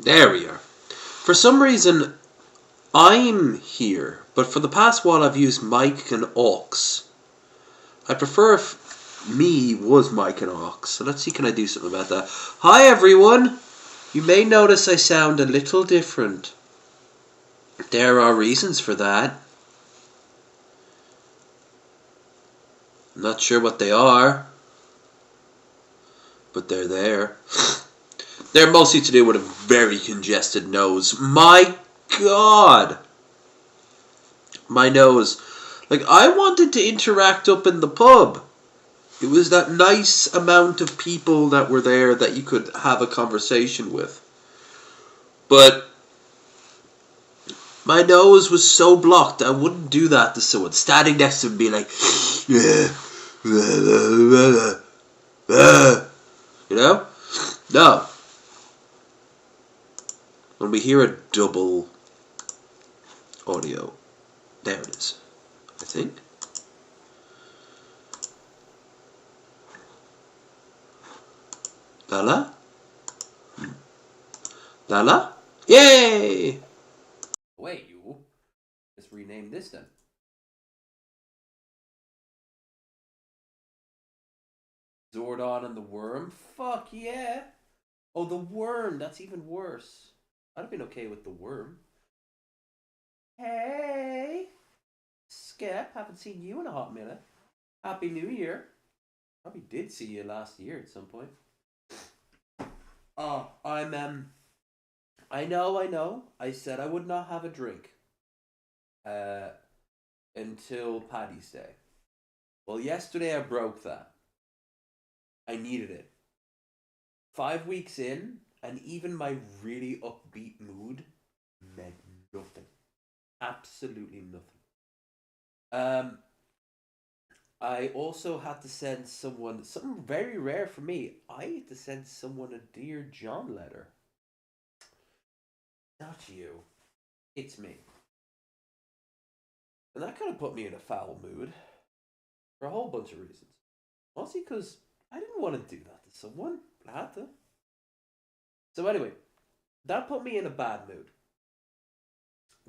There we are. For some reason, I'm here, but for the past while I've used mic and aux. I prefer if me was mic and aux. So let's see, can I do something about that? Hi everyone! You may notice I sound a little different. There are reasons for that. I'm not sure what they are, but they're there. They're mostly to do with a very congested nose. My God! My nose. Like, I wanted to interact up in the pub. It was that nice amount of people that were there that you could have a conversation with. But my nose was so blocked, I wouldn't do that to someone standing next to me, be like, you know? No. When we hear a double audio, there it is, I think. Lala? Lala? Yay! Wait, you. Let's rename this then. Zordon and the Worm? Fuck yeah! Oh, the Worm! That's even worse. I'd have been okay with the Worm. Hey! Skep, haven't seen you in a hot minute. Happy New Year. Probably did see you last year at some point. Oh, I know. I said I would not have a drink. Until Paddy's Day. Well, yesterday I broke that. I needed it. 5 weeks in, and even my really upbeat mood meant nothing. Absolutely nothing. I also had to send someone something very rare for me. I had to send someone a Dear John letter. Not you. It's me. And that kind of put me in a foul mood for a whole bunch of reasons. Mostly because I didn't want to do that to someone. I had to. So anyway, that put me in a bad mood.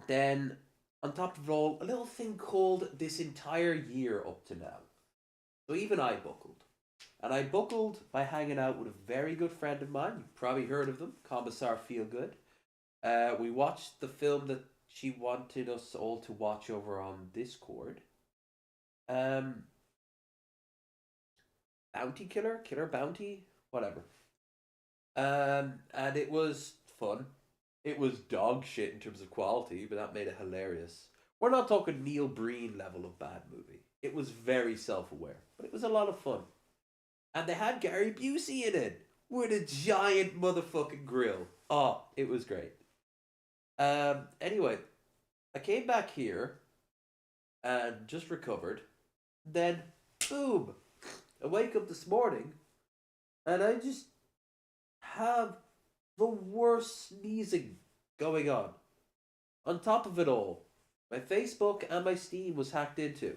Then, on top of it all, a little thing called this entire year up to now. So even I buckled. And I buckled by hanging out with a very good friend of mine. You've probably heard of them, Commissar Feelgood. We watched the film that she wanted us all to watch over on Discord. Um, Bounty Killer Bounty, whatever. And it was fun. It was dog shit in terms of quality, but that made it hilarious. We're not talking Neil Breen level of bad movie. It was very self-aware, but it was a lot of fun. And they had Gary Busey in it with a giant motherfucking grill. Oh, it was great. Anyway, I came back here and just recovered. Then, boom, I wake up this morning and I just have the worst sneezing going on. On top of it all, my Facebook and my Steam was hacked into.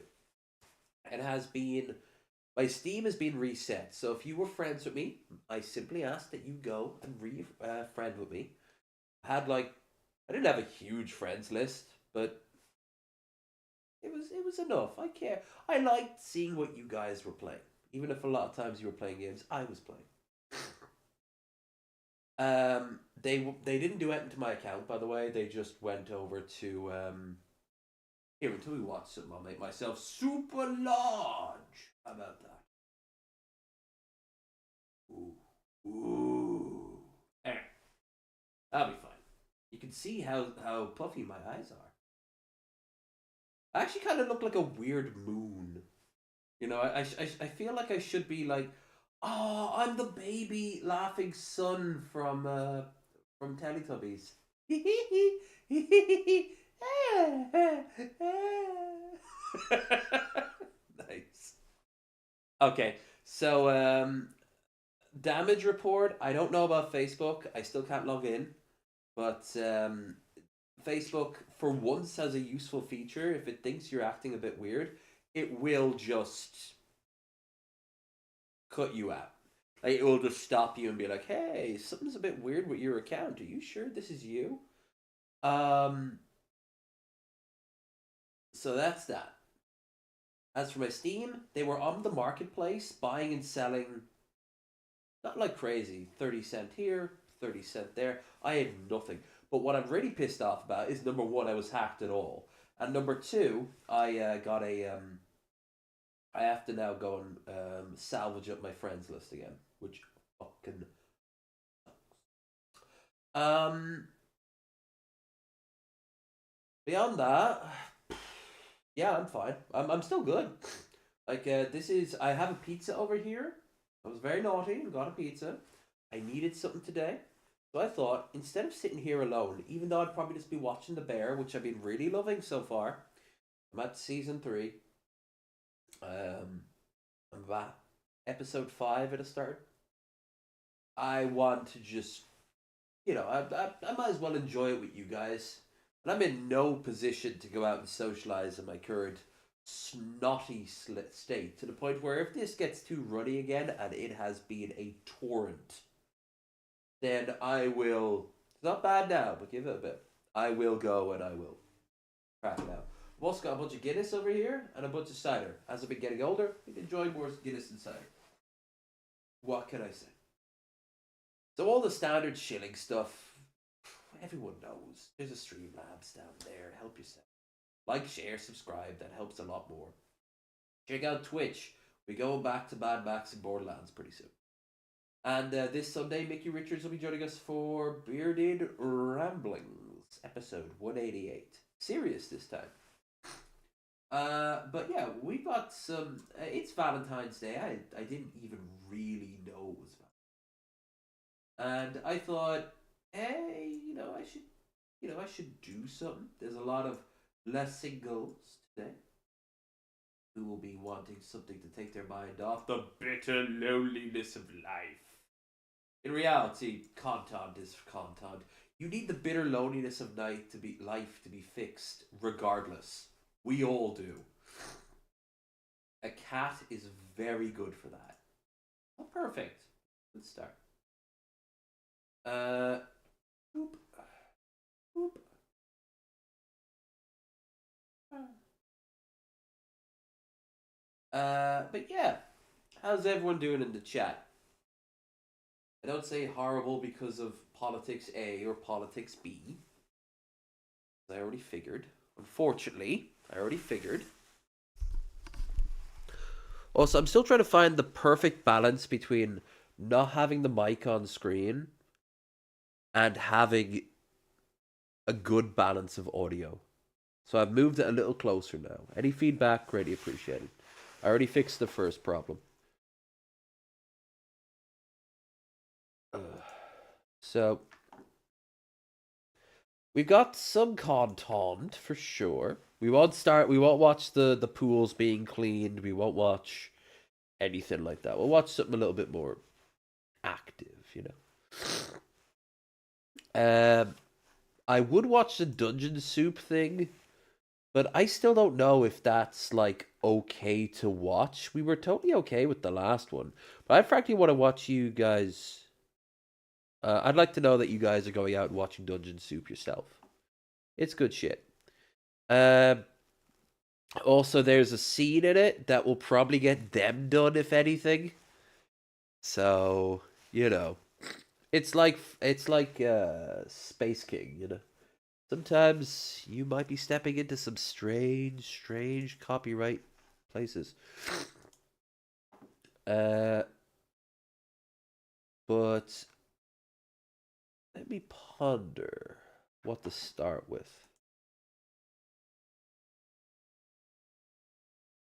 And has been. My Steam has been reset. So if you were friends with me, I simply asked that you go and friend with me. I had like. I didn't have a huge friends list, but it was enough. I care. I liked seeing what you guys were playing. Even if a lot of times you were playing games I was playing. They didn't do it into my account, by the way. They just went over to here until we watch something. I'll make myself super large. How about that? Ooh. Anyway, that'll be fine. You can see how puffy my eyes are. I actually kind of look like a weird moon. You know, I feel like I should be like, oh, I'm the baby laughing son from Teletubbies. Nice. Okay, so damage report. I don't know about Facebook. I still can't log in, but Facebook for once has a useful feature. If it thinks you're acting a bit weird, it will just cut you out. Like, it will just stop you and be like, "Hey, something's a bit weird with your account. Are you sure this is you?" Um, so that's that. As for my Steam, they were on the marketplace buying and selling, not like crazy. 30 cent here, 30 cent there. I had nothing. But what I'm really pissed off about is number one, I was hacked at all, and number two, I got a I have to now go and salvage up my friends list again, which fucking um. Beyond that, yeah, I'm fine. I'm still good. Like this is I have a pizza over here. I was very naughty and got a pizza. I needed something today. So I thought, instead of sitting here alone, even though I'd probably just be watching The Bear, which I've been really loving so far, I'm at season 3. I'm about episode 5 at a start. I want to just, I might as well enjoy it with you guys. And I'm in no position to go out and socialize in my current snotty state, to the point where if this gets too ruddy again, and it has been a torrent, then I will. It's not bad now, but give it a bit. I will go and I will crack it out. I've also got a bunch of Guinness over here and a bunch of cider. As I've been getting older, I've been enjoying more Guinness and cider. What can I say? So all the standard shilling stuff, everyone knows. There's a Streamlabs down there. Help yourself. Like, share, subscribe. That helps a lot more. Check out Twitch. We're going back to Mad Max and Borderlands pretty soon. And this Sunday, Mickey Richards will be joining us for Bearded Ramblings, episode 188. Serious this time. But yeah, we got some. It's Valentine's Day. I didn't even really know it was Valentine's, and I thought, hey, I should do something. There's a lot of less singles today who will be wanting something to take their mind off the bitter loneliness of life. In reality, content is content. You need the bitter loneliness of life to be fixed, regardless. We all do. A cat is very good for that. Not perfect. Let's start. Boop. Boop. But yeah, how's everyone doing in the chat? I don't say horrible because of politics A or politics B. I already figured. Unfortunately, I already figured. Also, I'm still trying to find the perfect balance between not having the mic on screen and having a good balance of audio. So I've moved it a little closer now. Any feedback, greatly appreciated. I already fixed the first problem. So we've got some content for sure. We won't watch the pools being cleaned. We won't watch anything like that. We'll watch something a little bit more active, I would watch the Dungeon Soup thing, but I still don't know if that's like okay to watch. We were totally okay with the last one, but I frankly want to watch you guys. I'd like to know that you guys are going out and watching Dungeon Soup yourself. It's good shit. Also, there's a scene in it that will probably get them done, if anything. So, it's like Space King. Sometimes you might be stepping into some strange copyright places. But let me ponder what to start with.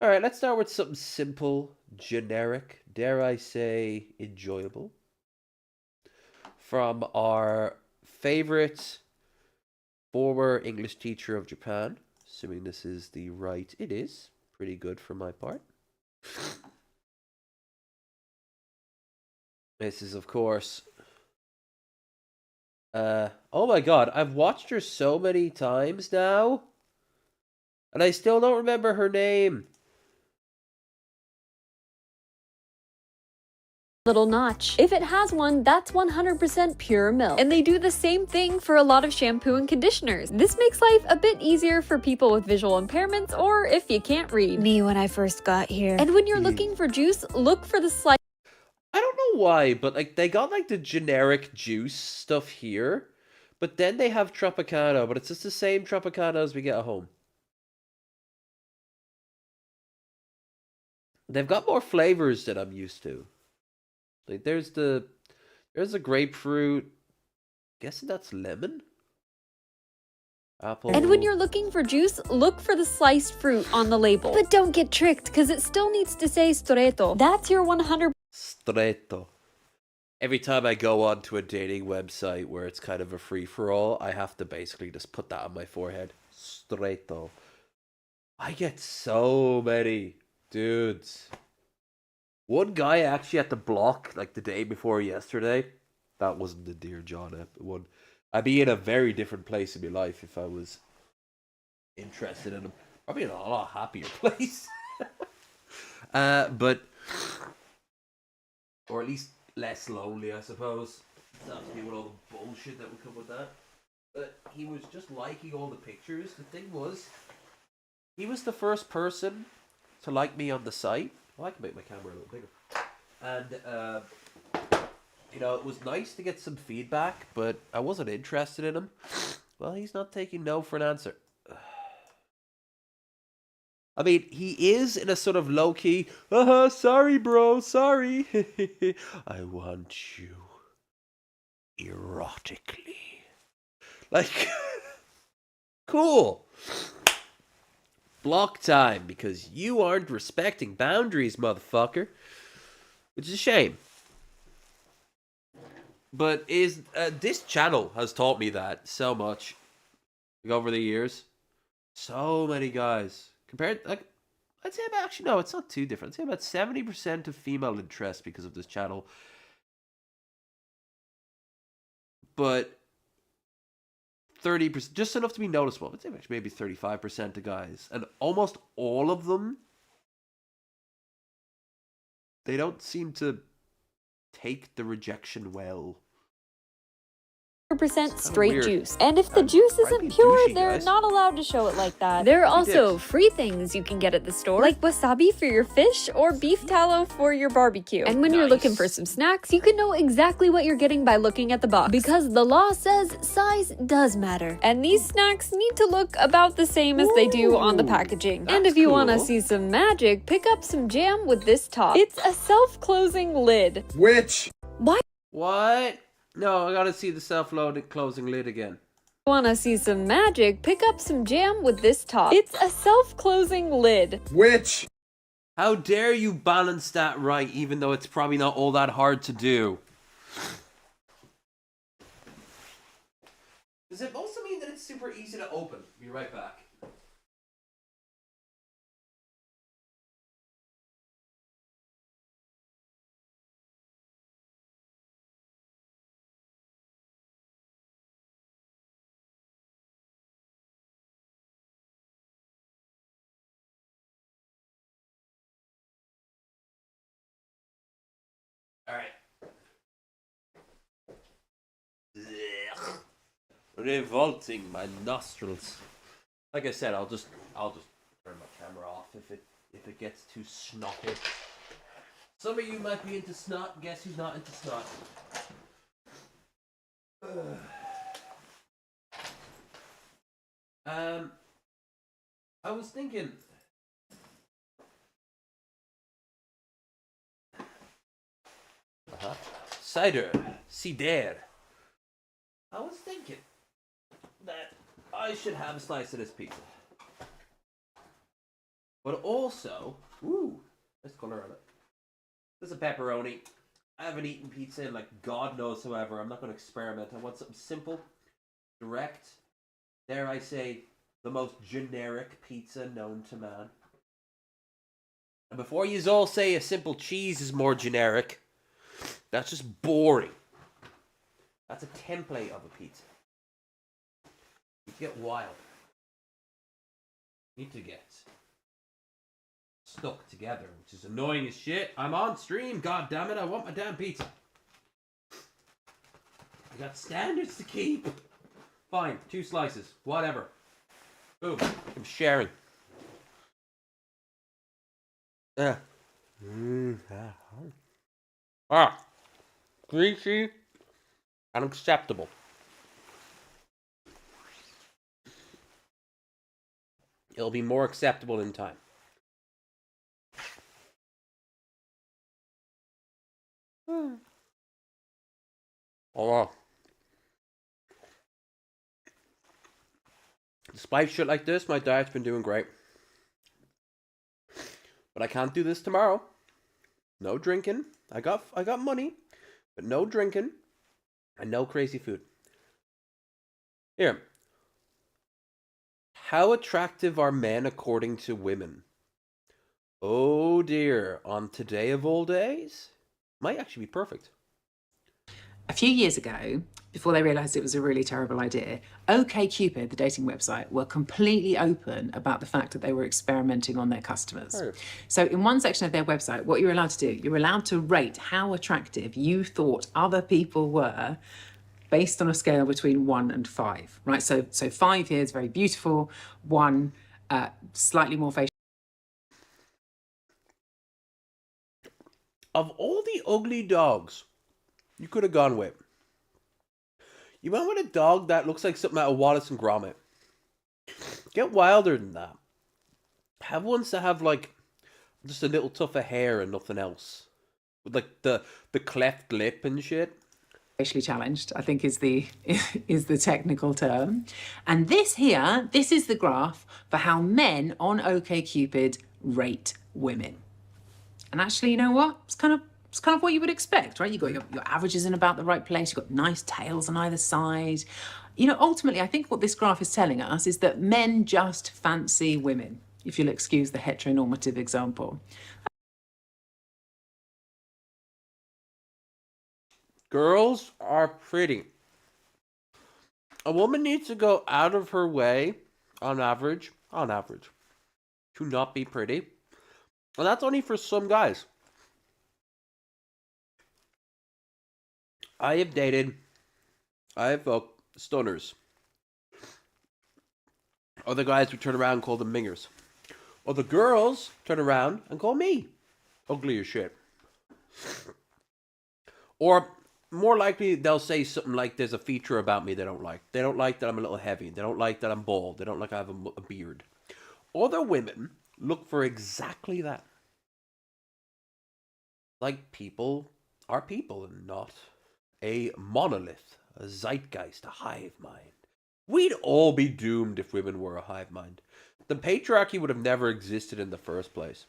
All right, let's start with something simple, generic, dare I say, enjoyable. From our favorite former English teacher of Japan, assuming this is the right, it is pretty good for my part. This is, of course, oh my god, I've watched her so many times now, and I still don't remember her name. little notch. If it has one, that's 100% pure milk. And they do the same thing for a lot of shampoo and conditioners. This makes life a bit easier for people with visual impairments or if you can't read. Me when I first got here. And when you're looking for juice, look for the slice. I don't know why, but like they got like the generic juice stuff here, but then they have Tropicana, but it's just the same Tropicana as we get at home. They've got more flavors that I'm used to. Like there's a grapefruit. Guessing that's lemon. Apple. And when you're looking for juice, look for the sliced fruit on the label. But don't get tricked, because it still needs to say stretto. That's your 100% Stretto. Every time I go onto a dating website where it's kind of a free-for-all, I have to basically just put that on my forehead. Stretto. I get so many dudes. One guy actually had to block like the day before yesterday. That wasn't the Dear John one. I'd be in a very different place in my life if I was interested in him. Probably in a lot happier place. But or at least less lonely, I suppose. Not to be with all the bullshit that would come with that. But he was just liking all the pictures. The thing was, he was the first person to like me on the site. Well, I can make my camera a little bigger. And, you know, it was nice to get some feedback, but I wasn't interested in him. Well, he's not taking no for an answer. I mean, he is in a sort of low-key, sorry, bro, sorry. I want you erotically. Like, cool. Block time, because you aren't respecting boundaries, motherfucker. Which is a shame. But this channel has taught me that so much. Like, over the years. So many guys. Compared, like, I'd say about, actually, no, it's not too different. I'd say about 70% of female interest because of this channel. But 30%, just enough to be noticeable. I'd say actually maybe 35% of guys. And almost all of them, they don't seem to take the rejection well. straight juice. And if the juice isn't pure, they're not allowed to show it like that. There are also free things you can get at the store, like wasabi for your fish or beef tallow for your barbecue. And when you're looking for some snacks, you can know exactly what you're getting by looking at the box, because the law says size does matter. And these snacks need to look about the same as they do on the packaging. And if you want to see some magic, pick up some jam with this top. It's a self-closing lid. Which? What? No, I gotta see the self-loading closing lid again. Want to see some magic? Pick up some jam with this top. It's a self-closing lid. Which? How dare you balance that right, even though it's probably not all that hard to do? Does it also mean that it's super easy to open? Be right back. Alright. Revolting my nostrils. Like I said, I'll just turn my camera off if it gets too snotty. Some of you might be into snot. Guess who's not into snot? I was thinking. Cider. Cider. I was thinking that I should have a slice of this pizza. But also, ooh, nice color on it. This is a pepperoni. I haven't eaten pizza in like God knows however. I'm not going to experiment. I want something simple, direct, dare I say, the most generic pizza known to man. And before you all say a simple cheese is more generic, that's just boring. That's a template of a pizza. You get wild. You need to get stuck together, which is annoying as shit. I'm on stream, god damn it, I want my damn pizza. I got standards to keep. Fine, 2 slices, whatever. Boom, I'm sharing. Yeah. Greasy and acceptable. It'll be more acceptable in time. Oh. Despite shit like this, my diet's been doing great. But I can't do this tomorrow. No drinking. I got money, but no drinking and no crazy food. Here. How attractive are men according to women? Oh dear, on today of all days? Might actually be perfect. A few years ago, before they realised it was a really terrible idea, OkCupid, the dating website, were completely open about the fact that they were experimenting on their customers. Oh. So in one section of their website, what you're allowed to do, you're allowed to rate how attractive you thought other people were based on a scale between 1 and 5, right? So 5 here is very beautiful, 1 slightly more facial. Of all the ugly dogs you could have gone with, you went with a dog that looks like something out of Wallace and Gromit. Get wilder than that. Have ones that have like just a little tuft of hair and nothing else, with like the cleft lip and shit. Facially challenged, I think is the technical term. And this is the graph for how men on OkCupid rate women. And actually, you know what? It's kind of what you would expect, right? You've got your averages in about the right place. You've got nice tails on either side. You know, ultimately, I think what this graph is telling us is that men just fancy women, if you'll excuse the heteronormative example. Girls are pretty. A woman needs to go out of her way, on average, to not be pretty. And that's only for some guys. I have fucked stunners. Other guys would turn around and call them mingers. Other girls turn around and call me ugly as shit. Or more likely, they'll say something like, there's a feature about me they don't like. They don't like that I'm a little heavy. They don't like that I'm bald. They don't like I have a beard. Other women look for exactly that. Like people are people and not a monolith, a zeitgeist, a hive mind. We'd all be doomed if women were a hive mind. The patriarchy would have never existed in the first place.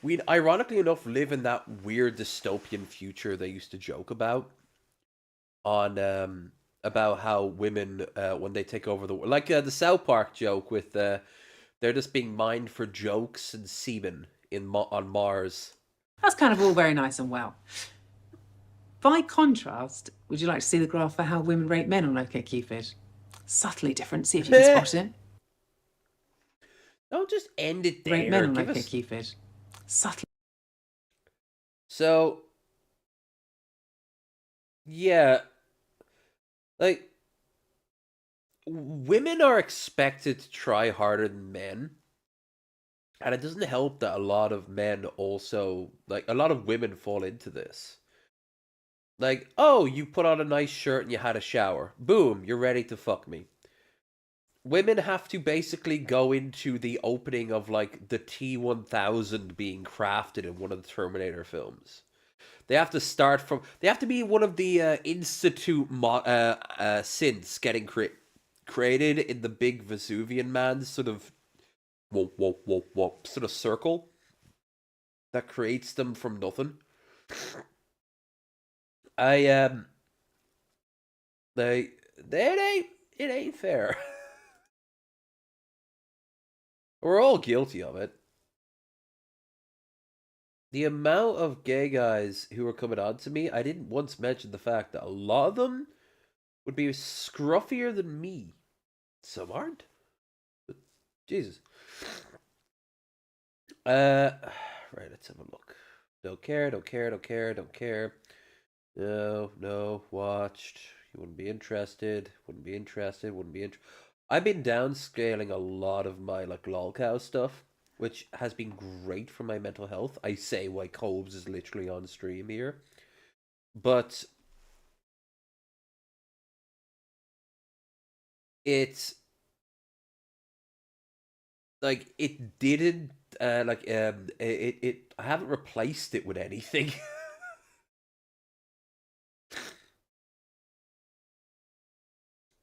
We'd, ironically enough, live in that weird dystopian future they used to joke about. On about how women, when they take over the world, like the South Park joke with they're just being mined for jokes and semen on Mars. That's kind of all very nice and well. By contrast, would you like to see the graph for how women rate men on OkCupid? Subtly different, see if you can spot it. Don't just end it there. Rate men on OkCupid. Subtly. So, yeah, like, women are expected to try harder than men. And it doesn't help that a lot of men also, like, a lot of women fall into this. Like, oh, you put on a nice shirt and you had a shower. Boom, you're ready to fuck me. Women have to basically go into the opening of, like, the T-1000 being crafted in one of the Terminator films. They have to start from... They have to be one of the Institute synths getting created in the big Vesuvian Man sort of... sort of circle that creates them from nothing. It ain't fair. We're all guilty of it. The amount of gay guys who are coming on to me, I didn't once mention the fact that a lot of them would be scruffier than me. Some aren't. But, Jesus. Right, let's have a look. Don't care, don't care, don't care, don't care. No, watched. You wouldn't be interested. Wouldn't be interested. Wouldn't be interested. I've been downscaling a lot of my like lolcow stuff, which has been great for my mental health. I say why Cobes is literally on stream here, but it's like it didn't it I haven't replaced it with anything.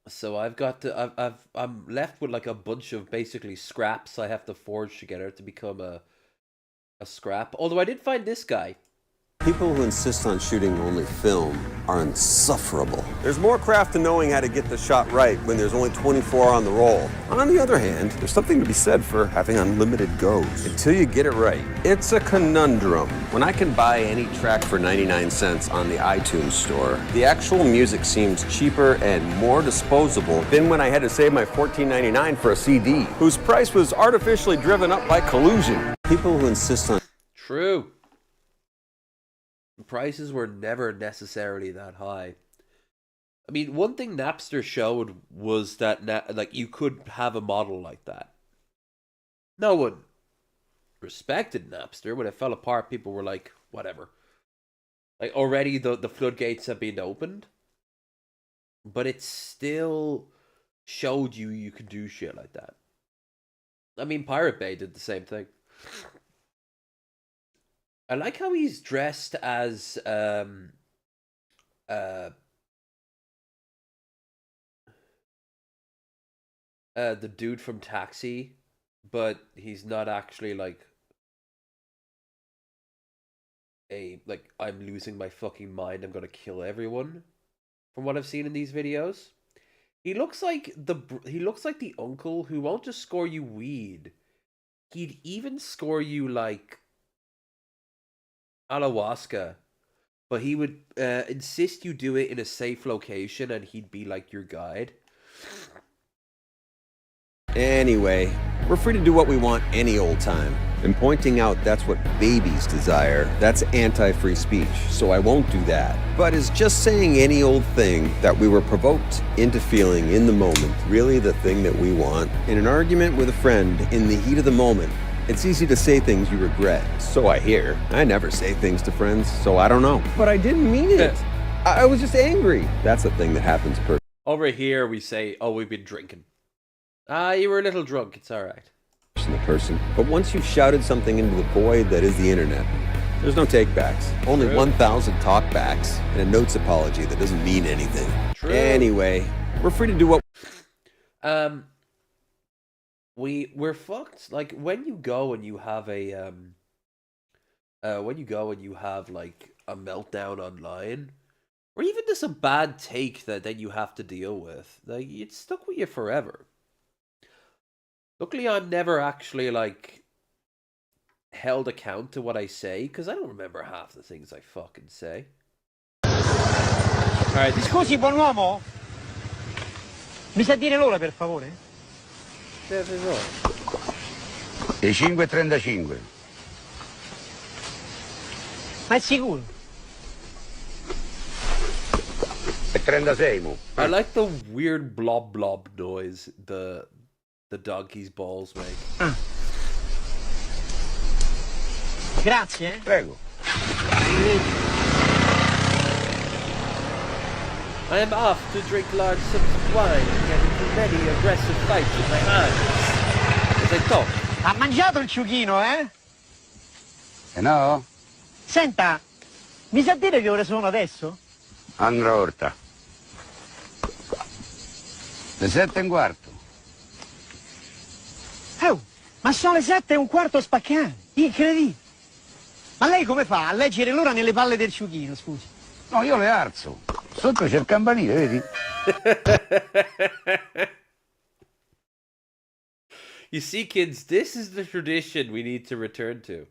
So I've got to I'm left with like a bunch of basically scraps I have to forge together to become a scrap. Although I did find this guy. People who insist on shooting only film are insufferable. There's more craft to knowing how to get the shot right when there's only 24 on the roll. On the other hand, there's something to be said for having unlimited goes. Until you get it right, it's a conundrum. When I can buy any track for 99 cents on the iTunes store, the actual music seems cheaper and more disposable than when I had to save my $14.99 for a CD, whose price was artificially driven up by collusion. People who insist on... True. Prices were never necessarily that high. I mean, one thing Napster showed was that like you could have a model like that. No one respected Napster. When it fell apart, people were like, whatever. Like already the floodgates have been opened, but it still showed you could do shit like that. I mean, Pirate Bay did the same thing. I like how he's dressed as the dude from Taxi, but he's not actually like I'm losing my fucking mind, I'm gonna kill everyone. From what I've seen in these videos, he looks like the uncle who won't just score you weed. He'd even score you like ayahuasca, but he would insist you do it in a safe location, and he'd be like your guide. Anyway, we're free to do what we want any old time. And pointing out that's what babies desire, that's anti-free speech, so I won't do that. But is just saying any old thing that we were provoked into feeling in the moment really the thing that we want? In an argument with a friend, in the heat of the moment, it's easy to say things you regret. So I hear. I never say things to friends, so I don't know. But I didn't mean it. I was just angry. That's a thing that happens per... Over here we say, oh, we've been drinking. You were a little drunk, it's alright. person. But once you've shouted something into the void that is the internet, there's no takebacks. Only 1,000 talkbacks and a notes apology that doesn't mean anything. True. Anyway, we're free to do what... We're fucked. Like, when you go and you have a, like, a meltdown online, or even just a bad take that then you have to deal with, like, it's stuck with you forever. Luckily, I'm never actually, like, held account to what I say, because I don't remember half the things I fucking say. Alright, scusi, buon uomo? Mi sa dire l'ora, per favore? Le 5:35. Ma è sicuro? E 36, mo. I like the weird blob blob noise the donkey's balls make. Grazie. Prego. I am off to drink large sips of wine and get into many aggressive fights with my hands. As I talk. Ha mangiato il ciuchino, eh? E no? Senta, mi sa dire che ore sono adesso? Andrò orta. Le 7:15. Oh, ma sono le 7:15 spaccanti. Incredibile. Ma lei come fa a leggere l'ora nelle palle del ciuchino, scusi? No, io le alzo. Sotto c'è il campanile, vedi? You see, kids, this is the tradition we need to return to.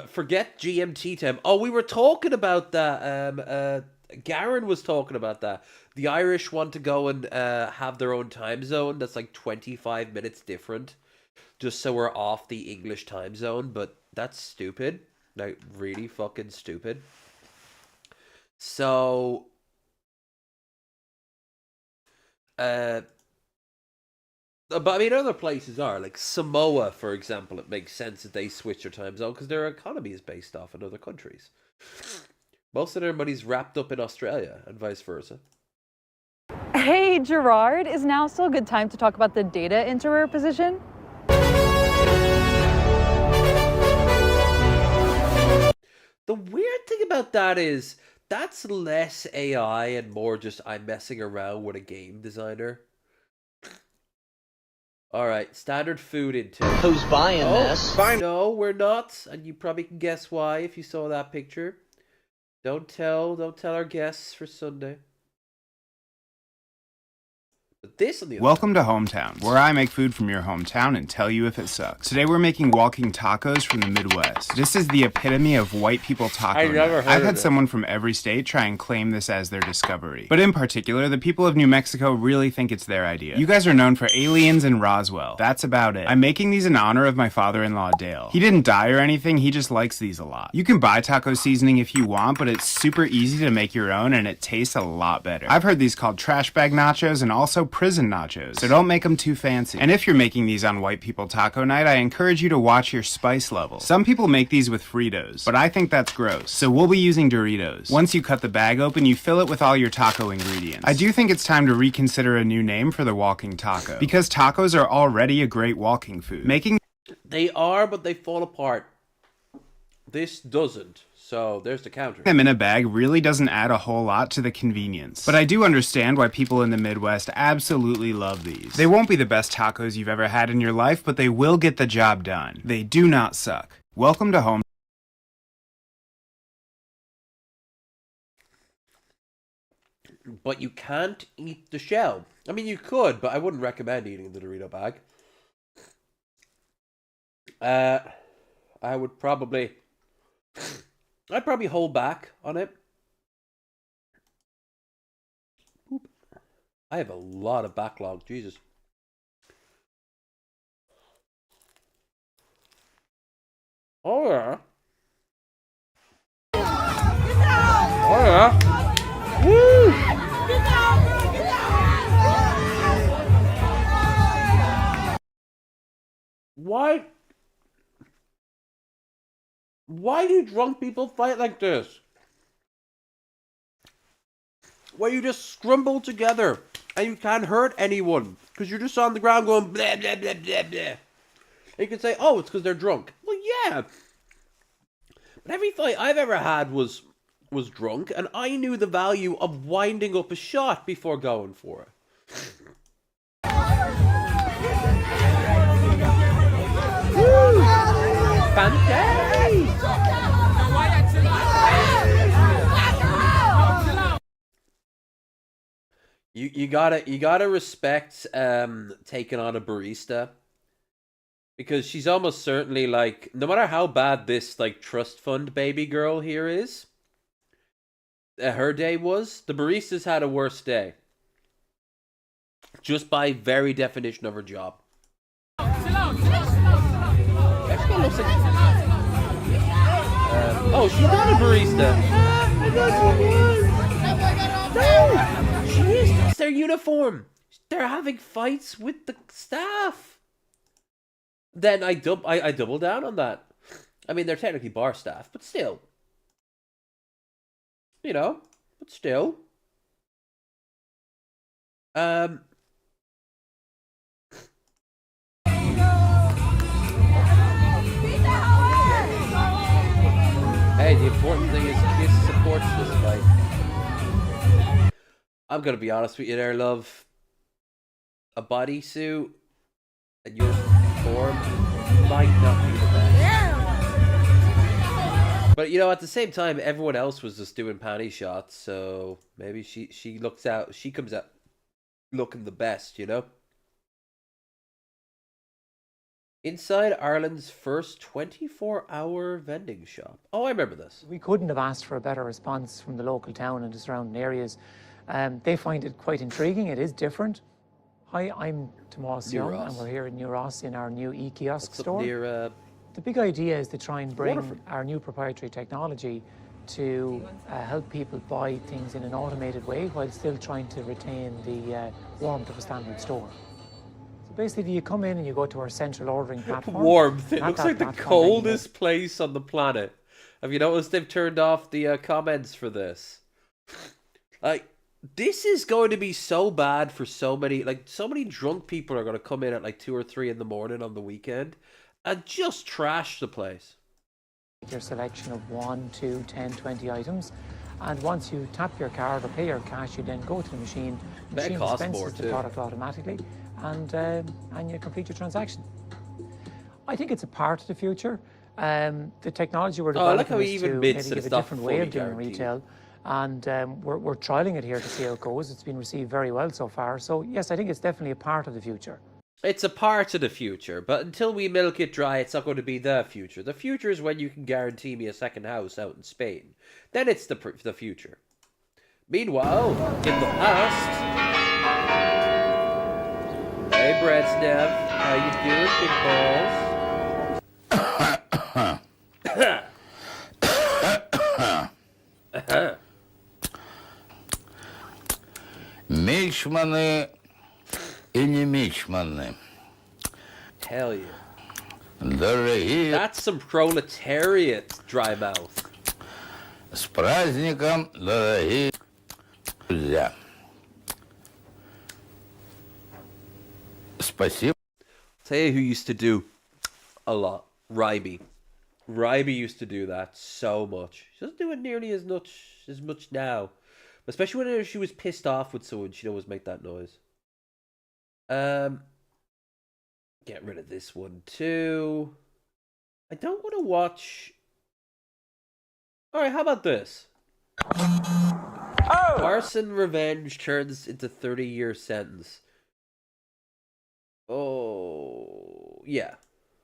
Forget GMT time. Oh, we were talking about that. Garen was talking about that. The Irish want to go and have their own time zone that's like 25 minutes different. just so we're off the English time zone, but that's stupid. Like, really fucking stupid. So, but I mean, other places are, like Samoa, for example, it makes sense that they switch their time zone because their economy is based off in other countries. Most of their money's wrapped up in Australia and vice versa. Hey, Gerard, is now still a good time to talk about the data enterer position? The weird thing about that is that's less AI and more just I'm messing around with a game designer. Alright, standard food intake. Who's buying this? No, we're not. And you probably can guess why if you saw that picture. Don't tell our guests for Sunday. But this on the other Welcome to Hometown, where I make food from your hometown and tell you if it sucks. Today we're making walking tacos from the Midwest. This is the epitome of white people taco. I've had someone from every state try and claim this as their discovery. But in particular, the people of New Mexico really think it's their idea. You guys are known for aliens and Roswell. That's about it. I'm making these in honor of my father-in-law, Dale. He didn't die or anything, he just likes these a lot. You can buy taco seasoning if you want, but it's super easy to make your own and it tastes a lot better. I've heard these called trash bag nachos and also prison nachos, so don't make them too fancy. And if you're making these on White People Taco Night, I encourage you to watch your spice level. Some people make these with Fritos, but I think that's gross, so we'll be using Doritos. Once you cut the bag open, you fill it with all your taco ingredients. I do think it's time to reconsider a new name for the walking taco, because tacos are already a great walking food. They are, but they fall apart. This doesn't. So there's the counter. Them in a bag really doesn't add a whole lot to the convenience. But I do understand why people in the Midwest absolutely love these. They won't be the best tacos you've ever had in your life, but they will get the job done. They do not suck. Welcome to home. But you can't eat the shell. I mean, you could, but I wouldn't recommend eating the Dorito bag. I'd probably hold back on it. Oop. I have a lot of backlog, Jesus. Oh yeah. Oh yeah. Woo! Why do drunk people fight like this? Where you just scrumble together and you can't hurt anyone because you're just on the ground going blah blah blah blah blah. And you can say, oh, it's because they're drunk. Well, yeah. But every fight I've ever had was drunk, and I knew the value of winding up a shot before going for it. You gotta respect taking on a barista, because she's almost certainly, like, no matter how bad this like trust fund baby girl here is, her day was, the barista's had a worse day. Just by very definition of her job. Actually, looks like, oh, she's not a barista. No, she is. That's their uniform. They're having fights with the staff. Then I double down on that. I mean, they're technically bar staff, but still. You know, but still. Hey, the important thing is Kiss supports this fight. I'm gonna be honest with you there, love. A bodysuit and your form might not be the best. But you know, at the same time, everyone else was just doing panty shots, so maybe she comes out looking the best, you know? Inside Ireland's first 24-hour vending shop. Oh, I remember this. We couldn't have asked for a better response from the local town and the surrounding areas. They find it quite intriguing. It is different. Hi, I'm Tomas New Young, Ross. and we're here in New Ross in our new e-kiosk What's up store. near, The big idea is to try and bring Waterford? our new proprietary technology to help people buy things in an automated way while still trying to retain the warmth of a standard store. So basically, you come in and you go to our central ordering platform. Warmth. It and at looks that like the platform, then you coldest place on the planet. Have you noticed they've turned off the comments for this? Like, this is going to be so bad for so many, like, so many drunk people are going to come in at like 2 or 3 in the morning on the weekend and just trash the place. your selection of 1, 2, 10, 20 items. And once you tap your card or pay your cash, you then go to the machine. The machine dispenses the product automatically, and you complete your transaction. I think it's a part of the future. The technology we're developing I like how he is even to admits maybe that give it's a not different way fully of doing guaranteed. retail. And we're trialing it here to see how it goes. It's been received very well so far. So yes, I think it's definitely a part of the future. It's a part of the future, but until we milk it dry, it's not going to be the future. The future is when you can guarantee me a second house out in Spain. Then it's the future. Meanwhile, in the past... Hey, Brezhnev. How you doing, big balls? Мичманы и не мичманы. Hell yeah. Дорогие, That's some proletariat, dry mouth. с праздником, дорогие друзья. Спасибо. Tell you who used to do a lot. Ryby. Ryby used to do that so much. She doesn't do it nearly as much now. Especially when she was pissed off with someone, she'd always make that noise. Get rid of this one too. I don't want to watch... Alright, how about this? Oh! Arson revenge turns into 30-year sentence. Oh, yeah.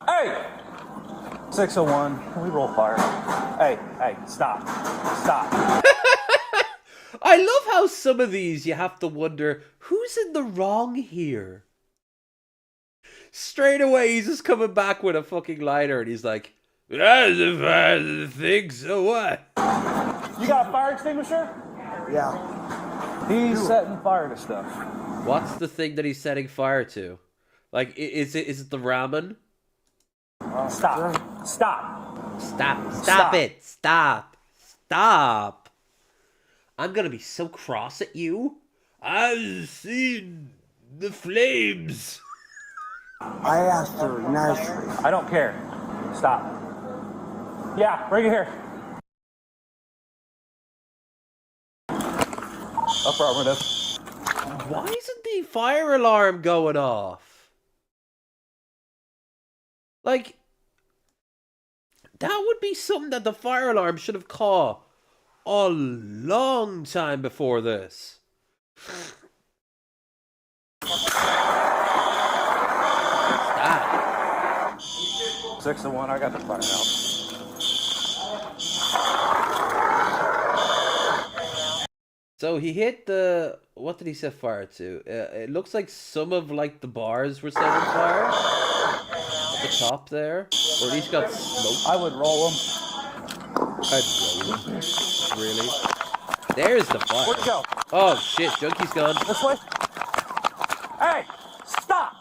Hey! 601, can we roll fire? Hey, stop. Stop. I love how some of these you have to wonder, who's in the wrong here? Straight away, he's just coming back with a fucking lighter and he's like, that's a fire thing, so what? You got a fire extinguisher? Yeah. He's setting fire to stuff. What's the thing that he's setting fire to? Like, is it the ramen? Stop. Stop it. Stop. I'm gonna be so cross at you. I've seen the flames. I asked her nicely. I don't care. Stop. Yeah, bring it here. Affirmative. Why isn't the fire alarm going off? Like, that would be something that the fire alarm should have caught a long time before this. Stop. 601, I got the fire out. So he hit the... What did he set fire to? It looks like some of, like, the bars were set on fire. At the top there. Or at least got smoke. I would roll them. I'd roll them. Really? There's the fire. Where'd you go? Oh, shit. Junkie's gone. This way? Hey! Stop!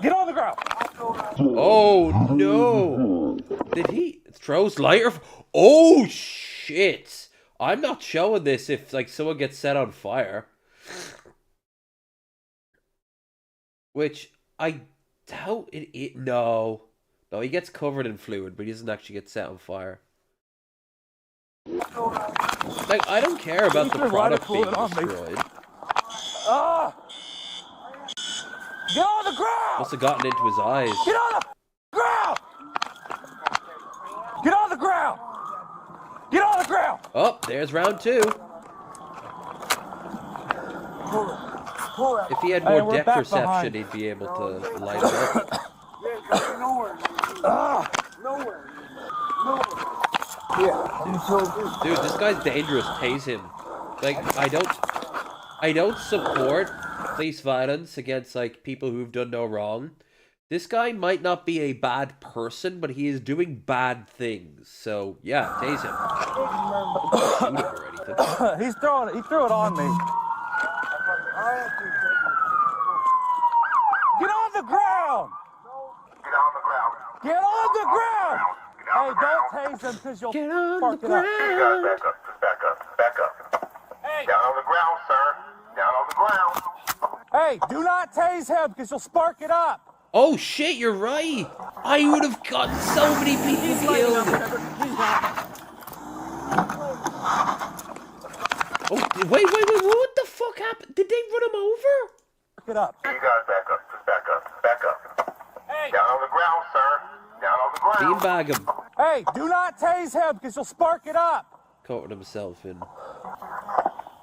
Get on the ground! Oh, no. Did he... Throws lighter... Oh, shit. I'm not showing this if, like, someone gets set on fire. Which, I doubt it... No. No, he gets covered in fluid, but he doesn't actually get set on fire. Like, I don't care about the product being destroyed. Get on the ground! Must have gotten into his eyes. Get on the ground! Get on the ground! Get on the ground! Oh, there's round 2. If he had more depth perception, he'd be able to light it up. Nowhere. Dude, this guy's dangerous. Tase him. Like, I don't support police violence against like people who've done no wrong. This guy might not be a bad person, but he is doing bad things. So yeah, tase him. Shoot him or anything. He threw it on me. Get on the ground! Get on the ground. Get on the ground! Hey, don't tase him because you'll Get on spark the it up. ground. Back up. Just back up. Back up. Hey. Down on the ground, sir. Down on the ground. Hey, do not tase him because you'll spark it up. Oh shit, you're right. I would have gotten so many people killed. Oh, wait, what the fuck happened? Did they run him over? Get up. You guys back up. Just back up. Back up. Hey. Down on the ground, sir. Down on the ground. Beanbag him. Hey, do not tase him because you'll spark it up. Coated himself in.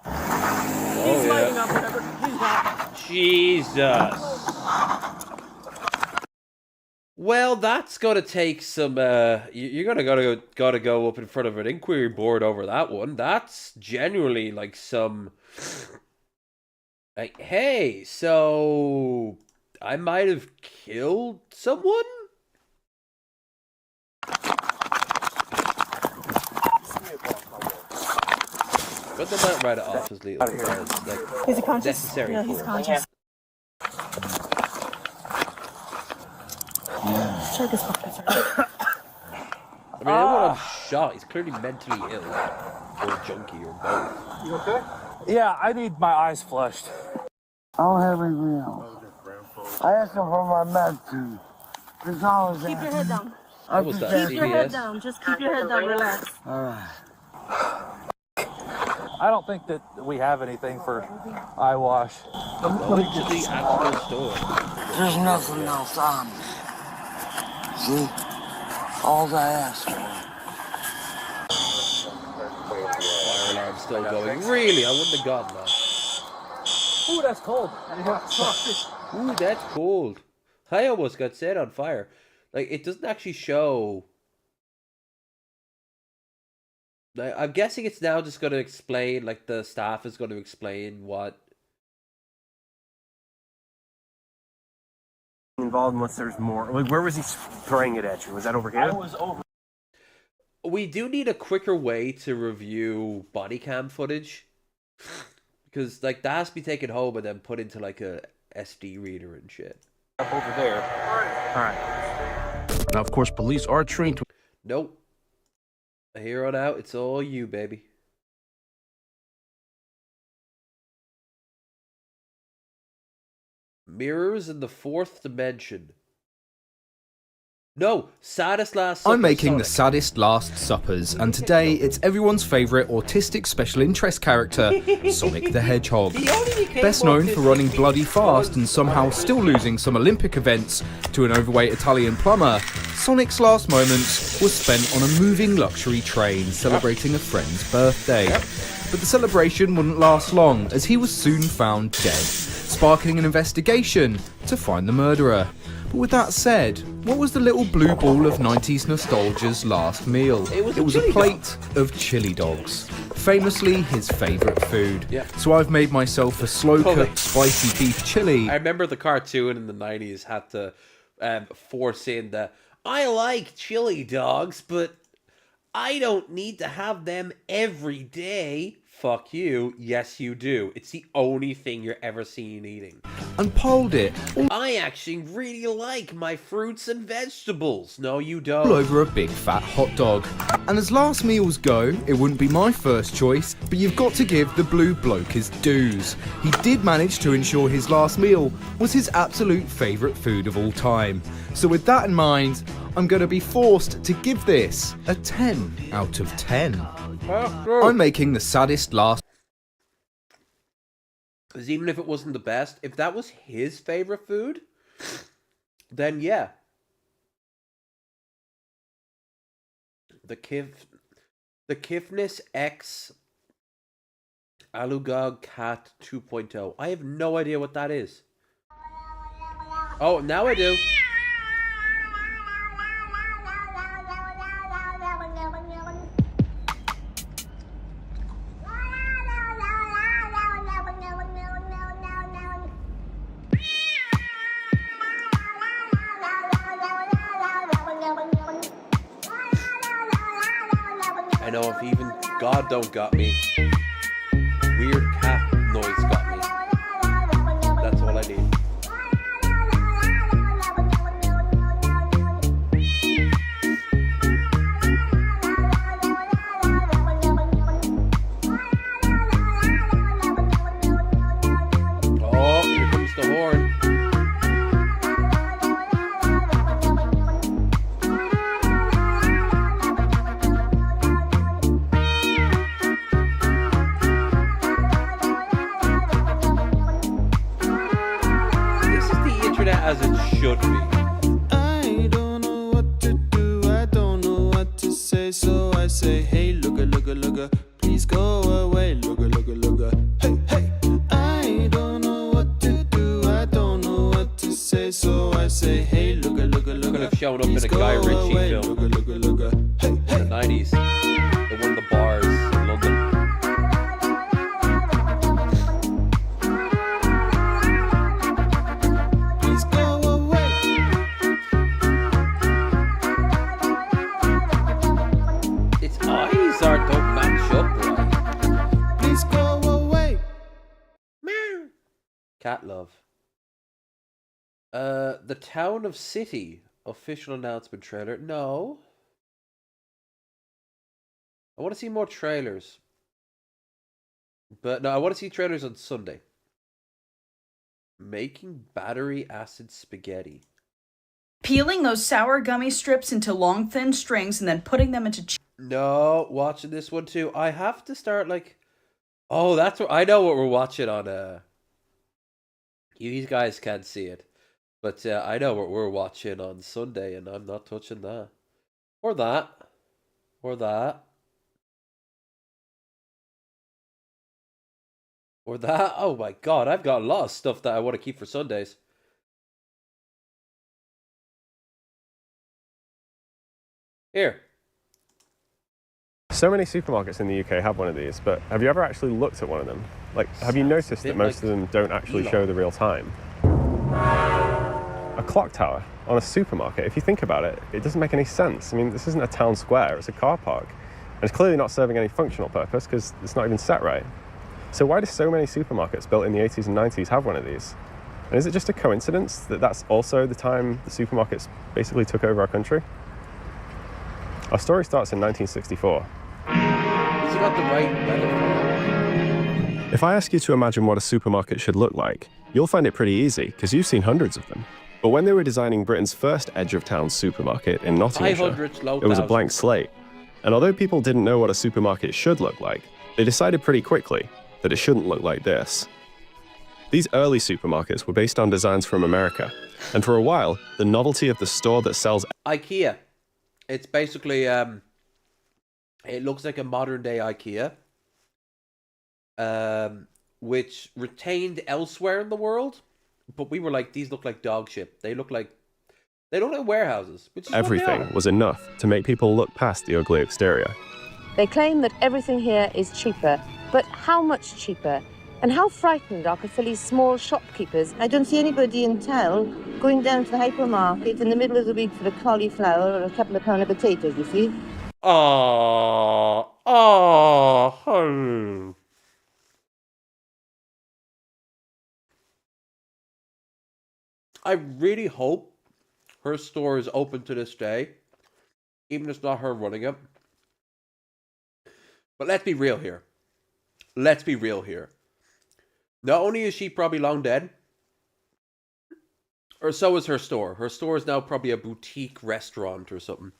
He's lighting up whatever. He's not. Jesus. Well, that's gonna take some. You're gotta go up in front of an inquiry board over that one. That's genuinely like some. Like, hey, so I might have killed someone. But they might write it off as legal. Like, Is he conscious? Necessary. Yeah, he's conscious. Check his pockets. I mean, everyone I'm shot, he's clearly mentally ill, or a junkie, or both. You okay? Yeah, I need my eyes flushed. I don't have anything else. I asked him for my med too. That's all I was Keep your head down. What was that, Keep your head down. Just keep your head down. Relax. All right. I don't think that we have anything for eye wash. Go into the actual store. There's nothing else on me. See? All I asked for. Fire alarm's still going. Really? I wouldn't have gotten that. Ooh, that's cold. Ooh, that's cold. I almost got set on fire. Like, it doesn't actually show. Like, I'm guessing it's now just going to explain, like, the staff is going to explain what. Involved unless there's more. Like, where was he throwing it at you? Was that over here? I was over. We do need a quicker way to review body cam footage. Because, like, that has to be taken home and then put into, like, a SD reader and shit. Up over there. All right. Now, of course, police are trained to. Nope. Here on out, it's all you, baby. Mirrors in the fourth dimension. No, Saddest Last Supper. I'm making Sonic. the Saddest Last Suppers, and today it's everyone's favourite autistic special interest character, Sonic the Hedgehog. Best known for running bloody fast and somehow still losing some Olympic events to an overweight Italian plumber, Sonic's last moments was spent on a moving luxury train celebrating a friend's birthday. But the celebration wouldn't last long, as he was soon found dead, sparking an investigation to find the murderer. But with that said, what was the little blue ball of 90s nostalgia's last meal? It was a plate of chili dogs, famously his favourite food. Yeah. So I've made myself a slow-cooked spicy beef chili. I remember the cartoon in the 90s had to force in the, I like chili dogs, but I don't need to have them every day. Fuck you. Yes, you do. It's the only thing you're ever seen eating. And piled it I actually really like my fruits and vegetables. No, you don't. all over a big fat hot dog. And as last meals go, it wouldn't be my first choice, but you've got to give the blue bloke his dues. He did manage to ensure his last meal was his absolute favourite food of all time. So with that in mind, I'm going to be forced to give this a 10 out of 10. I'm making the Saddest Last. Because even if it wasn't the best, if that was his favorite food, then yeah. The Kifness X Alugog Cat 2.0. I have no idea what that is. Oh, now I do. God don't got me. Weird cat noise got me. That's all I need. Oh, here comes the horn. This is the internet as it should be. I don't know what to do, I don't know what to say, so I say, hey, looka, looka, looka, please go away, looka, looka, looka, hey, hey. I don't know what to do, I don't know what to say, so I say, hey, looka, looka, looka. Could have shown up in a Guy Ritchie film in the 90s. At one of the bars in London. Please go away. Its eyes don't match up right. Please go away. Meow. Cat love. The Town of City official announcement trailer. No. I want to see more trailers. But no, I want to see trailers on Sunday. Making battery acid spaghetti. Peeling those sour gummy strips into long thin strings and then putting them into No, watching this one too. I have to start like, oh, that's what I know what we're watching on. You guys can't see it, but I know what we're watching on Sunday, and I'm not touching that, or that, or that, or that. Oh my God, I've got a lot of stuff that I want to keep for Sundays. Here. So many supermarkets in the UK have one of these, but have you ever actually looked at one of them? Like, have you noticed that most of them don't actually show the real time? A clock tower on a supermarket, if you think about it, it doesn't make any sense. I mean, this isn't a town square, it's a car park. And it's clearly not serving any functional purpose because it's not even set right. So why do so many supermarkets built in the 80s and 90s have one of these? And is it just a coincidence that that's also the time the supermarkets basically took over our country? Our story starts in 1964. He's got the right weather. If I ask you to imagine what a supermarket should look like, you'll find it pretty easy because you've seen hundreds of them. But when they were designing Britain's first edge-of-town supermarket in Nottinghamshire, it was a blank slate. And although people didn't know what a supermarket should look like, they decided pretty quickly that it shouldn't look like this. These early supermarkets were based on designs from America, and for a while, the novelty of the store that sells IKEA. It's basically it looks like a modern day IKEA, which retained elsewhere in the world, but we were like, these look like dog shit. They look like warehouses. Which is everything was enough to make people look past the ugly exterior. They claim that everything here is cheaper, but how much cheaper? And how frightened are Caerphilly's small shopkeepers? I don't see anybody in town going down to the hypermarket in the middle of the week for a cauliflower or a couple of pound of potatoes, you see? I really hope her store is open to this day, even if it's not her running it. But let's be real here. Let's be real here. Not only is she probably long dead, or so is her store. Her store is now probably a boutique restaurant or something.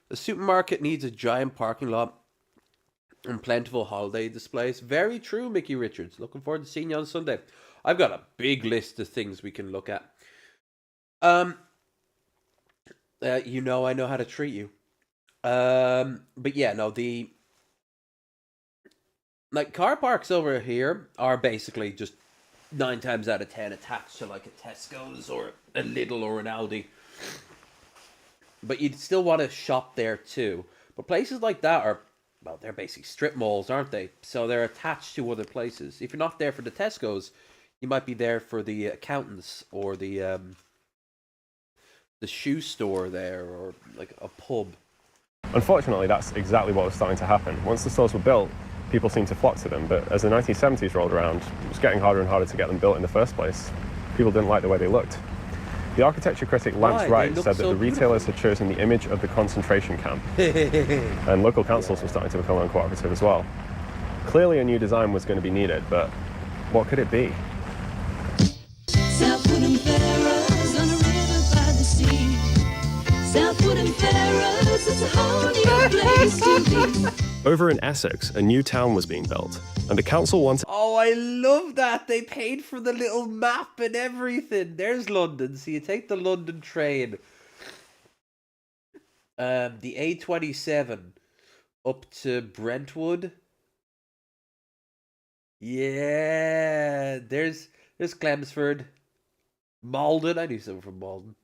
The supermarket needs a giant parking lot and plentiful holiday displays. Very true, Mickey Richards. Looking forward to seeing you on Sunday. I've got a big list of things we can look at. You know I know how to treat you. But yeah, no, the like car parks over here are basically just 9 times out of 10 attached to like a Tesco's or a Lidl or an Aldi. But you'd still want to shop there too. But places like that are, well, they're basically strip malls, aren't they? So they're attached to other places. If you're not there for the Tesco's, you might be there for the accountants or the shoe store there, or like a pub. Unfortunately, that's exactly what was starting to happen. Once the stores were built, people seemed to flock to them, but as the 1970s rolled around, it was getting harder and harder to get them built in the first place. People didn't like the way they looked. The architecture critic Lance Wright said that the retailers had chosen the image of the concentration camp, and local councils were starting to become uncooperative as well. Clearly a new design was going to be needed, but what could it be? Southwood and Farrows on a river by the sea. Southwood and Farrows, it's a whole new place to be. Over in Essex, a new town was being built, and the council wanted... Oh, I love that. They paid for the little map and everything. There's London. So you take the London train. The A27 up to Brentwood. Yeah. There's Chelmsford. Malden. I knew someone from Malden.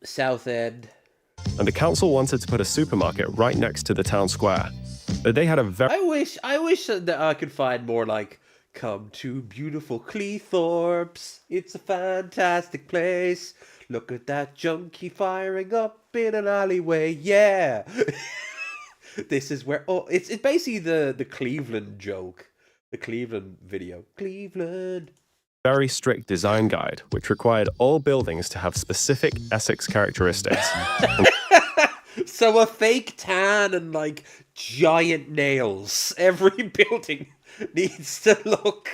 Southend. And the council wanted to put a supermarket right next to the town square. But they had a very... I wish that I could find more like, come to beautiful Cleethorpes. It's a fantastic place. Look at that junkie firing up in an alleyway. Yeah. This is where... Oh, it's basically the Cleveland joke. The Cleveland video. Cleveland. Very strict design guide, which required all buildings to have specific Essex characteristics. So a fake tan and like giant nails. Every building needs to look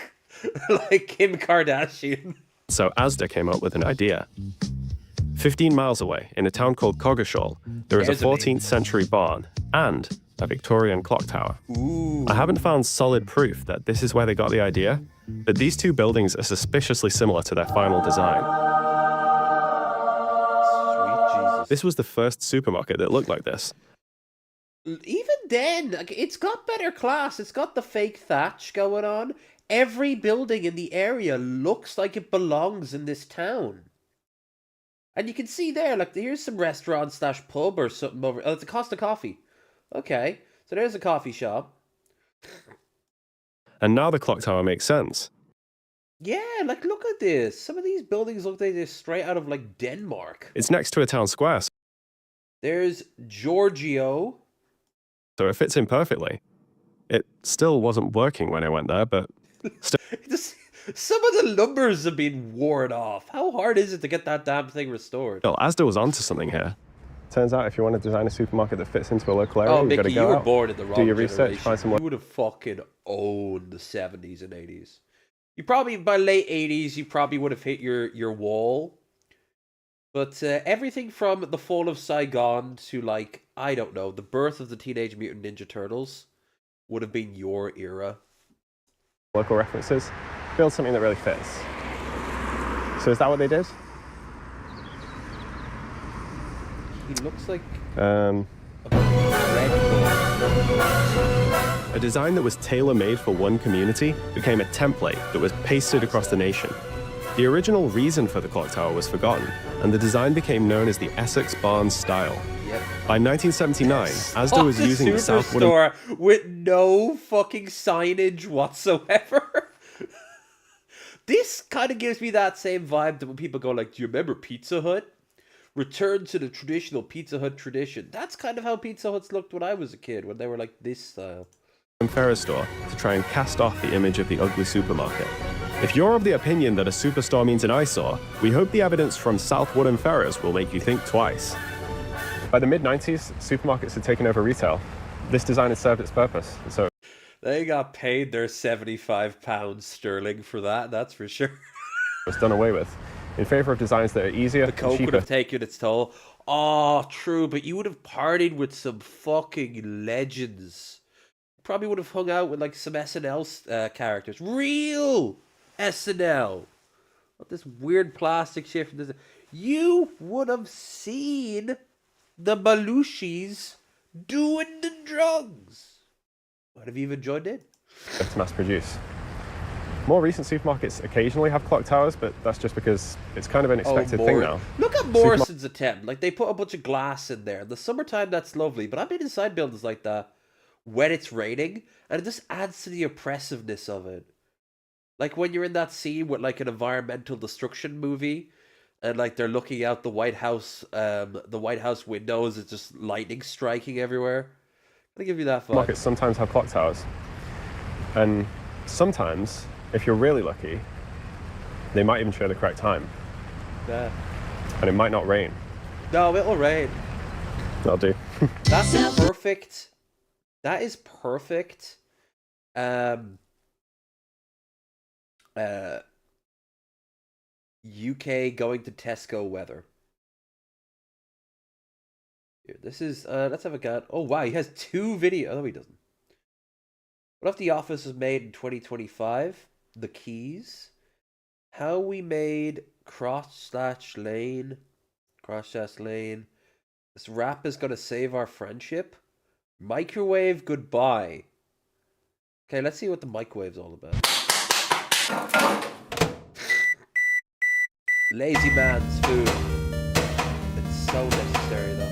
like Kim Kardashian. So Asda came up with an idea. 15 miles away, in a town called Coggeshall, there is a 14th century barn and a Victorian clock tower. Ooh. I haven't found solid proof that this is where they got the idea, but these two buildings are suspiciously similar to their final design. Sweet Jesus. This was the first supermarket that looked like this. Even then, like, it's got better class. It's got the fake thatch going on. Every building in the area looks like it belongs in this town. And you can see there, like, here's some restaurant / pub or something over... Oh, it's a Costa Coffee. Okay, so there's a coffee shop. And now the clock tower makes sense. Yeah, like, look at this. Some of these buildings look like they're straight out of, like, Denmark. It's next to a town square. There's Giorgio. So it fits in perfectly. It still wasn't working when I went there, but... Some of the numbers have been worn off. How hard is it to get that damn thing restored? Well, Asda was onto something here. Turns out if you want to design a supermarket that fits into a local area, you've got to go you were out, born in the wrong do your research, generation. find someone... You would have fucking owned the 70s and 80s. You probably, by late 80s, you probably would have hit your wall. But everything from the fall of Saigon to, like, I don't know, the birth of the Teenage Mutant Ninja Turtles would have been your era. Local references, build something that really fits. So is that what they did? He looks like a design that was tailor-made for one community became a template that was pasted across the nation. The original reason for the clock tower was forgotten, and the design became known as the Essex Barn style. Yep. By 1979, Asda was using the Southwood store with no fucking signage whatsoever. This kind of gives me that same vibe that when people go like, "Do you remember Pizza Hut? Return to the traditional Pizza Hut tradition." That's kind of how Pizza Huts looked when I was a kid, when they were like this style. Ferris store to try and cast off the image of the ugly supermarket. If you're of the opinion that a superstore means an eyesore, we hope the evidence from Southwood and Ferris will make you think twice. By the mid-90s, supermarkets had taken over retail. This design had served its purpose, so... They got paid their £75 sterling for that, that's for sure. It was done away with, in favour of designs that are easier and cheaper. The coke would have taken its toll. Oh, true, but you would have partied with some fucking legends. Probably would have hung out with like some SNL characters. Real SNL. Not this weird plastic shit from this. You would have seen the Belushis doing the drugs. Might have even joined in. To mass produce. More recent supermarkets occasionally have clock towers, but that's just because it's kind of an expected thing now. Look at Morrison's attempt. Like, they put a bunch of glass in there. In the summertime, that's lovely. But I've been inside buildings like that when it's raining, and it just adds to the oppressiveness of it. Like when you're in that scene with like an environmental destruction movie, And like they're looking out the White House windows. It's just lightning striking everywhere. I'll give you that vibe. Markets sometimes have clock towers. And sometimes, if you're really lucky, they might even show the correct time. Yeah. And it might not rain. No, it'll rain. That'll do. That's perfect. That is perfect. UK going to Tesco weather. Here, this is let's have a go. Oh wow, he has 2 videos. Oh, he doesn't. What if The Office was made in 2025? The Keys. How we made /lane. This rap is gonna save our friendship. Microwave goodbye. Okay, let's see what the microwave's all about. Lazy man's food. It's so necessary though.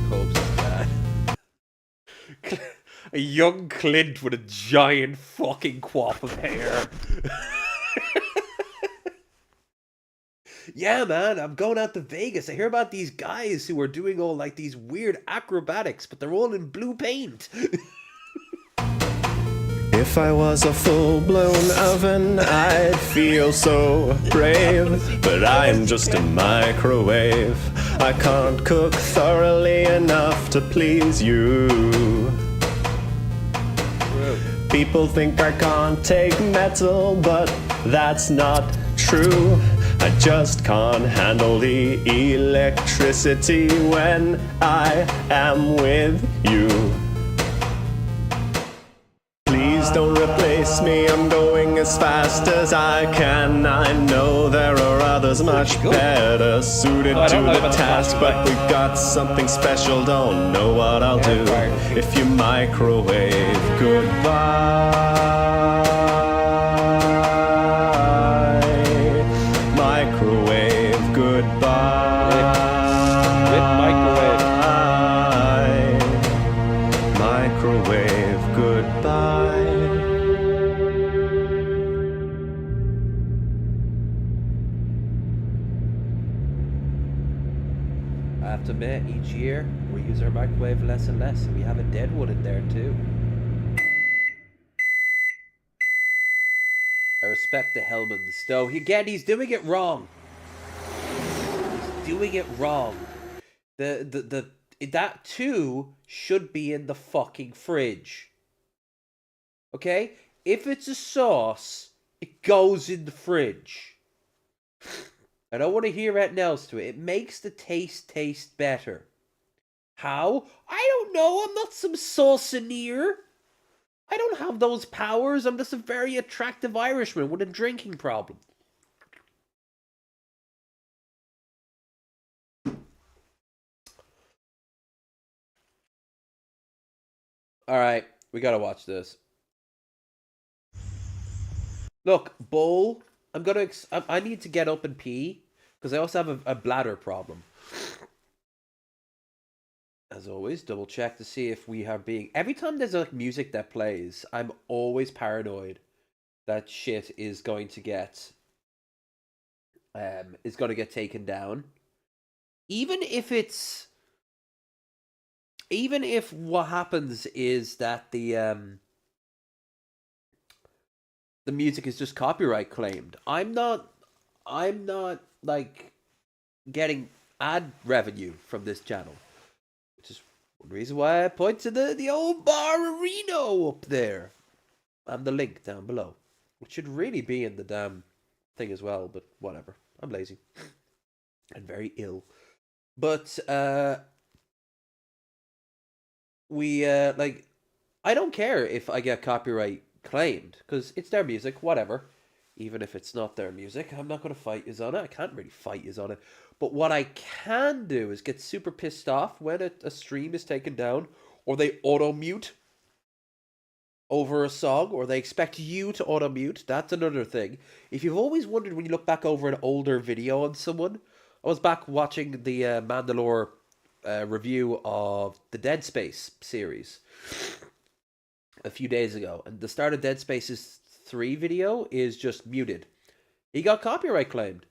Cope's dad. A young Clint with a giant fucking quaff of hair. Yeah, man, I'm going out to Vegas. I hear about these guys who are doing all like these weird acrobatics, but they're all in blue paint. If I was a full-blown oven, I'd feel so brave. But I'm just a microwave. I can't cook thoroughly enough to please you. People think I can't take metal, but that's not true. I just can't handle the electricity when I am with you. Please don't replace me, I'm going as fast as I can. I know there are others much better suited to the task, but we got something special, don't know what I'll do if you microwave goodbye. Microwave goodbye. Microwave goodbye. I have to admit, each year we use our microwave less and less, and we have a dead one in there too. I respect the Hellman's though. Again, he's doing it wrong. He's doing it wrong. That too should be in the fucking fridge. Okay? If it's a sauce, it goes in the fridge. I don't want to hear anything else to it. It makes the taste better. How? I don't know. I'm not some saucineer. I don't have those powers. I'm just a very attractive Irishman with a drinking problem. Alright, we gotta watch this. Look, Bull, I need to get up and pee, because I also have a bladder problem. As always, double check to see if we are being... Every time there's like music that plays, I'm always paranoid that shit is going to get... taken down. Even if what happens is that the music is just copyright claimed, I'm not like getting ad revenue from this channel, which is one reason why I point to the old bar Reno up there and the link down below, which should really be in the damn thing as well, but whatever. I'm lazy and very ill. But I don't care if I get copyright claimed, because it's their music, whatever. Even if it's not their music, I'm not going to fight you on it. I can't really fight you on it. But what I can do is get super pissed off when a stream is taken down, or they auto-mute over a song, or they expect you to auto-mute. That's another thing. If you've always wondered when you look back over an older video on someone, I was back watching the Mandalore review of the Dead Space series. a few days ago, and the start of Dead Space 3 video is just muted. He got copyright claimed,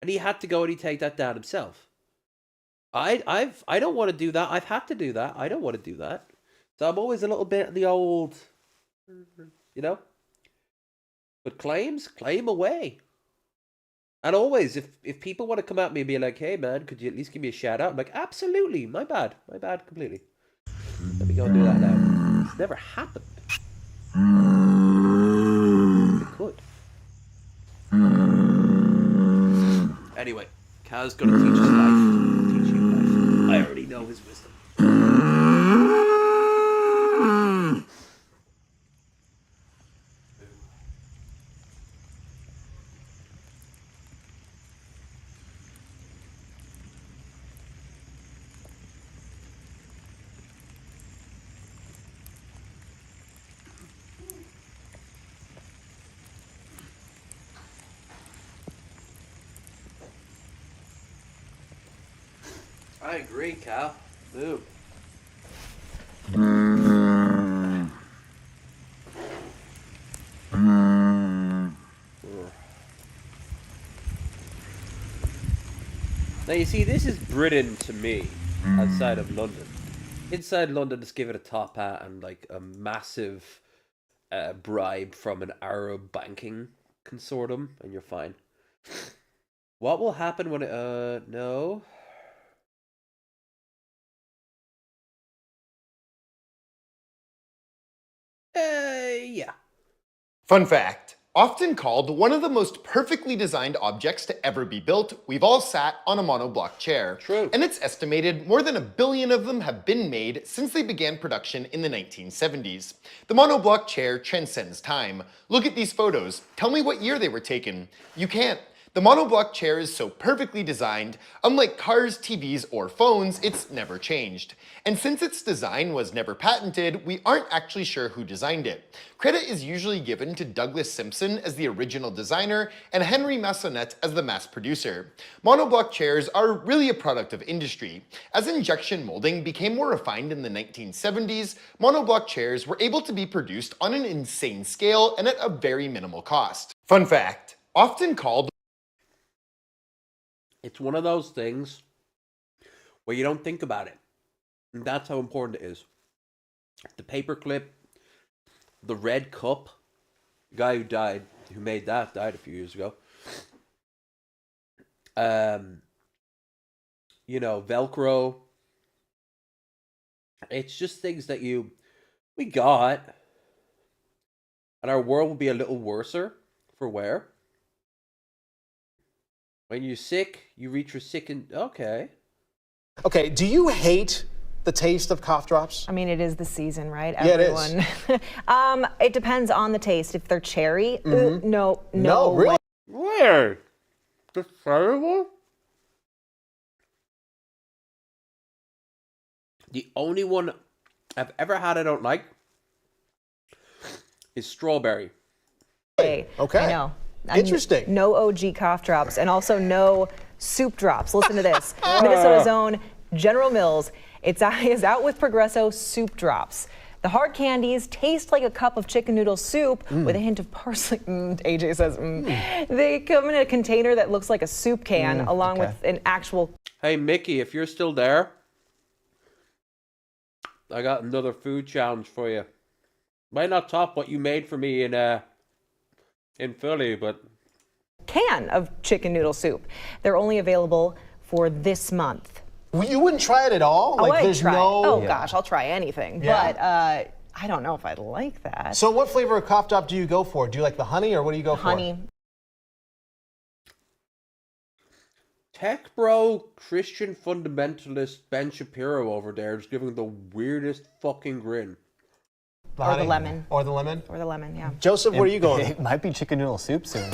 and he had to go and he take that down himself. I don't want to do that. I've had to do that. I don't want to do that. So I'm always a little bit the old, you know. But claim away. And always, if people want to come at me and be like, "Hey man, could you at least give me a shout out?" I'm like, "Absolutely, my bad completely." Let me go and do that now. It's never happened. It could. Anyway, Kaz's gonna teach us life. Teach you life. I already know his wisdom. I agree, Cal. Move. Now you see, this is Britain to me, outside of London. Inside London, just give it a top hat and like a massive bribe from an Arab banking consortium, and you're fine. What will happen when it, no. Yeah. Fun fact. Often called one of the most perfectly designed objects to ever be built, we've all sat on a monoblock chair. True. And it's estimated more than 1 billion of them have been made since they began production in the 1970s. The monoblock chair transcends time. Look at these photos. Tell me what year they were taken. You can't. The monoblock chair is so perfectly designed, unlike cars, TVs, or phones, it's never changed. And since its design was never patented, we aren't actually sure who designed it. Credit is usually given to Douglas Simpson as the original designer and Henry Massonette as the mass producer. Monoblock chairs are really a product of industry. As injection molding became more refined in the 1970s, monoblock chairs were able to be produced on an insane scale and at a very minimal cost. Fun fact, often called It's one of those things where you don't think about it. And that's how important it is. The paperclip, the red cup, the guy who made that, died a few years ago. You know, Velcro. It's just things that we got. And our world will be a little worser for wear. When you're sick, you reach for sick and... Okay. Okay, do you hate the taste of cough drops? I mean, it is the season, right? Yeah, Everyone. it is. It depends on the taste. If they're cherry, no really? way. Where? That's terrible? The only one I've ever had I don't like is strawberry. Okay. I know. Interesting. No OG cough drops, and also no soup drops. Listen to this. Minnesota's own General Mills is out with Progresso soup drops. The hard candies taste like a cup of chicken noodle soup with a hint of parsley. AJ says, They come in a container that looks like a soup can, along with an actual... Hey, Mickey, if you're still there, I got another food challenge for you. Might not top what you made for me in Philly, but... can of chicken noodle soup. They're only available for this month. You wouldn't try it at all? Oh, Like, I'd there's try. no... Oh, gosh, I'll try anything. Yeah. But I don't know if I'd like that. So what flavor of cough drop do you go for? Do you like the honey, or what do you go for? Honey. Tech bro Christian fundamentalist Ben Shapiro over there is giving the weirdest fucking grin. Or the lemon. Or the lemon? Or the lemon, yeah. Joseph, where are you going? It might be chicken noodle soup soon.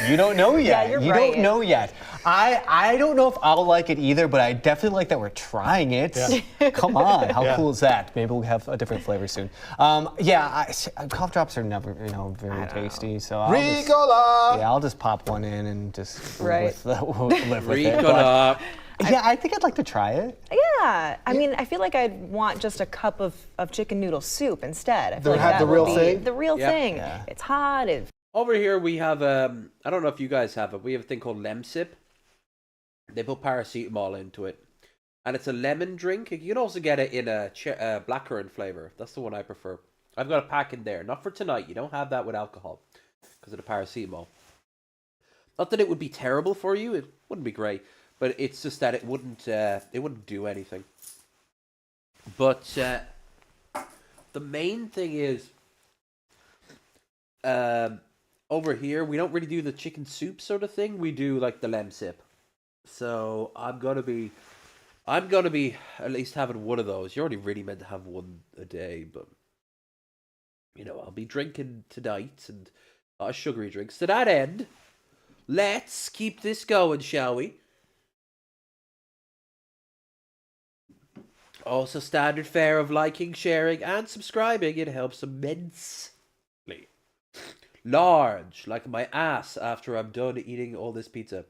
You don't know yet. Yeah, you're you right. don't know yet. I don't know if I'll like it either, but I definitely like that we're trying it. Yeah. Come on, how Yeah. cool is that? Maybe we'll have a different flavor soon. Cough drops are never, very tasty. So I'll just pop one in and just live with it. Ricola. Yeah, I think I'd like to try it. Yeah, Yeah, I mean, I feel like I'd want just a cup of chicken noodle soup instead. I feel They like have that the real would be thing? the real Yeah. thing. Yeah. It's hot. Over here we have, I don't know if you guys have it, we have a thing called Lemsip. They put paracetamol into it. And it's a lemon drink. You can also get it in a blackcurrant flavor. That's the one I prefer. I've got a pack in there. Not for tonight. You don't have that with alcohol because of the paracetamol. Not that it would be terrible for you. It wouldn't be great. But it's just that it wouldn't do anything. But the main thing is, over here, we don't really do the chicken soup sort of thing. We do like the Lemsip. So I'm gonna be at least having one of those. You're only really meant to have one a day, but you know, I'll be drinking tonight and a lot of sugary drinks. To that end, let's keep this going, shall we? Also, standard fare of liking, sharing, and subscribing. It helps immensely. Large, like my ass after I'm done eating all this pizza.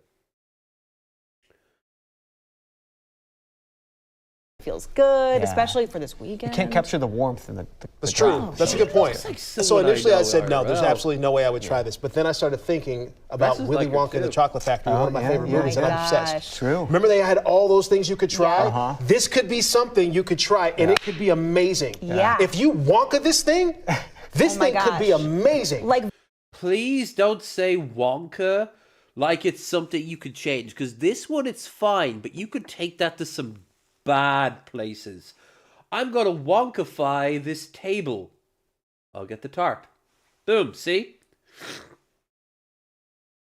Feels good, especially for this weekend. You can't capture the warmth in the That's true. That's a good point. Like so initially I said, no, IRL. there's absolutely no way I would try this. But then I started thinking about This is Willy like it Wonka and the too. Chocolate Factory, one of my favorite movies, and I'm obsessed. True. Remember they had all those things you could try? This could be something you could try, and it could be amazing. Yeah. If you Wonka this thing, this Oh my thing could be gosh. amazing. Like, Please don't say Wonka like it's something you could change, because this one, it's fine, but you could take that to some bad places. I'm going to Wonkify this table. I'll get the tarp. Boom, see?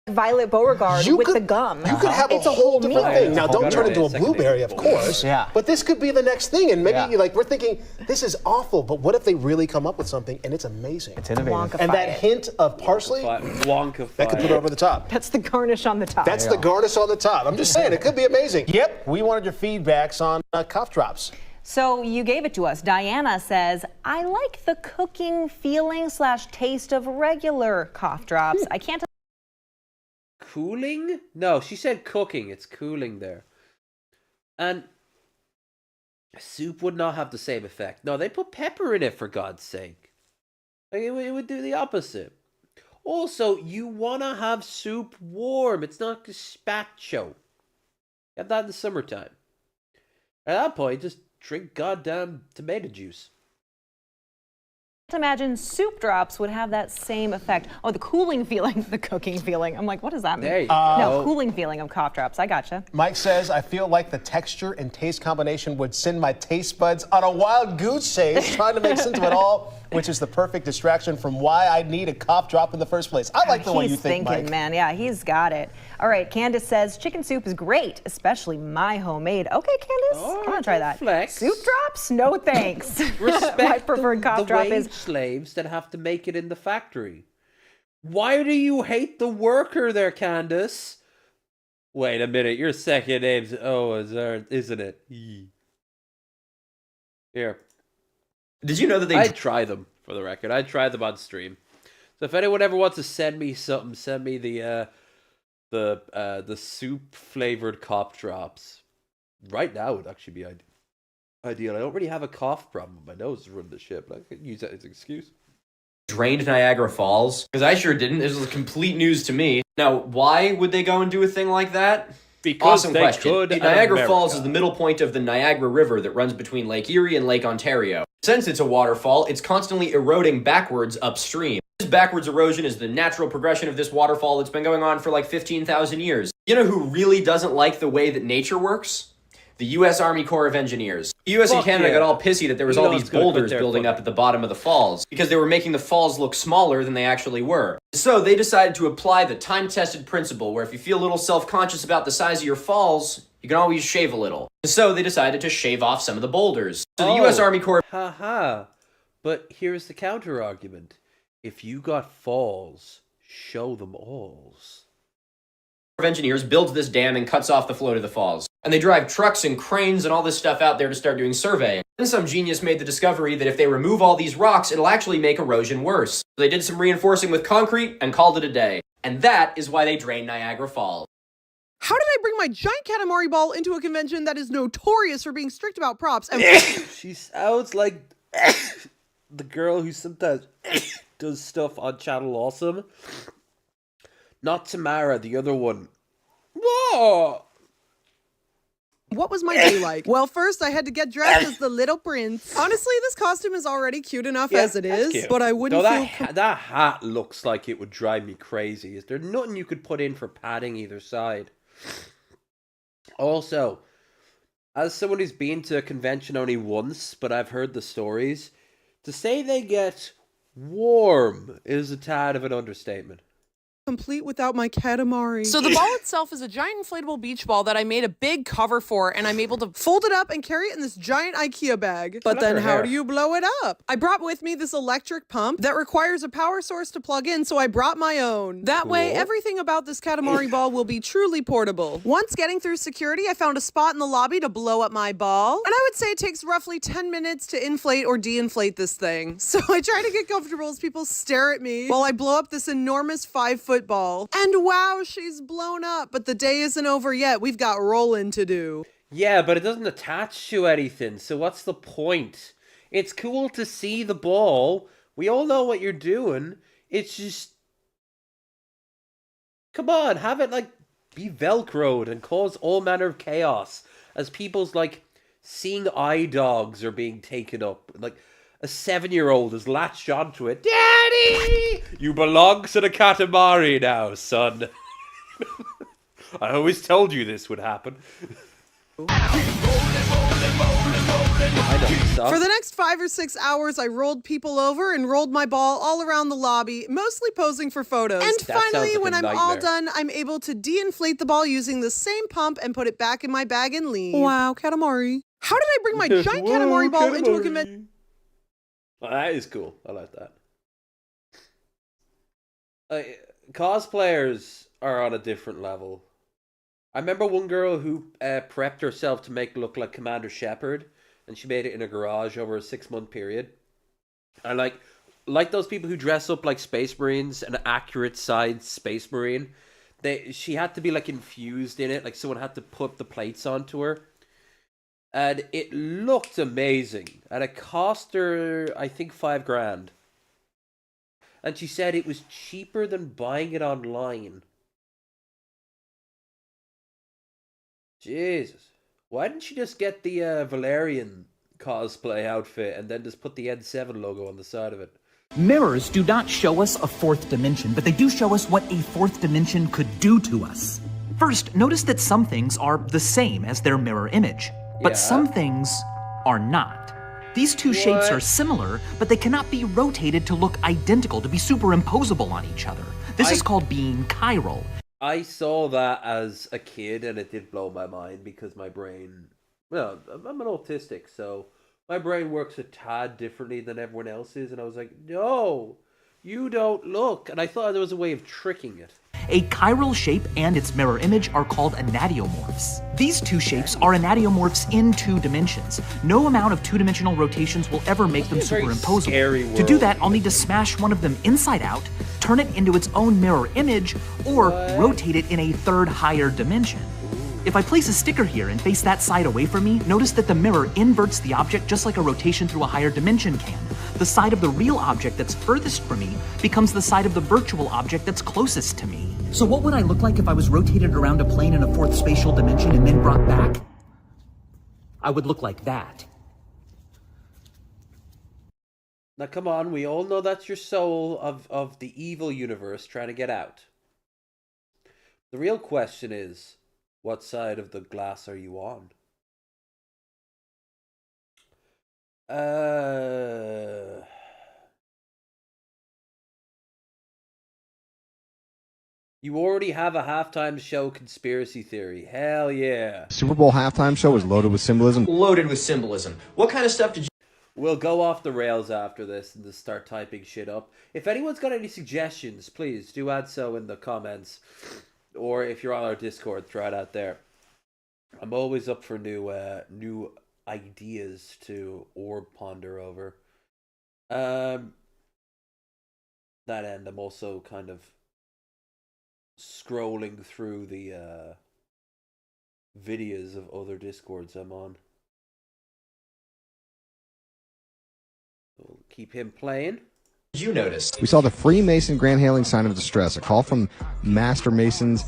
Violet Beauregard with the gum. You could have it's a whole meal. different thing. Now, don't turn into a Second blueberry, of example. course. Yeah. But this could be the next thing. And maybe, Yeah. like, we're thinking, this is awful. But what if they really come up with something and it's amazing? It's innovative. Wonkify And that it. hint of parsley, Wonkify. that could put it over the top. That's the garnish on the top. That's the garnish on the top. I'm just saying, it could be amazing. Yep, we wanted your feedbacks on cough drops. So you gave it to us. Diana says, I like the cooking feeling / taste of regular cough drops. I can't. Cooling? No, she said cooking. It's cooling there. And soup would not have the same effect. No, they put pepper in it, for God's sake. Like, it would do the opposite. Also, you want to have soup warm. It's not gazpacho. Have that in the summertime. At that point, just drink goddamn tomato juice. Imagine soup drops would have that same effect. Oh, the cooling feeling, the cooking feeling. I'm like, what does that mean? There you No, go. cooling feeling of cough drops. I gotcha. Mike says, I feel like the texture and taste combination would send my taste buds on a wild goose chase, trying to make sense of it all, which is the perfect distraction from why I need a cough drop in the first place. I like the way you He's think, thinking, Mike. man. Yeah, he's got it. All right, Candace says chicken soup is great, especially my homemade. Okay, Candace, come on, try that. flex. Soup drops? No thanks. Respect my preferred cough the drop wage is slaves that have to make it in the factory. Why do you hate the worker there, Candace? Wait a minute, your second name's isn't it? Here. Did you know that they... I'd try them, for the record. I'd try them on stream. So if anyone ever wants to send me something, send me the soup flavored cough drops. Right now would actually be ideal. I don't really have a cough problem. My nose is running the shit, but I could use that as an excuse. drained Niagara Falls? Because I sure didn't. This was complete news to me. Now, why would they go and do a thing like that? Because awesome they question. could in Niagara America. Falls is the middle point of the Niagara River that runs between Lake Erie and Lake Ontario. Since it's a waterfall, it's constantly eroding backwards upstream. This backwards erosion is the natural progression of this waterfall that's been going on for like 15,000 years. You know who really doesn't like the way that nature works? The U.S. Army Corps of Engineers. The U.S. and Fuck Canada yeah. got all pissy that there was all Elon's these gonna quit boulders there, building fuck up at the bottom of the falls because they were making the falls look smaller than they actually were. So they decided to apply the time-tested principle where if you feel a little self-conscious about the size of your falls, you can always shave a little. So they decided to shave off some of the boulders. So the U.S. Army Corps... Haha. But here's the counter-argument. If you got falls, show them alls. of Engineers builds this dam and cuts off the flow to the falls. And they drive trucks and cranes and all this stuff out there to start doing surveying. Then some genius made the discovery that if they remove all these rocks, it'll actually make erosion worse. So they did some reinforcing with concrete and called it a day. And that is why they drain Niagara Falls. How did I bring my giant Katamari ball into a convention that is notorious for being strict about props? And She sounds like the girl who sometimes does stuff on Channel Awesome. Not Tamara, the other one. Whoa! what was my day like? Well, first I had to get dressed as the little prince. Honestly, this costume is already cute enough as it is, cute. but I wouldn't that hat looks like it would drive me crazy. Is there nothing you could put in for padding either side? Also, as someone who's been to a convention only once, but I've heard the stories, to say they get warm is a tad of an understatement. complete without my Katamari. So the ball itself is a giant inflatable beach ball that I made a big cover for, and I'm able to fold it up and carry it in this giant IKEA bag. But then how do you blow it up? I brought with me this electric pump that requires a power source to plug in, so I brought my own. That way, everything about this Katamari ball will be truly portable. Once getting through security, I found a spot in the lobby to blow up my ball, and I would say it takes roughly 10 minutes to inflate or de-inflate this thing. So I try to get comfortable as people stare at me while I blow up this enormous 5-foot ball. And wow, she's blown up, but the day isn't over yet. We've got rolling to do. Yeah, but it doesn't attach to anything, so what's the point? It's cool to see the ball. We all know what you're doing. It's just... Come on, have it, like, be Velcroed and cause all manner of chaos as people's, like, seeing eye dogs are being taken up. Like, a 7-year-old has latched onto it. Daddy! You belong to the Katamari now, son. I always told you this would happen. For the next 5 or 6 hours, I rolled people over and rolled my ball all around the lobby, mostly posing for photos. And finally, when I'm all done, I'm able to de-inflate the ball using the same pump and put it back in my bag and leave. Wow, Katamari. How did I bring my giant Katamari ball into a convention? Well, that is cool. I like that. Cosplayers are on a different level. I remember one girl who prepped herself to make look like Commander Shepard, and she made it in a garage over a 6-month period. And like those people who dress up like Space Marines, an accurate sized Space Marine, she had to be like infused in it, like someone had to put the plates onto her. And it looked amazing. And it cost her, I think, $5,000. And she said it was cheaper than buying it online. Jesus. Why didn't she just get the Valerian cosplay outfit and then just put the N7 logo on the side of it? Mirrors do not show us a fourth dimension, but they do show us what a fourth dimension could do to us. First, notice that some things are the same as their mirror image. But some things are not. These two shapes are similar, but they cannot be rotated to look identical, to be superimposable on each other. This is called being chiral. I saw that as a kid, and it did blow my mind because my brain... Well, I'm an autistic, so my brain works a tad differently than everyone else's, and I was like, no, you don't look. And I thought there was a way of tricking it. A chiral shape and its mirror image are called enantiomorphs. These two shapes are enantiomorphs in 2 dimensions. No amount of 2-dimensional rotations will ever make them superimposable. To do that, I'll need to smash one of them inside out, turn it into its own mirror image, or rotate it in a third higher dimension. If I place a sticker here and face that side away from me, notice that the mirror inverts the object just like a rotation through a higher dimension can. The side of the real object that's furthest from me becomes the side of the virtual object that's closest to me. So what would I look like if I was rotated around a plane in a 4th spatial dimension and then brought back? I would look like that. Now come on, we all know that's your soul of the evil universe trying to get out. The real question is, what side of the glass are you on? You already have a halftime show conspiracy theory. Hell yeah. Super Bowl halftime show is loaded with symbolism. Loaded with symbolism. What kind of stuff did you... We'll go off the rails after this and just start typing shit up. If anyone's got any suggestions, please do add so in the comments. Or if you're on our Discord, throw it out there. I'm always up for new ideas to orb ponder over. That end, I'm also kind of scrolling through the videos of other Discords I'm on. We'll keep him playing. Did you notice? We saw the Freemason grand hailing sign of distress, a call from Master Masons.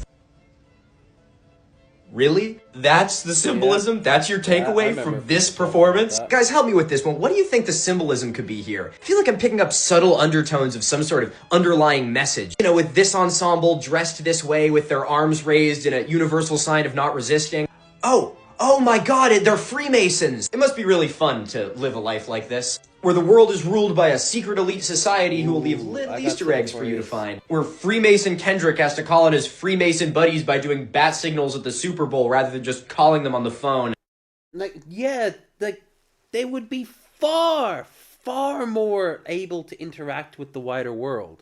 Really? That's the symbolism? Yeah. That's your takeaway from this performance? Guys, help me with this one. What do you think the symbolism could be here? I feel like I'm picking up subtle undertones of some sort of underlying message. You know, with this ensemble dressed this way with their arms raised in a universal sign of not resisting. Oh my god, they're Freemasons! It must be really fun to live a life like this, where the world is ruled by a secret elite society who will leave little Easter eggs for you to find, where Freemason Kendrick has to call in his Freemason buddies by doing bat signals at the Super Bowl rather than just calling them on the phone. Like, yeah, like, they would be far more able to interact with the wider world.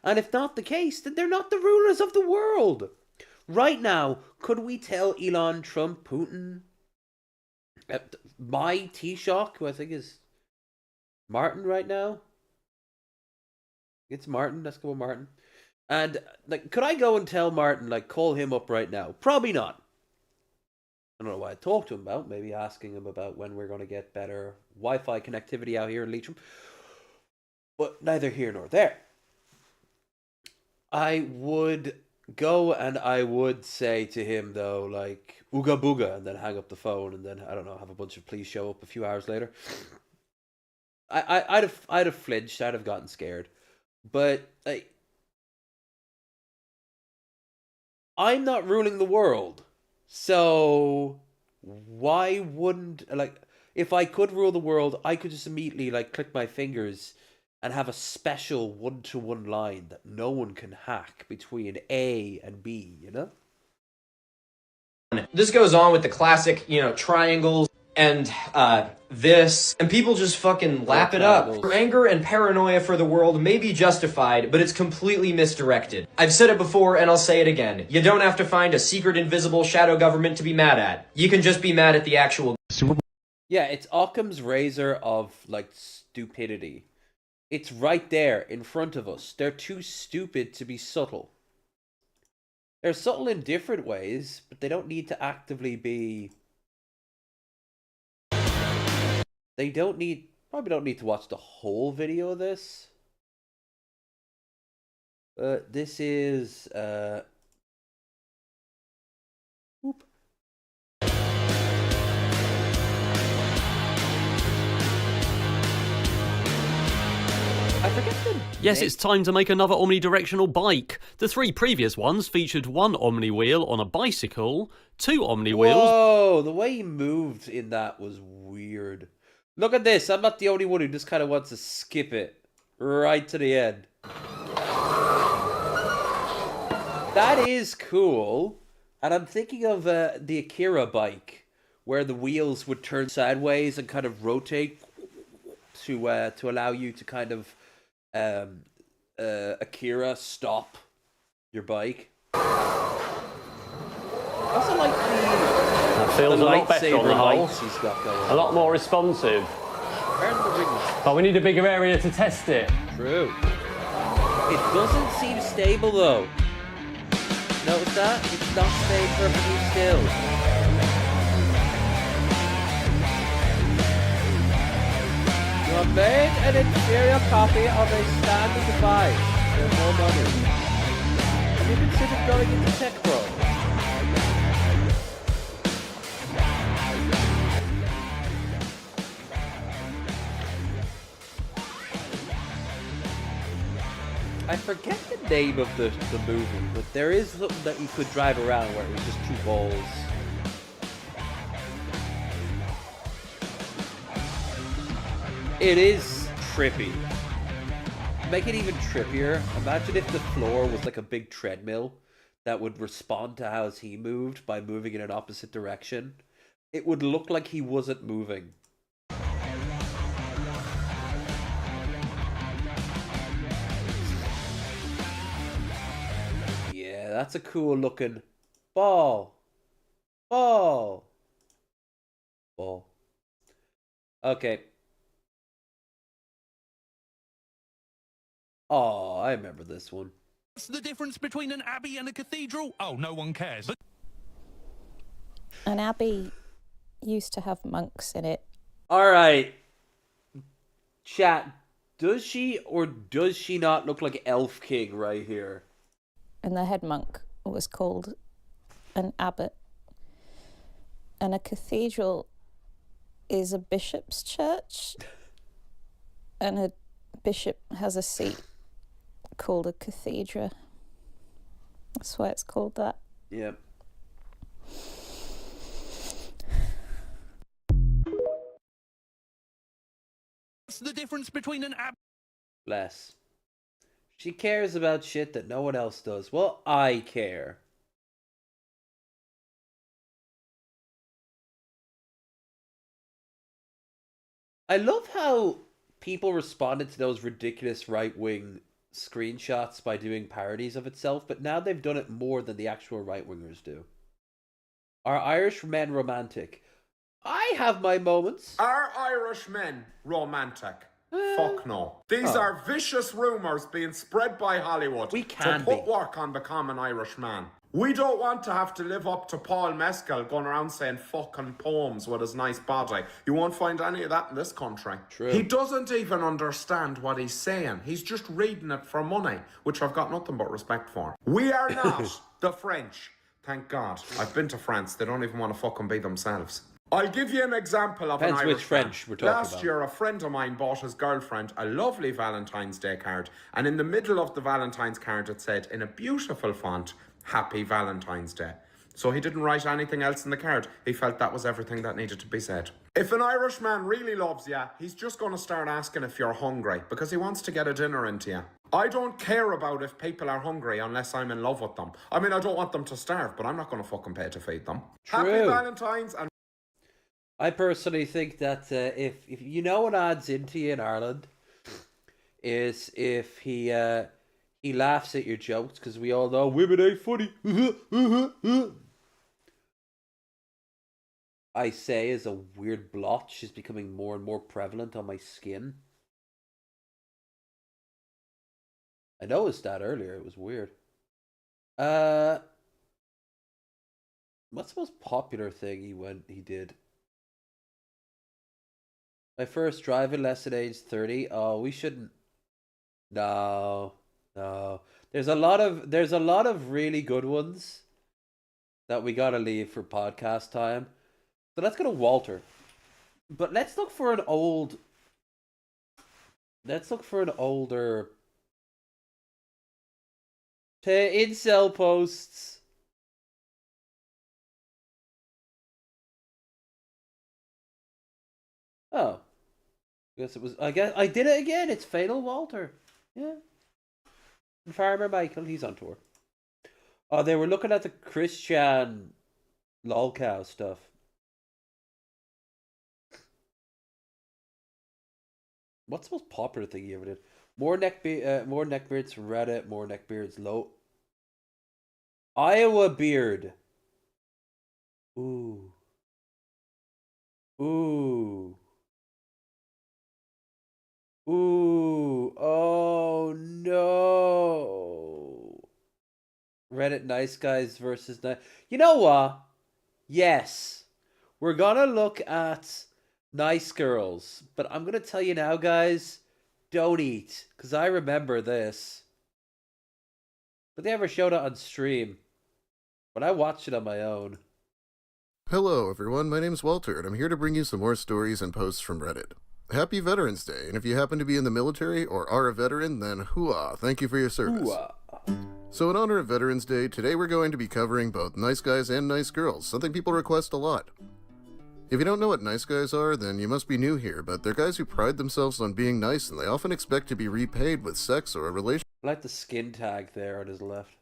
And if not the case, then they're not the rulers of the world. Right now, could we tell Elon Trump, Putin, my Taoiseach, who I think is Martin right now? It's Martin, let's go with Martin. And, like, could I go and tell Martin, like, call him up right now? Probably not. I don't know what I'd talk to him about. Maybe asking him about when we're going to get better Wi-Fi connectivity out here in Leitrim. But neither here nor there. I would go and I would say to him, though, like, ooga booga, and then hang up the phone, and then, I don't know, have a bunch of police show up a few hours later. I'd have flinched, I'd have gotten scared. But, like, I'm not ruling the world. So, why wouldn't, like, if I could rule the world, I could just immediately, like, click my fingers and have a special one-to-one line that no one can hack between A and B, you know? This goes on with the classic, you know, triangles and this, and people just fucking lap it up. Your anger and paranoia for the world may be justified, but it's completely misdirected. I've said it before and I'll say it again. You don't have to find a secret invisible shadow government to be mad at. You can just be mad at the actual Yeah, it's Occam's razor of, like, stupidity. It's right there in front of us. They're too stupid to be subtle. They're subtle in different ways, but they don't need to actively be... They probably don't need to watch the whole video of this. But this is... Whoop. I forget the Yes, it's time to make another omnidirectional bike. The 3 previous ones featured 1 Omni wheel on a bicycle, 2 Omni wheels... Whoa, the way he moved in that was weird. Look at this, I'm not the only one who just kind of wants to skip it right to the end. That is cool. And I'm thinking of the Akira bike, where the wheels would turn sideways and kind of rotate to allow you to kind of Akira stop your bike. I also like that feels a lot better on the whole. He's got going a lot more responsive. Where are the rings? But we need a bigger area to test it. True. It doesn't seem stable though. Notice that? It's not staying perfectly still. You have made an inferior copy of a standard device for more money. Have you considered going into Tech Pro? I forget the name of the movie, but there is something that you could drive around where it was just 2 balls. It is trippy. Make it even trippier. Imagine if the floor was like a big treadmill that would respond to how he moved by moving in an opposite direction. It would look like he wasn't moving. Yeah, that's a cool looking ball. Ball. Ball. Okay. Oh, I remember this one. What's the difference between an abbey and a cathedral? Oh, no one cares. An abbey used to have monks in it. All right. Chat, does she or does she not look like Elf King right here? And the head monk was called an abbot. And a cathedral is a bishop's church. And a bishop has a seat called a cathedra. That's why it's called that. Yep. What's the difference between an abbey? Less. She cares about shit that no one else does. Well, I care. I love how people responded to those ridiculous right-wing screenshots by doing parodies of itself, but now they've done it more than the actual right-wingers do. Are Irish men romantic? I have my moments. Are Irish men romantic? Fuck no. These are vicious rumours being spread by Hollywood to put work on the common Irish man. We don't want to have to live up to Paul Mescal going around saying fucking poems with his nice body. You won't find any of that in this country. True. He doesn't even understand what he's saying. He's just reading it for money, which I've got nothing but respect for. We are not the French. Thank God. I've been to France. They don't even want to fucking be themselves. I'll give you an example of Depends an Irish which French we're talking Last about. year, a friend of mine bought his girlfriend a lovely Valentine's Day card, and in the middle of the Valentine's card it said, in a beautiful font, Happy Valentine's Day. So he didn't write anything else in the card. He felt that was everything that needed to be said. If an Irish man really loves you, he's just going to start asking if you're hungry, because he wants to get a dinner into you. I don't care about if people are hungry unless I'm in love with them. I mean, I don't want them to starve, but I'm not going to fucking pay to feed them. Happy True. Valentine's and I personally think that if you know what adds into you in Ireland is if he laughs at your jokes, because we all know women ain't funny. I say is a weird blotch is becoming more and more prevalent on my skin. I noticed that earlier. It was weird. What's the most popular thing he did? My first driving lesson age 30. Oh, we shouldn't. No. There's a lot of really good ones that we gotta leave for podcast time. So let's go to Walter. But let's look for an older to incel posts. Oh. I guess I did it again. It's Fatal Walter. Yeah. And Farmer Michael, he's on tour. Oh, they were looking at the Christian lolcow stuff. What's the most popular thing you ever did? More neckbeards from Reddit, more neckbeards low. Iowa beard. Ooh. Oh no. Reddit nice guys versus nice. You know what? Yes. We're gonna look at nice girls. But I'm gonna tell you now, guys, don't eat. Because I remember this. But they ever showed it on stream. But I watched it on my own. Hello everyone, my name's Walter, and I'm here to bring you some more stories and posts from Reddit. Happy Veterans Day, and if you happen to be in the military or are a veteran, then hooah, thank you for your service. Hooah. So in honor of Veterans Day, today we're going to be covering both nice guys and nice girls, something people request a lot. If you don't know what nice guys are, then you must be new here, but they're guys who pride themselves on being nice, and they often expect to be repaid with sex or a relationship. I like the skin tag there on his left.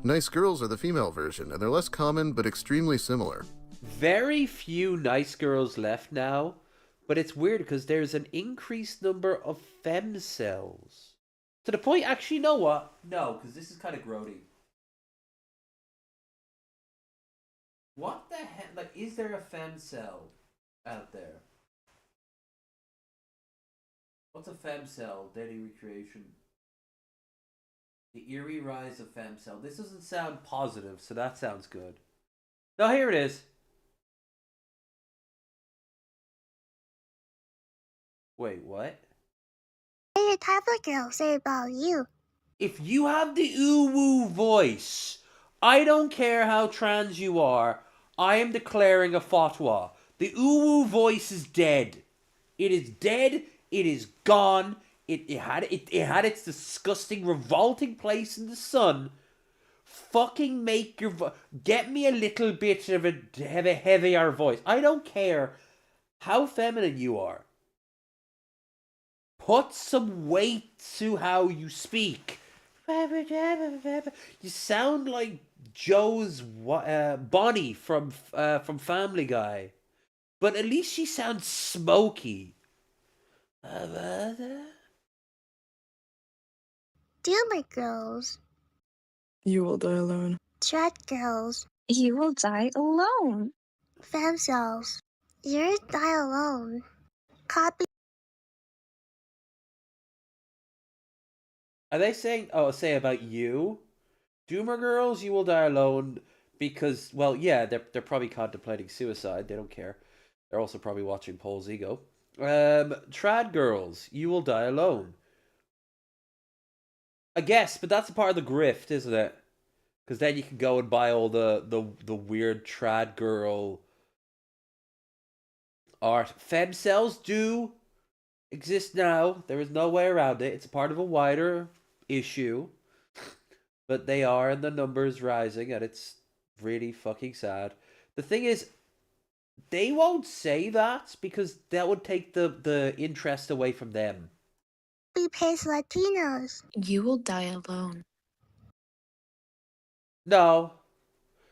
Nice girls are the female version, and they're less common but extremely similar. Very few nice girls left now, but it's weird because there's an increased number of femcells. To the point, actually, you know what? No, because this is kind of grody. What the heck? Like, is there a femcell out there? What's a femcell? Daily recreation. The eerie rise of femcell. This doesn't sound positive, so that sounds good. No, here it is. Wait, what? What did Tablet Girl say about you? If you have the ooh-woo voice, I don't care how trans you are, I am declaring a fatwa. The ooh-woo voice is dead. It is dead. It is gone. It had its disgusting, revolting place in the sun. Fucking make your get me a little bit of a heavier voice. I don't care how feminine you are. Put some weight to how you speak. You sound like Joe's Bonnie from Family Guy, but at least she sounds smoky. Dilbert Girls. You will die alone. Trad Girls. You will die alone. Fem Cells. You'll die alone. Copy. Are they saying, say about you? Doomer girls, you will die alone because, well, yeah, they're probably contemplating suicide. They don't care. They're also probably watching Paul's Ego. Trad girls, you will die alone. I guess, but that's a part of the grift, isn't it? Because then you can go and buy all the weird trad girl art. Fem cells do exist now. There is no way around it. It's a part of a wider issue. But they are, and the numbers rising, and it's really fucking sad. The thing is, they won't say that because that would take the interest away from them. We pays Latinos. You will die alone. No.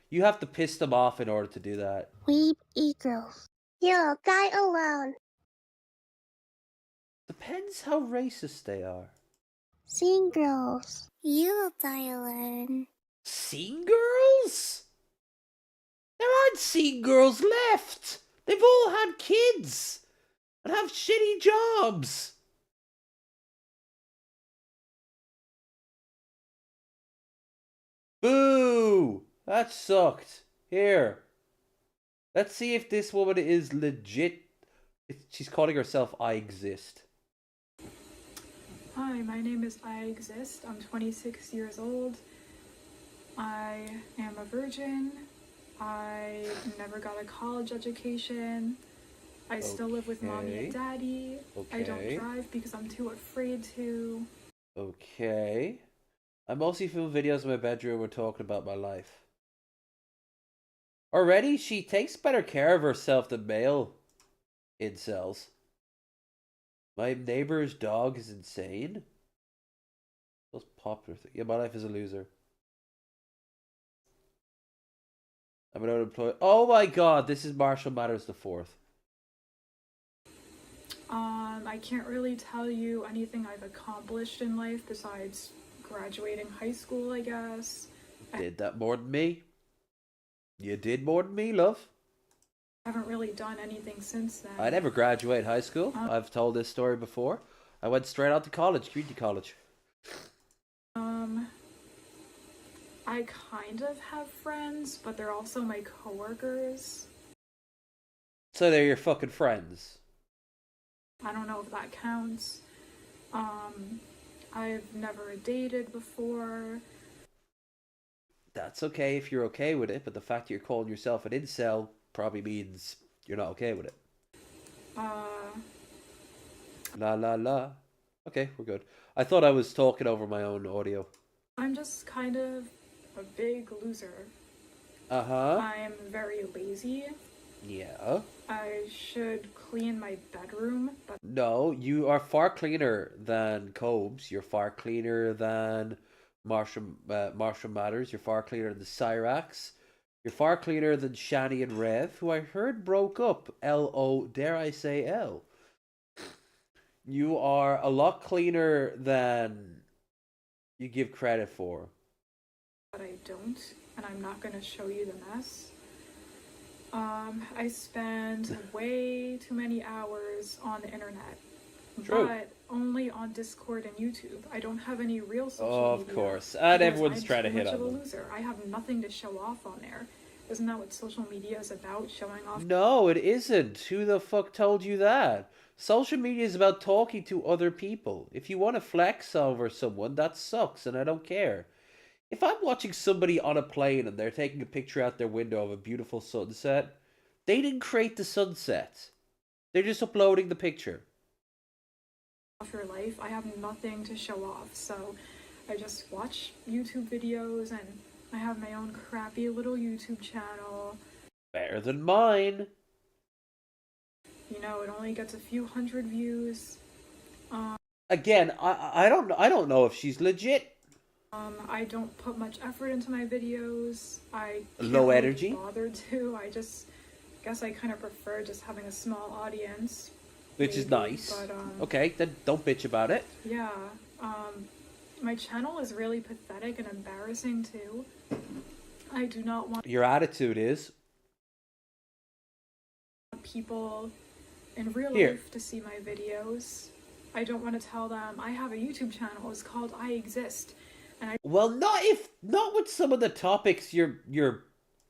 You have to piss them off in order to do that. We Eagles. You'll die alone. Depends how racist they are. Scene Girls. You will die alone. Scene girls? There aren't scene girls left. They've all had kids and have shitty jobs. Boo! That sucked. Here. Let's see if this woman is legit. She's calling herself I Exist. Hi, my name is I Exist. I'm 26 years old. I am a virgin. I never got a college education. I still live with mommy and daddy. I don't drive because I'm too afraid to. Okay. I mostly film videos in my bedroom and talking about my life. Already, she takes better care of herself than male incels. My neighbor's dog is insane. Most popular thing. Yeah, my life is a loser. I'm an unemployed. Oh my god, this is Marshall Matters the Fourth. I can't really tell you anything I've accomplished in life besides graduating high school, I guess. Did that more than me? You did more than me, love. I haven't really done anything since then. I never graduated high school. I've told this story before. I went straight out to college, community college. I kind of have friends, but they're also my coworkers. So they're your fucking friends. I don't know if that counts. I've never dated before. That's okay if you're okay with it, but the fact that you're calling yourself an incel probably means you're not okay with it. La la la. Okay, we're good. I thought I was talking over my own audio. I'm just kind of a big loser. Uh-huh. I'm very lazy. Yeah. I should clean my bedroom, but No, you are far cleaner than Cobes. You're far cleaner than Marshall Matters. You're far cleaner than the Cyrax. You're far cleaner than Shani and Rev, who I heard broke up. L-O, dare I say L. You are a lot cleaner than you give credit for. but I don't, and I'm not going to show you the mess. I spend way too many hours on the internet. True. But only on Discord and YouTube. I don't have any real social media. Of course. And because everyone's I'm trying to too hit much on of a them. loser. I have nothing to show off on there. Isn't that what social media is about? Showing off? No, it isn't. Who the fuck told you that? Social media is about talking to other people. If you want to flex over someone, that sucks, and I don't care. If I'm watching somebody on a plane and they're taking a picture out their window of a beautiful sunset, they didn't create the sunset. They're just uploading the picture. Off your life, I have nothing to show off, so I just watch YouTube videos and I have my own crappy little YouTube channel. Better than mine. You know, it only gets a few hundred views. Again, I don't know if she's legit. I don't put much effort into my videos. I can't Low really energy? be bothered to. I just guess I kind of prefer just having a small audience. Which is nice. But, okay, then don't bitch about it. yeah, my channel is really pathetic and embarrassing too. I do not want Your attitude is, people in real Here. life to see my videos. I don't want to tell them I have a YouTube channel. It's called I Exist. And I well, not with some of the topics you're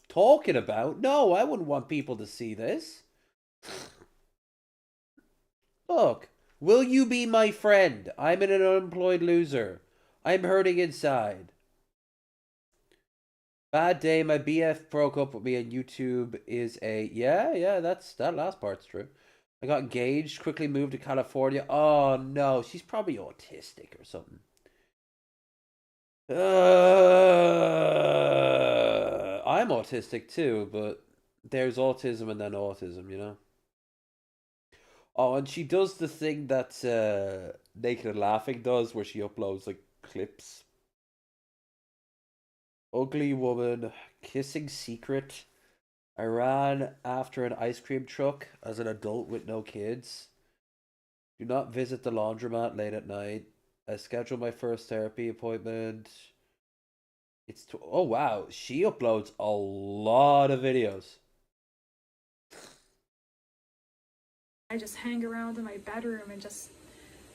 talking about. No, I wouldn't want people to see this. Look, will you be my friend? I'm an unemployed loser. I'm hurting inside. Bad day, my BF broke up with me on YouTube is a... Yeah, that last part's true. I got engaged, quickly moved to California. Oh, no, she's probably autistic or something. I'm autistic too, but there's autism and then autism, you know? Oh, and she does the thing that Naked and Laughing does, where she uploads, like, clips. Ugly woman, kissing secret. I ran after an ice cream truck as an adult with no kids. Do not visit the laundromat late at night. I scheduled my first therapy appointment. Oh wow, she uploads a lot of videos. I just hang around in my bedroom and just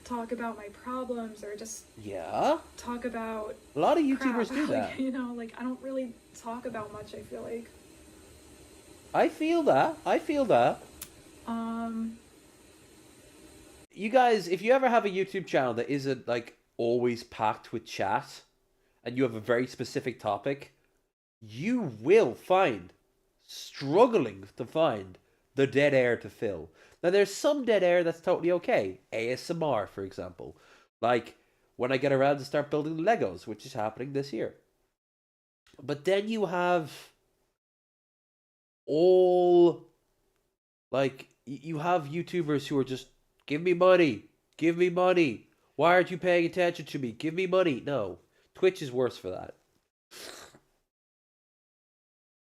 talk about my problems or just talk about A lot of YouTubers crap. do that. Like, you know, like I don't really talk about much, I feel like. I feel that. You guys, if you ever have a YouTube channel that isn't like always packed with chat and you have a very specific topic, you will struggling to find the dead air to fill. Now there's some dead air that's totally okay. ASMR, for example. Like when I get around to start building Legos, which is happening this year. But then you have you have YouTubers who are just, give me money. Why aren't you paying attention to me? Give me money. No, Twitch is worse for that.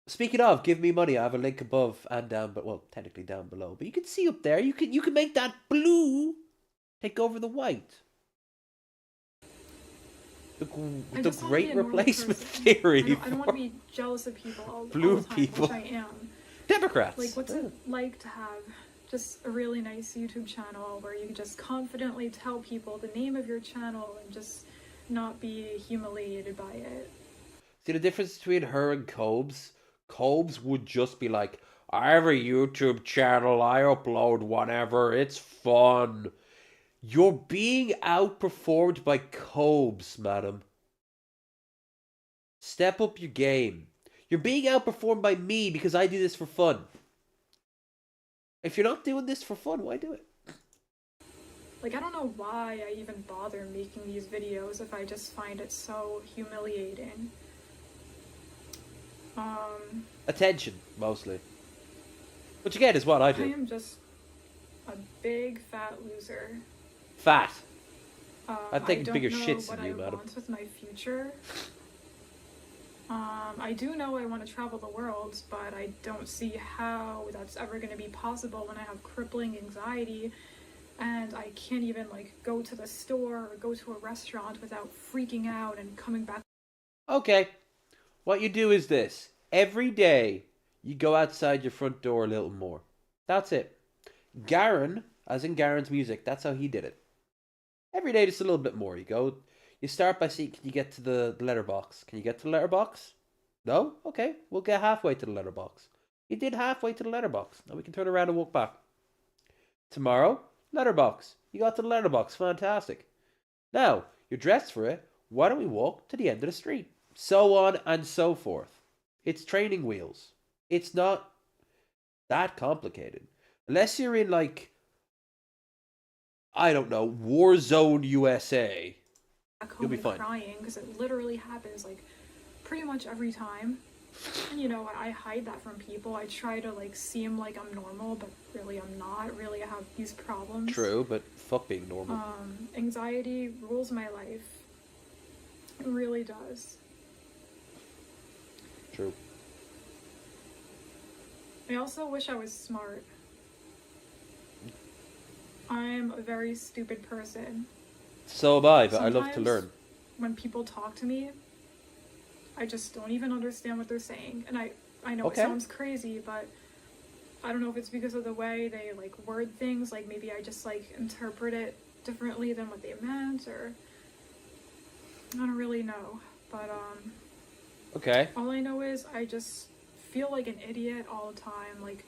Speaking of, give me money. I have a link above and down, but well, technically down below. But you can see up there. You can make that blue take over the white. The great replacement theory. I don't want to be jealous of people all Blue the time, people. which I am. Democrats. Like, what's it like to have just a really nice YouTube channel where you can just confidently tell people the name of your channel and just not be humiliated by it? See the difference between her and Cobes? Cobes would just be like, I have a YouTube channel, I upload whatever, it's fun. You're being outperformed by Cobes, madam. Step up your game. You're being outperformed by me because I do this for fun. If you're not doing this for fun, why do it? Like, I don't know why I even bother making these videos if I just find it so humiliating. Attention, mostly. Which again is what I do. I am just a big fat loser. Fat. I'm taking I bigger don't know shits what than you, I madam. want with my future. I do know I want to travel the world, but I don't see how that's ever going to be possible when I have crippling anxiety and I can't even like go to the store or go to a restaurant without freaking out and coming back. Okay. What you do is this. Every day, you go outside your front door a little more. That's it. Garen, as in Garen's music, that's how he did it. Every day, just a little bit more. You start by seeing, can you get to the letterbox? Can you get to the letterbox? No? Okay, we'll get halfway to the letterbox. You did halfway to the letterbox. Now we can turn around and walk back. Tomorrow, letterbox. You got to the letterbox. Fantastic. Now, you're dressed for it. Why don't we walk to the end of the street? So on and so forth. It's training wheels. It's not that complicated. Unless you're in, like, I don't know, Warzone USA. You'll be fine. Crying because it literally happens like pretty much every time. And you know, I hide that from people. I try to like seem like I'm normal, but really I'm not. Really, I have these problems. True, but fuck being normal. Anxiety rules my life. It really does. True. I also wish I was smart. I'm a very stupid person. So am I, but I love to Sometimes learn. When people talk to me, I just don't even understand what they're saying. And I know Okay. it sounds crazy, but I don't know if it's because of the way they like word things. Like maybe I just like interpret it differently than what they meant, or I don't really know. But Okay. all I know is I just feel like an idiot all the time. Like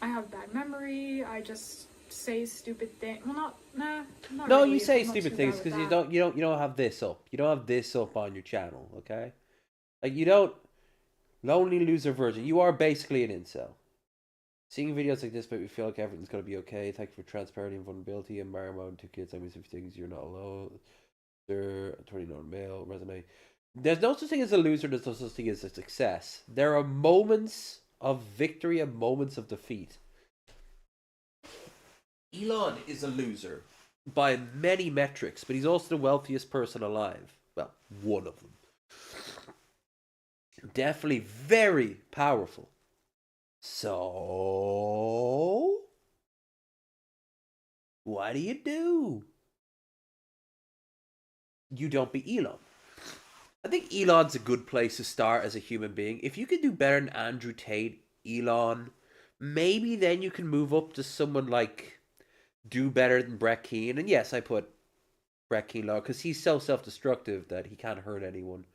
I have bad memory. I just say stupid things. Well, not No, really. you say I'm not stupid too things bad because with you that. don't have this up. You don't have this up on your channel, okay? Like you don't lonely loser virgin. You are basically an incel. Seeing videos like this make me feel like everything's gonna be okay. Thank you for transparency and vulnerability. And Marimo and 2 kids. I mean, some things you're not alone. They're 29 male resume. There's no such thing as a loser. There's no such thing as a success. There are moments of victory and moments of defeat. Elon is a loser by many metrics, but he's also the wealthiest person alive. Well, one of them. Definitely very powerful. So, what do? You don't be Elon. I think Elon's a good place to start as a human being. If you can do better than Andrew Tate, Elon, maybe then you can move up to someone like do better than Brett Keane. And yes, I put Brett Keane low because he's so self-destructive that he can't hurt anyone.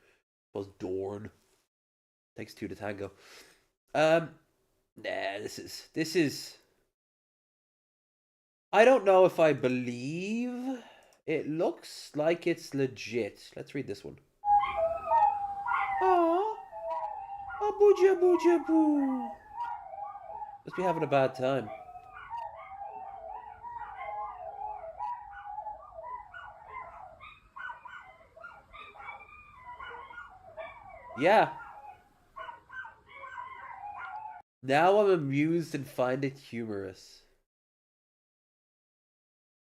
Was Dorn. Takes 2 to tango. Nah, this is. I don't know if I believe. It looks like it's legit. Let's read this one. Aww. Booja booja boo. Must be having a bad time. Yeah. Now I'm amused and find it humorous.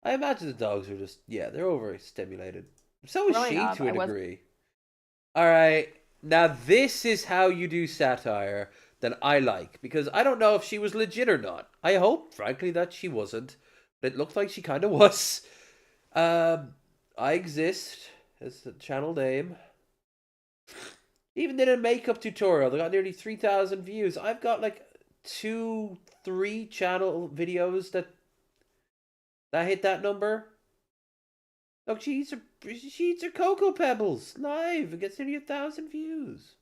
I imagine the dogs are just, yeah, they're overstimulated. So is Growing she up, to a I was- degree. Alright, now this is how you do satire that I like. Because I don't know if she was legit or not. I hope, frankly, that she wasn't. But it looked like she kind of was. I exist as the channel name. Even did a makeup tutorial. They got nearly 3,000 views. I've got like 2-3 channel videos that hit that number. Look, she eats her Cocoa Pebbles live and gets nearly 1,000 views.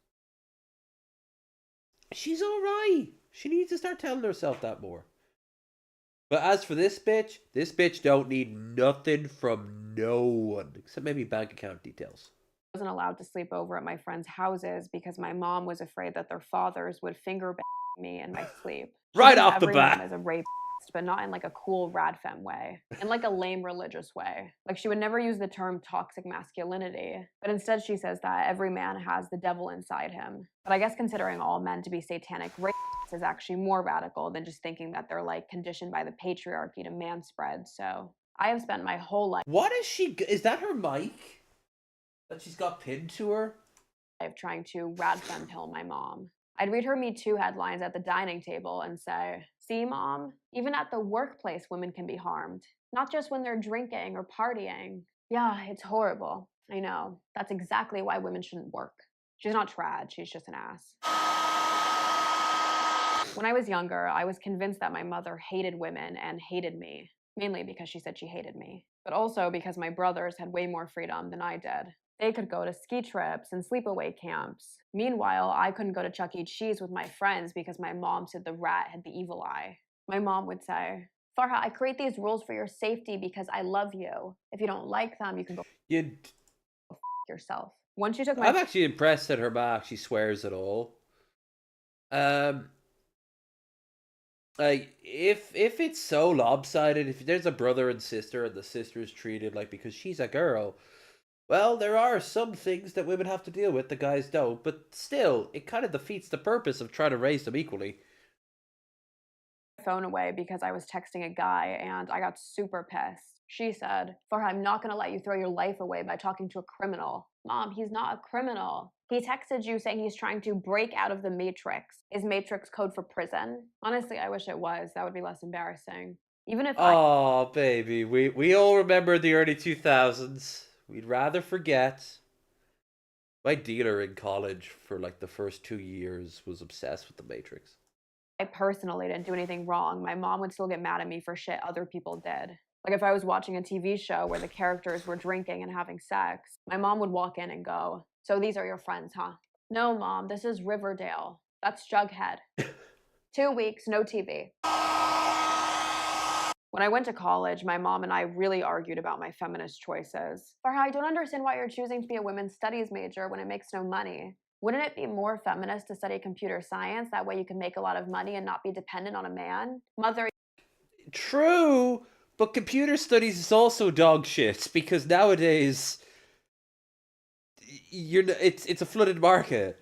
She's alright. She needs to start telling herself that more. But as for this bitch don't need nothing from no one. Except maybe bank account details. I wasn't allowed to sleep over at my friends' houses because my mom was afraid that their fathers would finger me in my sleep. She Right thinks off the every mom bat. is a rapist, but not in like a cool rad femme way, in like a lame religious way. Like she would never use the term toxic masculinity, but instead she says that every man has the devil inside him. But I guess considering all men to be satanic rapists is actually more radical than just thinking that they're like conditioned by the patriarchy to manspread. So I have spent my whole life. What is she? Is that her mic? That she's got pinned to her? Trying to rad femme pill my mom. I'd read her Me Too headlines at the dining table and say, "See, Mom, even at the workplace, women can be harmed. Not just when they're drinking or partying. Yeah, it's horrible. I know. That's exactly why women shouldn't work. She's not trad, she's just an ass." When I was younger, I was convinced that my mother hated women and hated me, mainly because she said she hated me, but also because my brothers had way more freedom than I did. They could go to ski trips and sleepaway camps. Meanwhile, I couldn't go to Chuck E. Cheese with my friends because my mom said the rat had the evil eye. My mom would say, Farha, I create these rules for your safety because I love you. If you don't like them, you can go f yourself. Once you took my... I'm actually impressed that her ma actually swears at all. Like, if it's so lopsided, if there's a brother and sister and the sister is treated like because she's a girl, well, there are some things that women have to deal with the guys don't, but still, it kind of defeats the purpose of trying to raise them equally. Phone away because I was texting a guy and I got super pissed. She said, Farha, I'm not going to let you throw your life away by talking to a criminal. Mom, he's not a criminal. He texted you saying he's trying to break out of the Matrix. Is Matrix code for prison? Honestly, I wish it was. That would be less embarrassing. Even if Oh, baby, we all remember the early 2000s. We'd rather forget. My dealer in college for like the first 2 years was obsessed with the Matrix. I personally didn't do anything wrong, my mom would still get mad at me for shit other people did. Like if I was watching a TV show where the characters were drinking and having sex, my mom would walk in and go, so these are your friends, huh? No, Mom, this is Riverdale. That's Jughead. 2 weeks, no TV. When I went to college, my mom and I really argued about my feminist choices. Farha, I don't understand why you're choosing to be a women's studies major when it makes no money. Wouldn't it be more feminist to study computer science? That way you can make a lot of money and not be dependent on a man? Mother... True, but computer studies is also dog shit because nowadays it's a flooded market.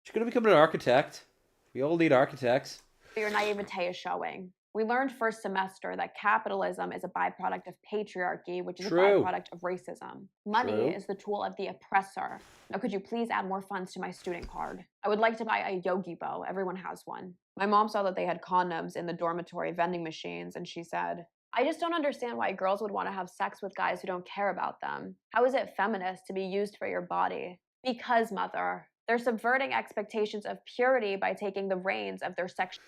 She's gonna become an architect. We all need architects. Your naivete is showing. We learned first semester that capitalism is a byproduct of patriarchy, which is a byproduct of racism. Money is the tool of the oppressor. Now, could you please add more funds to my student card? I would like to buy a yogi bow. Everyone has one. My mom saw that they had condoms in the dormitory vending machines, and she said, I just don't understand why girls would want to have sex with guys who don't care about them. How is it feminist to be used for your body? Because, Mother, they're subverting expectations of purity by taking the reins of their sexual...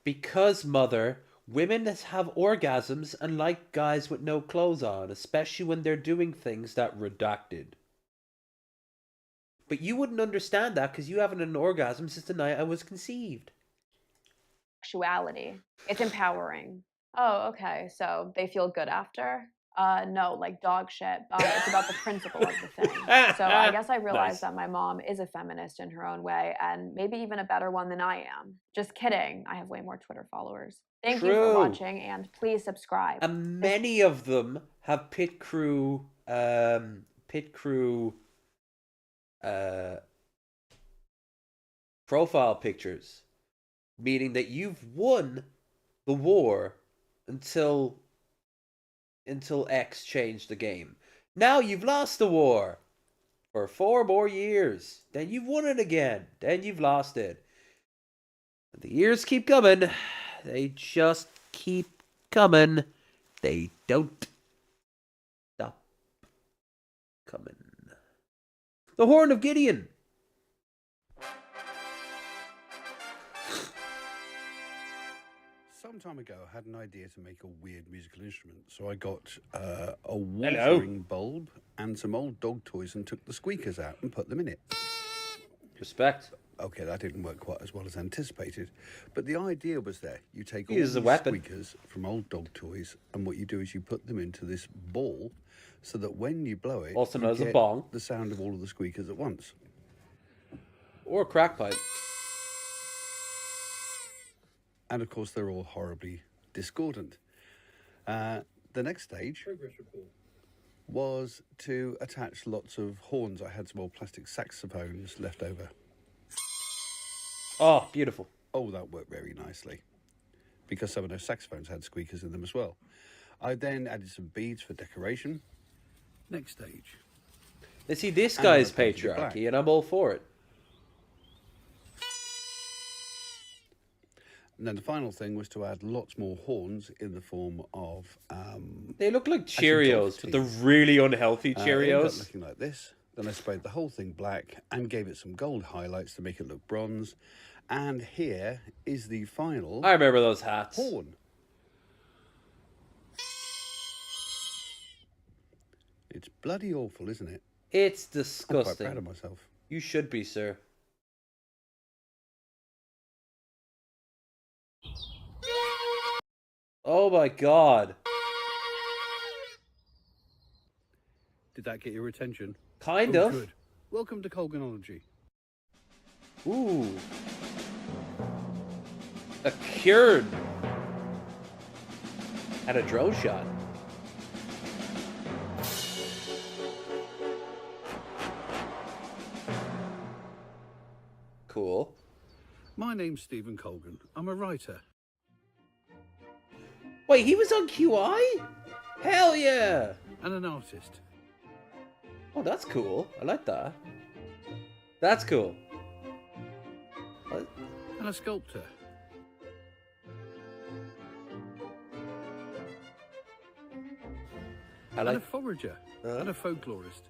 Because, Mother, women have orgasms and like guys with no clothes on, especially when they're doing things that redacted. But you wouldn't understand that because you haven't had an orgasm since the night I was conceived. Sexuality. It's empowering. Oh, okay, so they feel good after? No, like dog shit, but it's about the principle of the thing. So I guess I realized that my mom is a feminist in her own way, and maybe even a better one than I am. Just kidding. I have way more Twitter followers. Thank you for watching, and please subscribe. And many of them have pit crew profile pictures, meaning that you've won the war until X changed the game. Now you've lost the war for 4 more years. Then you've won it again. Then you've lost it. The years keep coming. They just keep coming. They don't stop coming. The Horn of Gideon. Some time ago, I had an idea to make a weird musical instrument, so I got a watering bulb and some old dog toys and took the squeakers out and put them in it. Respect. Okay, that didn't work quite as well as anticipated, but the idea was there. You take all Use these a weapon. squeakers from old dog toys, and what you do is you put them into this ball, so that when you blow it, Also you known as a get bong. the sound of all of the squeakers at once. Or a crack pipe. And of course, they're all horribly discordant. The next stage was to attach lots of horns. I had some old plastic saxophones left over. Oh, beautiful. Oh, that worked very nicely, because some of those saxophones had squeakers in them as well. I then added some beads for decoration. Next stage. You see, this And guy's I painted it black. patriarchy, and I'm all for it. And then the final thing was to add lots more horns in the form of... They look like actually Cheerios, dog but the teeth. really unhealthy It ended up Cheerios. looking like this. Then I sprayed the whole thing black and gave it some gold highlights to make it look bronze. And here is the final... I remember those hats. Horn. It's bloody awful, isn't it? It's I'm disgusting. quite proud of myself. You should be, sir. Oh my god. Did that get your attention? Kind Oh, of. Good. Welcome to Colganology. Ooh. A cured. And a drone shot. Cool. My name's Stephen Colgan. I'm a writer. Wait, he was on QI? Hell yeah! And an artist. Oh, that's cool. I like that. That's cool. What? And a sculptor. I like... And a forager. And a folklorist.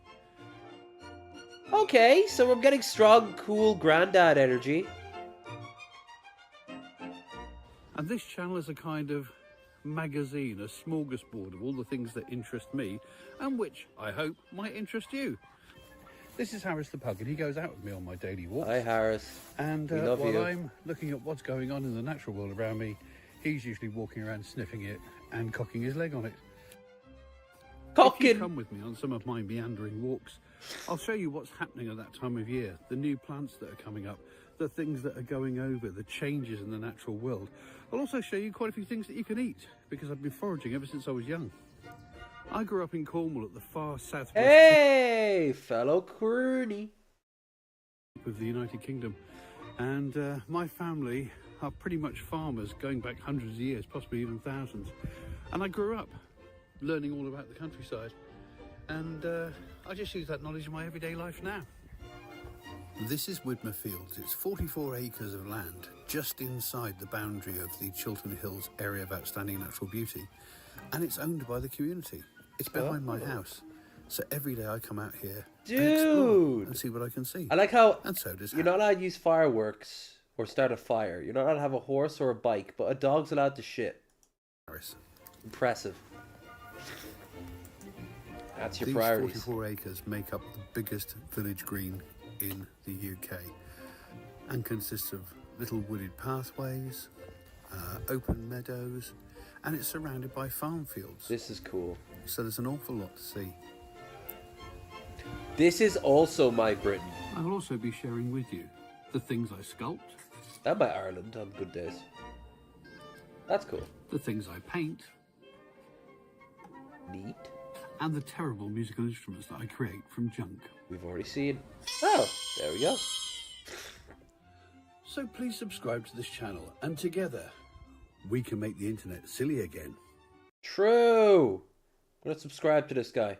Okay, so I'm getting strong, cool granddad energy. And this channel is a kind of magazine, a smorgasbord of all the things that interest me and which, I hope, might interest you. This is Harris the Pug, and he goes out with me on my daily walks. Hi, Harris. And We love while you. I'm looking at what's going on in the natural world around me, he's usually walking around sniffing it and cocking his leg on it. If you come with me on some of my meandering walks, I'll show you what's happening at that time of year, the new plants that are coming up, the things that are going over, the changes in the natural world. I'll also show you quite a few things that you can eat, because I've been foraging ever since I was young. I grew up in Cornwall at the far southwest Hey, fellow Crooney. of the United Kingdom, and my family are pretty much farmers going back hundreds of years, possibly even thousands. And I grew up learning all about the countryside, and I just use that knowledge in my everyday life now. This is Widmer Fields. It's 44 acres of land just inside the boundary of the Chiltern Hills Area of Outstanding Natural Beauty, and it's owned by the community. It's behind my house, so every day I come out here and explore and see what I can see. I like how and so does you're not allowed to use fireworks or start a fire. You're not allowed to have a horse or a bike, but a dog's allowed to shit. Harris. Impressive. That's your These priorities. 44 acres make up the biggest village green in the UK and consists of little wooded pathways, open meadows, and it's surrounded by farm fields. This is cool. So there's an awful lot to see. This is also my Britain. I will also be sharing with you the things I sculpt. And my Ireland on good days. That's cool. The things I paint. Neat. And the terrible musical instruments that I create from junk. We've already seen. Oh, there we go. So please subscribe to this channel, and together we can make the internet silly again. True. I'm gonna subscribe to this guy.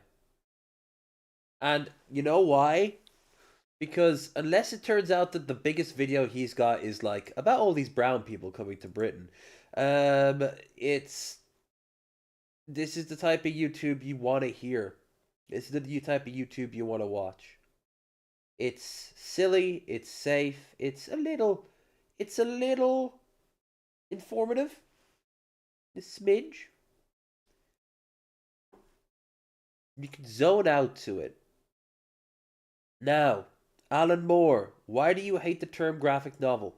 And you know why? Because unless it turns out that the biggest video he's got is like about all these brown people coming to Britain, this is the type of YouTube you want to hear. This is the type of YouTube you want to watch. It's silly, it's safe, it's a little informative. A smidge. You can zone out to it. Now, Alan Moore, why do you hate the term graphic novel?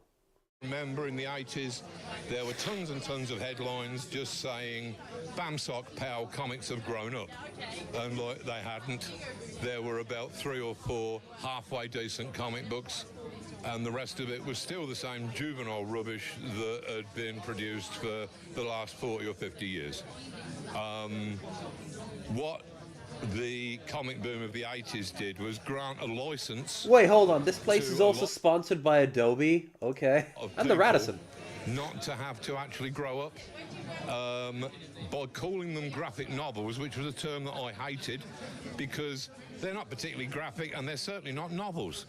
Remember in the 80s, there were tons and tons of headlines just saying, Bamsock Pow comics have grown up. And like they hadn't. There were about 3 or 4 halfway decent comic books, and the rest of it was still the same juvenile rubbish that had been produced for the last 40 or 50 years. What the comic boom of the 80s did was grant a license. Wait, hold on. This place is also sponsored by Adobe. Okay. And the Radisson. Not to have to actually grow up. By calling them graphic novels, which was a term that I hated, because they're not particularly graphic and they're certainly not novels.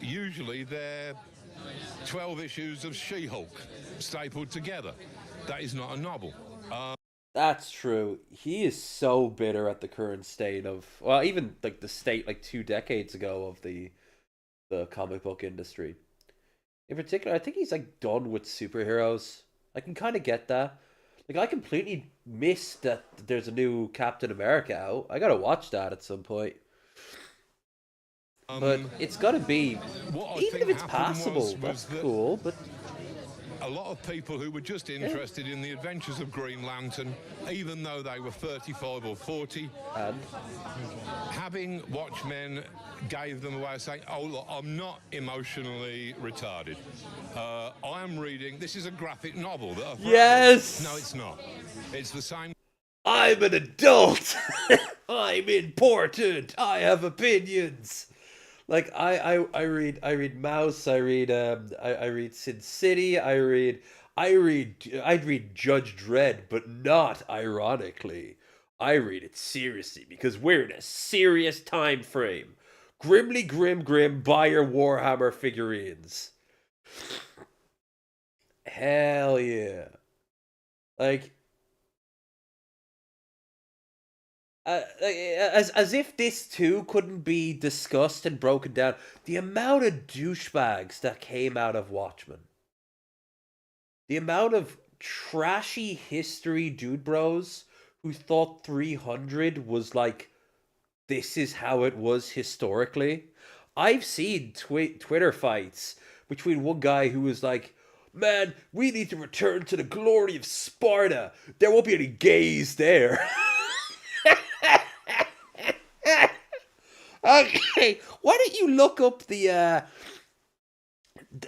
Usually they're 12 issues of She-Hulk stapled together. That is not a novel. That's true. He is so bitter at the current state of, well, even like the state like 2 decades ago of the comic book industry. In particular, I think he's like done with superheroes. I can kind of get that. Like, I completely missed that there's a new Captain America out. I gotta watch that at some point. But it's gotta be, even if it's passable, that's cool, but... A lot of people who were just interested in the adventures of Green Lantern, even though they were 35 or 40, having Watchmen gave them a way of saying, oh, look, I'm not emotionally retarded. I am reading, this is a graphic novel that I've Yes! No, it's not. It's the same... I'm an adult! I'm important! I have opinions! Like, I read Mouse, I read Sin City, I'd read Judge Dredd, but not ironically. I read it seriously because we're in a serious time frame. Grimly grim, buy your Warhammer figurines. Hell yeah. Like, as if this too couldn't be discussed and broken down. The amount of douchebags that came out of Watchmen. The amount of trashy history dude bros who thought 300 was like, this is how it was historically. I've seen Twitter fights between one guy who was like, man, we need to return to the glory of Sparta. There won't be any gays there. Okay, why don't you look up the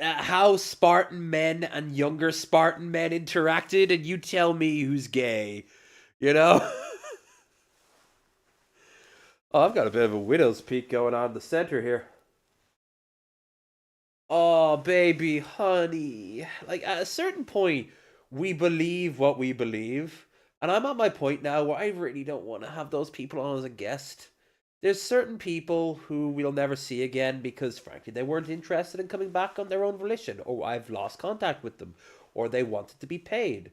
how Spartan men and younger Spartan men interacted, and you tell me who's gay, you know? Oh, I've got a bit of a widow's peak going on in the center here. Oh, baby, honey. Like, at a certain point, we believe what we believe, and I'm at my point now where I really don't want to have those people on as a guest. There's certain people who we'll never see again because, frankly, they weren't interested in coming back on their own volition, or I've lost contact with them, or they wanted to be paid.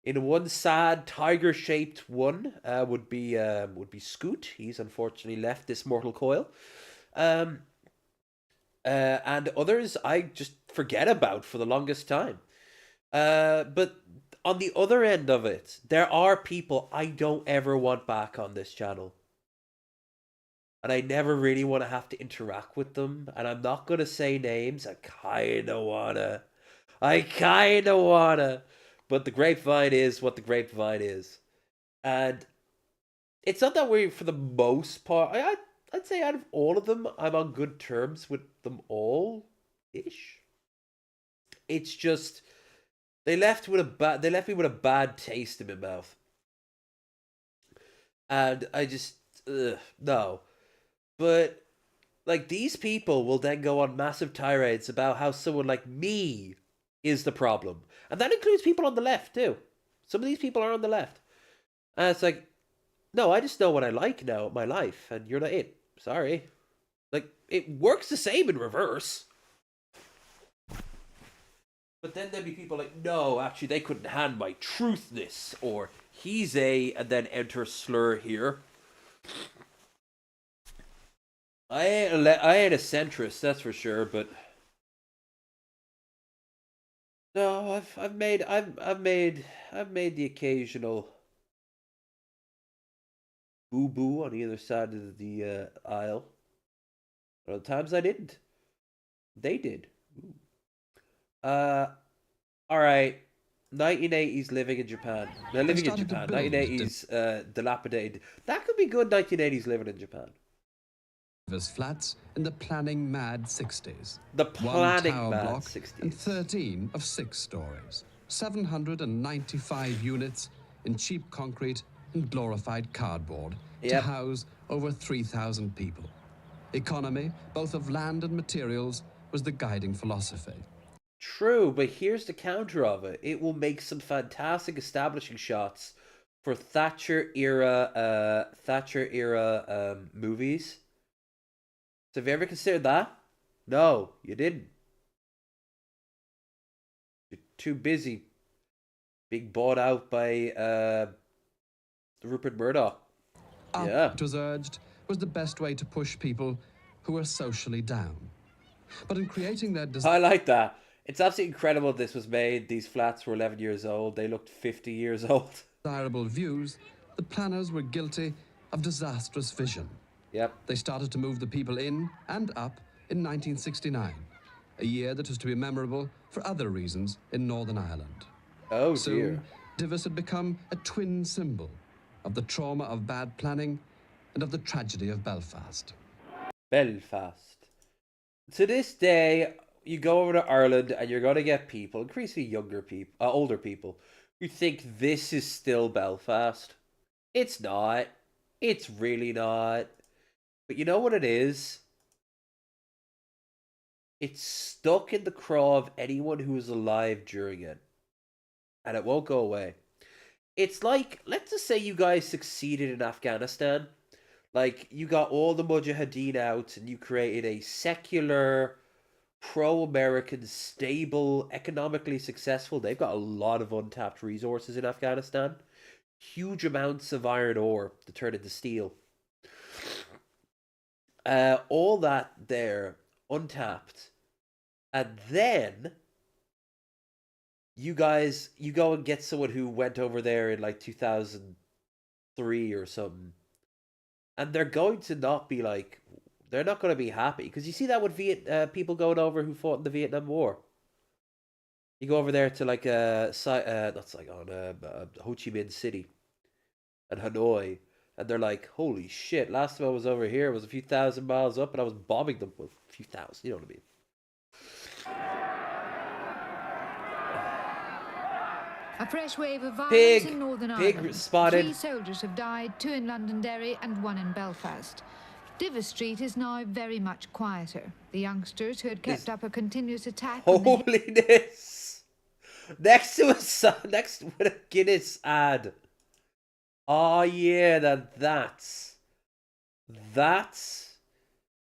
In one sad tiger-shaped one would be Scoot. He's unfortunately left this mortal coil. And others I just forget about for the longest time. But on the other end of it, there are people I don't ever want back on this channel. And I never really want to have to interact with them. And I'm not going to say names. I kind of want to. But the grapevine is what the grapevine is. And it's not that way for the most part. I'd say out of all of them, I'm on good terms with them all-ish. It's just, they left me with a bad taste in my mouth. And I just, no. But, like, these people will then go on massive tirades about how someone like me is the problem. And that includes people on the left, too. Some of these people are on the left. And it's like, no, I just know what I like now in my life, and you're not it. Sorry. Like, it works the same in reverse. But then there'd be people like, no, actually, they couldn't hand my truthness, or he's a, and then enter slur here. I ain't a centrist, that's for sure, but no, I've made the occasional boo-boo on either side of the aisle. But other times I didn't. They did. All right. 1980s living in Japan. They're living in Japan. 1980s dilapidated. That could be good. 1980s living in Japan. Flats in the planning mad 60s. The planning One tower mad block 60s. and 13 of 6 stories. 795 units in cheap concrete and glorified cardboard to house over 3,000 people. Economy, both of land and materials, was the guiding philosophy. True, but here's the counter of it. It will make some fantastic establishing shots for Thatcher era movies. So have you ever considered that? No, you didn't. You're too busy being bought out by Rupert Murdoch. It was urged, was the best way to push people who were socially down. But in creating their I like that. It's absolutely incredible this was made. These flats were 11 years old. They looked 50 years old. Desirable views, the planners were guilty of disastrous vision. Yep. They started to move the people in and up in 1969, a year that was to be memorable for other reasons in Northern Ireland. Oh, Soon, dear. Divis had become a twin symbol of the trauma of bad planning and of the tragedy of Belfast. Belfast. To this day, you go over to Ireland and you're going to get people, increasingly younger people, older people, who think this is still Belfast. It's not. It's really not. But you know what it is? It's stuck in the craw of anyone who was alive during it. And it won't go away. It's like, let's just say you guys succeeded in Afghanistan. Like, you got all the Mujahideen out and you created a secular, pro-American, stable, economically successful. They've got a lot of untapped resources in Afghanistan. Huge amounts of iron ore to turn into steel. All that there, untapped. And then you go and get someone who went over there in like 2003 or something. And they're going to not be like, they're not going to be happy. Because you see that with people going over who fought in the Vietnam War. You go over there to like, not Saigon, Ho Chi Minh City and Hanoi. And they're like, holy shit, last time I was over here, it was a few thousand miles up and I was bombing them with a few thousand, you know what I mean? A fresh wave of violence in Northern Pig Ireland. spotted. 3 soldiers have died, 2 in Londonderry and 1 in Belfast. Divis Street is now very much quieter. The youngsters who had kept up a continuous attack on the Holiness! Next to with a Guinness ad. Oh yeah, that's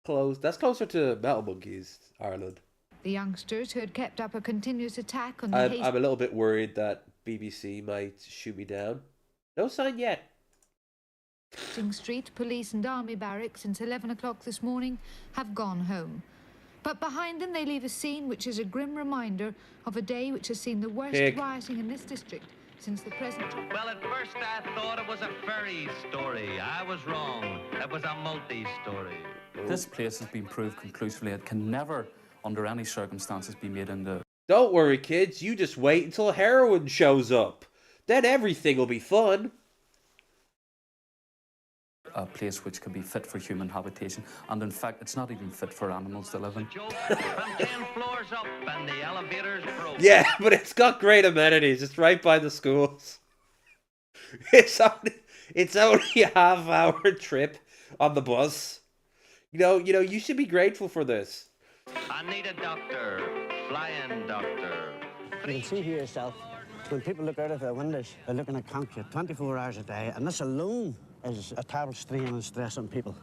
close. That's closer to Metal Monkeys, Ireland. The youngsters who had kept up a continuous attack on the I'm a little bit worried that BBC might shoot me down. No sign yet. Hastings Street police and army barracks since 11 o'clock this morning have gone home. But behind them they leave a scene which is a grim reminder of a day which has seen the worst rioting in this district since the present. Well, at first I thought it was a fairy story. I was wrong. It was a multi-story. This place has been proved conclusively it can never, under any circumstances, be made into... Don't worry, kids. You just wait until heroin shows up. Then everything will be fun. A place which could be fit for human habitation, and in fact, it's not even fit for animals to live in. From 10 floors up and the elevators broke. Yeah, but it's got great amenities. It's right by the schools. It's only a half-hour trip on the bus. You know, you should be grateful for this. I need a doctor, flying doctor. You can see for yourself, when people look out of their windows, they're looking at concrete 24 hours a day, and this alone is a terrible strain and stress on people.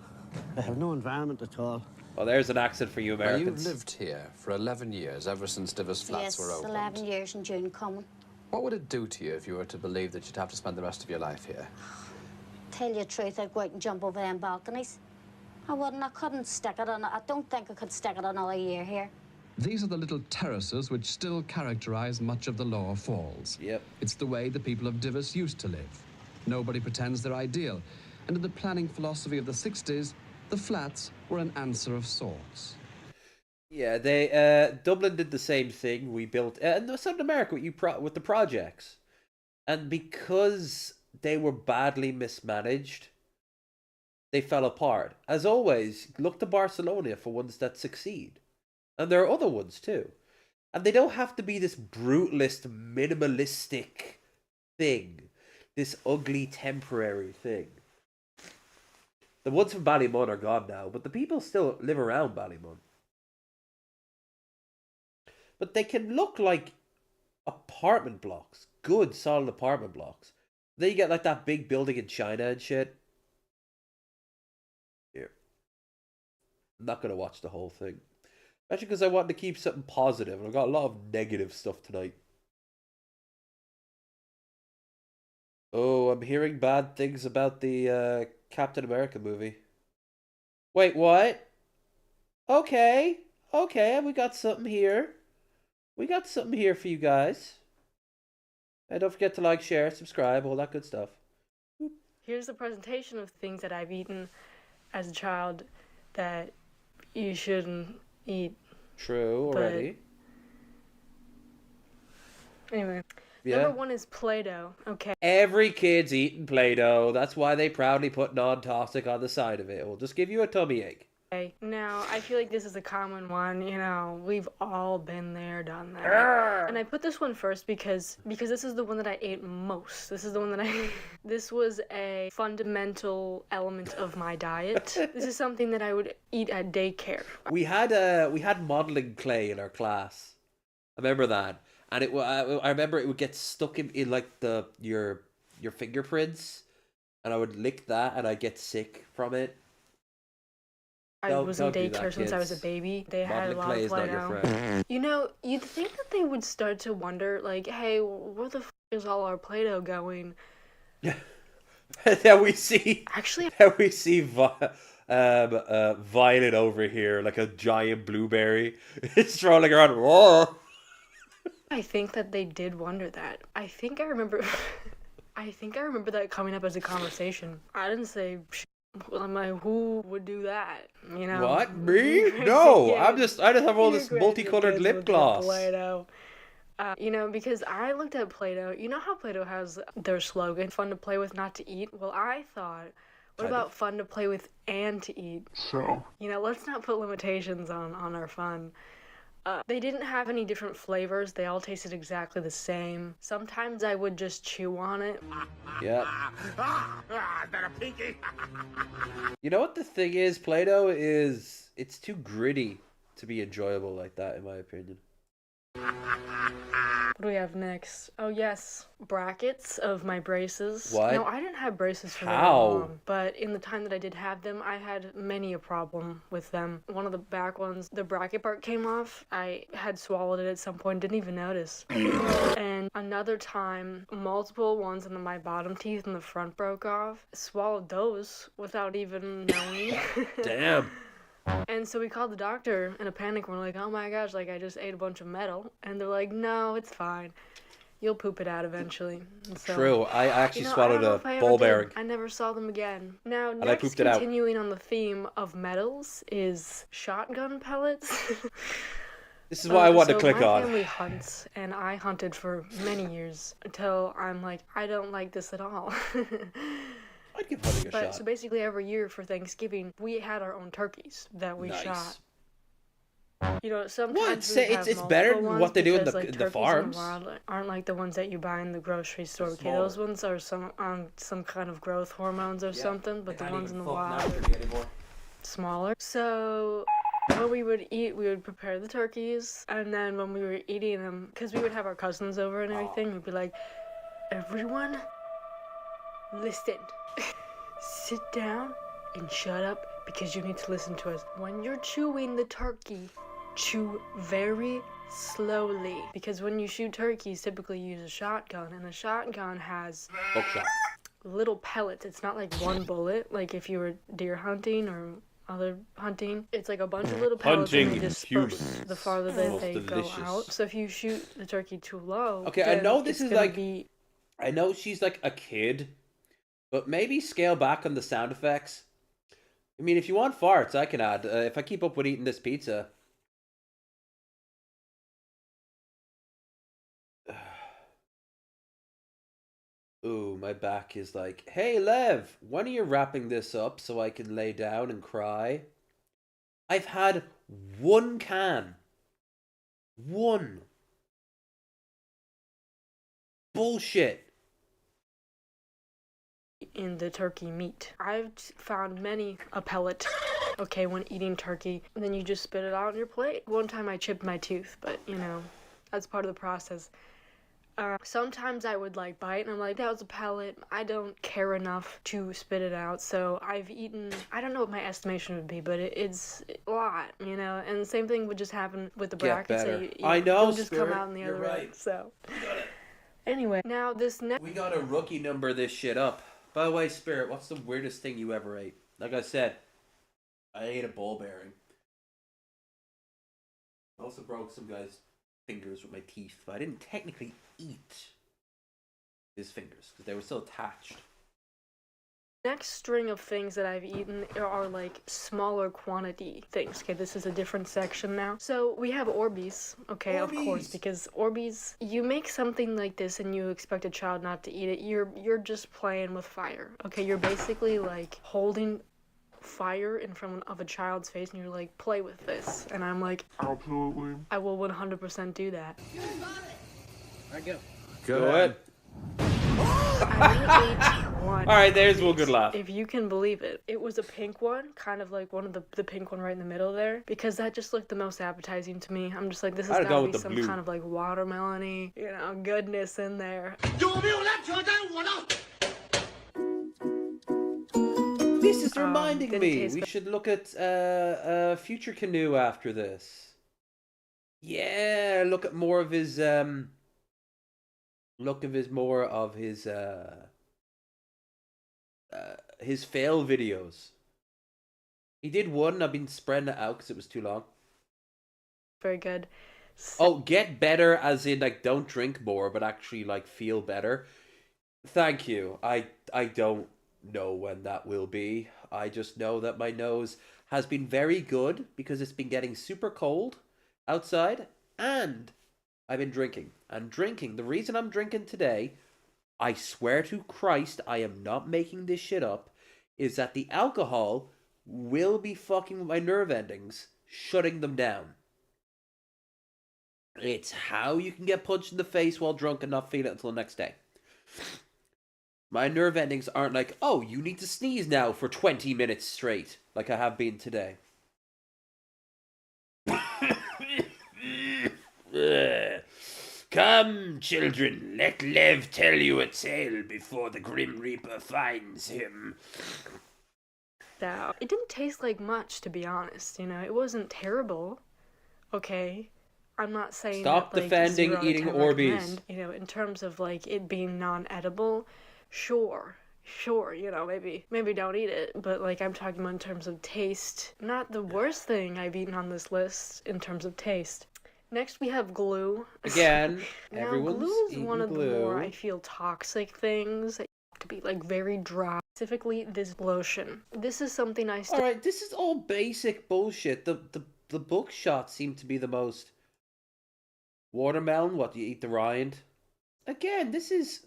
They have no environment at all. Well, there's an accent for you Americans. You've lived here for 11 years, ever since Divis Flats were opened. Yes, 11 years in June coming. What would it do to you if you were to believe that you'd have to spend the rest of your life here? Tell you the truth, I'd go out and jump over them balconies. I wouldn't, I couldn't stick it on, I don't think I could stick it another year here. These are the little terraces which still characterize much of the Lower Falls. Yep. It's the way the people of Divis used to live. Nobody pretends they're ideal. And in the planning philosophy of the 60s, the flats were an answer of sorts. Yeah, they Dublin did the same thing. We built Southern America with the projects, and because they were badly mismanaged, they fell apart. As always, look to Barcelona for ones that succeed, and there are other ones too. And they don't have to be this brutalist, minimalistic thing, this ugly temporary thing. The ones from Ballymun are gone now, but the people still live around Ballymun. But they can look like apartment blocks. Good, solid apartment blocks. Then you get like that big building in China and shit. Here. I'm not going to watch the whole thing. Especially because I wanted to keep something positive. And I've got a lot of negative stuff tonight. Oh, I'm hearing bad things about the Captain America movie. Wait, what? Okay, we got something here. We got something here for you guys. And don't forget to like, share, subscribe, all that good stuff. Here's a presentation of things that I've eaten as a child that you shouldn't eat. True, already. Anyway, Yeah. number 1 is Play-Doh. Okay. Every kid's eating Play-Doh. That's why they proudly put non-toxic on the side of it. It will just give you a tummy ache. Now, I feel like this is a common one, you know, we've all been there, done that. And I put this one first because this is the one that I ate most. This is the one that this was a fundamental element of my diet. This is something that I would eat at daycare. We had modeling clay in our class. I remember that. And I remember it would get stuck in like your fingerprints, and I would lick that and I'd get sick from it. I was in daycare since I was a baby. They had a lot of Play-Doh. You know, you'd think that they would start to wonder, like, hey, where the f is all our Play-Doh going? Then we see Violet over here, like a giant blueberry. It's strolling around. Whoa. I think that they did wonder that. I think I remember that coming up as a conversation. I didn't say I'm like, who would do that? You know? What? Me? No. Yeah, I just have all this multicolored lip gloss. Play-Doh. You know, because I looked at Play-Doh. You know how Play-Doh has their slogan, fun to play with, not to eat? Well, I thought, what about fun to play with and to eat? So? You know, let's not put limitations on our fun. They didn't have any different flavors. They all tasted exactly the same. Sometimes I would just chew on it. Yep. You know what the thing is? Play-Doh it's too gritty to be enjoyable like that, in my opinion. What do we have next? Oh, yes. Brackets of my braces. What? No, I didn't have braces for very How? long. But in the time that I did have them, I had many a problem with them. One of the back ones, the bracket part came off. I had swallowed it at some point, didn't even notice. And another time, multiple ones in my bottom teeth and the front broke off. Swallowed those without even knowing. Damn. And so we called the doctor in a panic. We're like, oh my gosh, like I just ate a bunch of metal. And they're like, no, it's fine. You'll poop it out eventually. And so, True. I actually swallowed a ball bearing. I never saw them again. Now, And I next, pooped it out. continuing on the theme of metals is shotgun pellets. This is what I want to So click my on. family hunts, and I hunted for many years until I'm like, I don't like this at all. I'd give hunting a But shot. so basically every year for Thanksgiving, we had our own turkeys that we Nice. shot. You know, sometimes What? we Say have it's better multiple than what they do in ones the because, like, the turkeys in farms. wild aren't like the ones that you buy in the grocery store. Okay, smaller. those ones are some kind of growth hormones or something, but the ones in the wild anymore. are smaller. So when we would eat, we would prepare the turkeys, and then when we were eating them, because we would have our cousins over and everything, we'd be like, everyone, listen. Sit down and shut up because you need to listen to us. When you're chewing the turkey, chew very slowly. Because when you shoot turkeys, typically you use a shotgun, and a shotgun has Buckshot. little pellets. It's not like one bullet, like if you were deer hunting or other hunting. It's like a bunch of little pellets and they Hunting disperse humans. the farther Most that they delicious. go out. So if you shoot the turkey too low, Okay, I then know this it's is gonna like I know she's like a kid, but maybe scale back on the sound effects. I mean, if you want farts, I can add. If I keep up with eating this pizza. Ooh, my back is like, hey, Lev, when are you wrapping this up so I can lay down and cry? I've had one can. One. Bullshit. in the turkey meat. I've found many a pellet, okay, when eating turkey, and then you just spit it out on your plate. One time I chipped my tooth, but, you know, that's part of the process. Sometimes I would like bite and I'm like, that was a pellet. I don't care enough to spit it out. So I've eaten, I don't know what my estimation would be, but it's a lot, you know. And the same thing would just happen with the brackets. better. That I know, you'll just Spirit. come out in the You're other right. end. So anyway, now this next. We gotta rookie number this shit up. By the way, Spirit, what's the weirdest thing you ever ate? Like I said, I ate a ball bearing. I also broke some guy's fingers with my teeth, but I didn't technically eat his fingers because they were still attached. Next string of things that I've eaten are like smaller quantity things. Okay, this is a different section now. So we have Orbeez, okay, of course, because Orbeez, you make something like this and you expect a child not to eat it, you're just playing with fire. Okay, you're basically like holding fire in front of a child's face and you're like, play with this. And I'm like, absolutely. I will 100% do that. I go. Go ahead. I ate one. Alright, there's one good laugh. If you can believe it. It was a pink one, kind of like one of the pink one right in the middle there, because that just looked the most appetizing to me. I'm just like, this has got to be some kind of like watermelon-y, you know, goodness in there. This is reminding me, we should look at Future Canoe after this. Yeah, look at more of his his fail videos. He did one, I've been spreading it out because it was too long. Very good. Oh, get better as in like don't drink more, but actually like feel better. Thank you. I don't know when that will be. I just know that my nose has been very good because it's been getting super cold outside and I've been drinking. And drinking, the reason I'm drinking today, I swear to Christ, I am not making this shit up, is that the alcohol will be fucking with my nerve endings, shutting them down. It's how you can get punched in the face while drunk and not feel it until the next day. My nerve endings aren't like, oh, you need to sneeze now for 20 minutes straight, like I have been today. Come, children, let Lev tell you a tale before the Grim Reaper finds him. Now, it didn't taste like much, to be honest, you know, it wasn't terrible, okay? I'm not saying Stop that, like, defending 0 out of eating 10 Orbeez. recommend, you know, in terms of, like, it being non-edible, sure, you know, maybe don't eat it, but, like, I'm talking about in terms of taste, not the worst thing I've eaten on this list in terms of taste. Next, we have glue. Again, now, everyone's glue is eating one of glue. the more, I feel, toxic things that have to be, like, very dry. Specifically, this lotion. This is something I still... Alright, this is all basic bullshit. The book shots seem to be the most... Watermelon, what, do you eat the rind? Again, this is...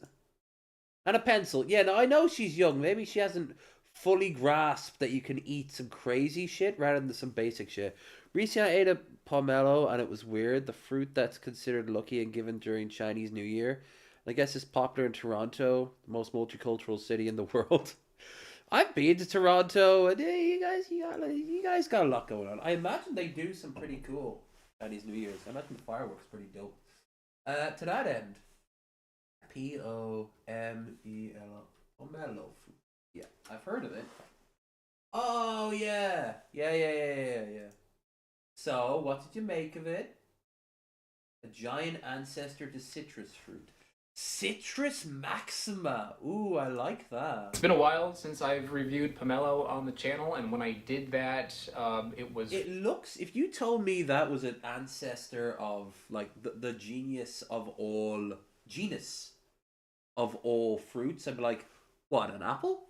And a pencil. Yeah, now I know she's young. Maybe she hasn't fully grasped that you can eat some crazy shit rather than some basic shit. Recently, I ate a pomelo and it was weird. The fruit that's considered lucky and given during Chinese New Year. I guess it's popular in Toronto, the most multicultural city in the world. I've been to Toronto, and you guys got a lot going on. I imagine they do some pretty cool Chinese New Year's. I imagine the fireworks pretty dope. To that end, Pomelo. Pomelo. Yeah, I've heard of it. Oh yeah. Yeah. So, what did you make of it? A giant ancestor to citrus fruit. Citrus Maxima. Ooh, I like that. It's been a while since I've reviewed pomelo on the channel, and when I did that, It looks... If you told me that was an ancestor of, like, the genius of all... Genus of all fruits, I'd be like, what, an apple?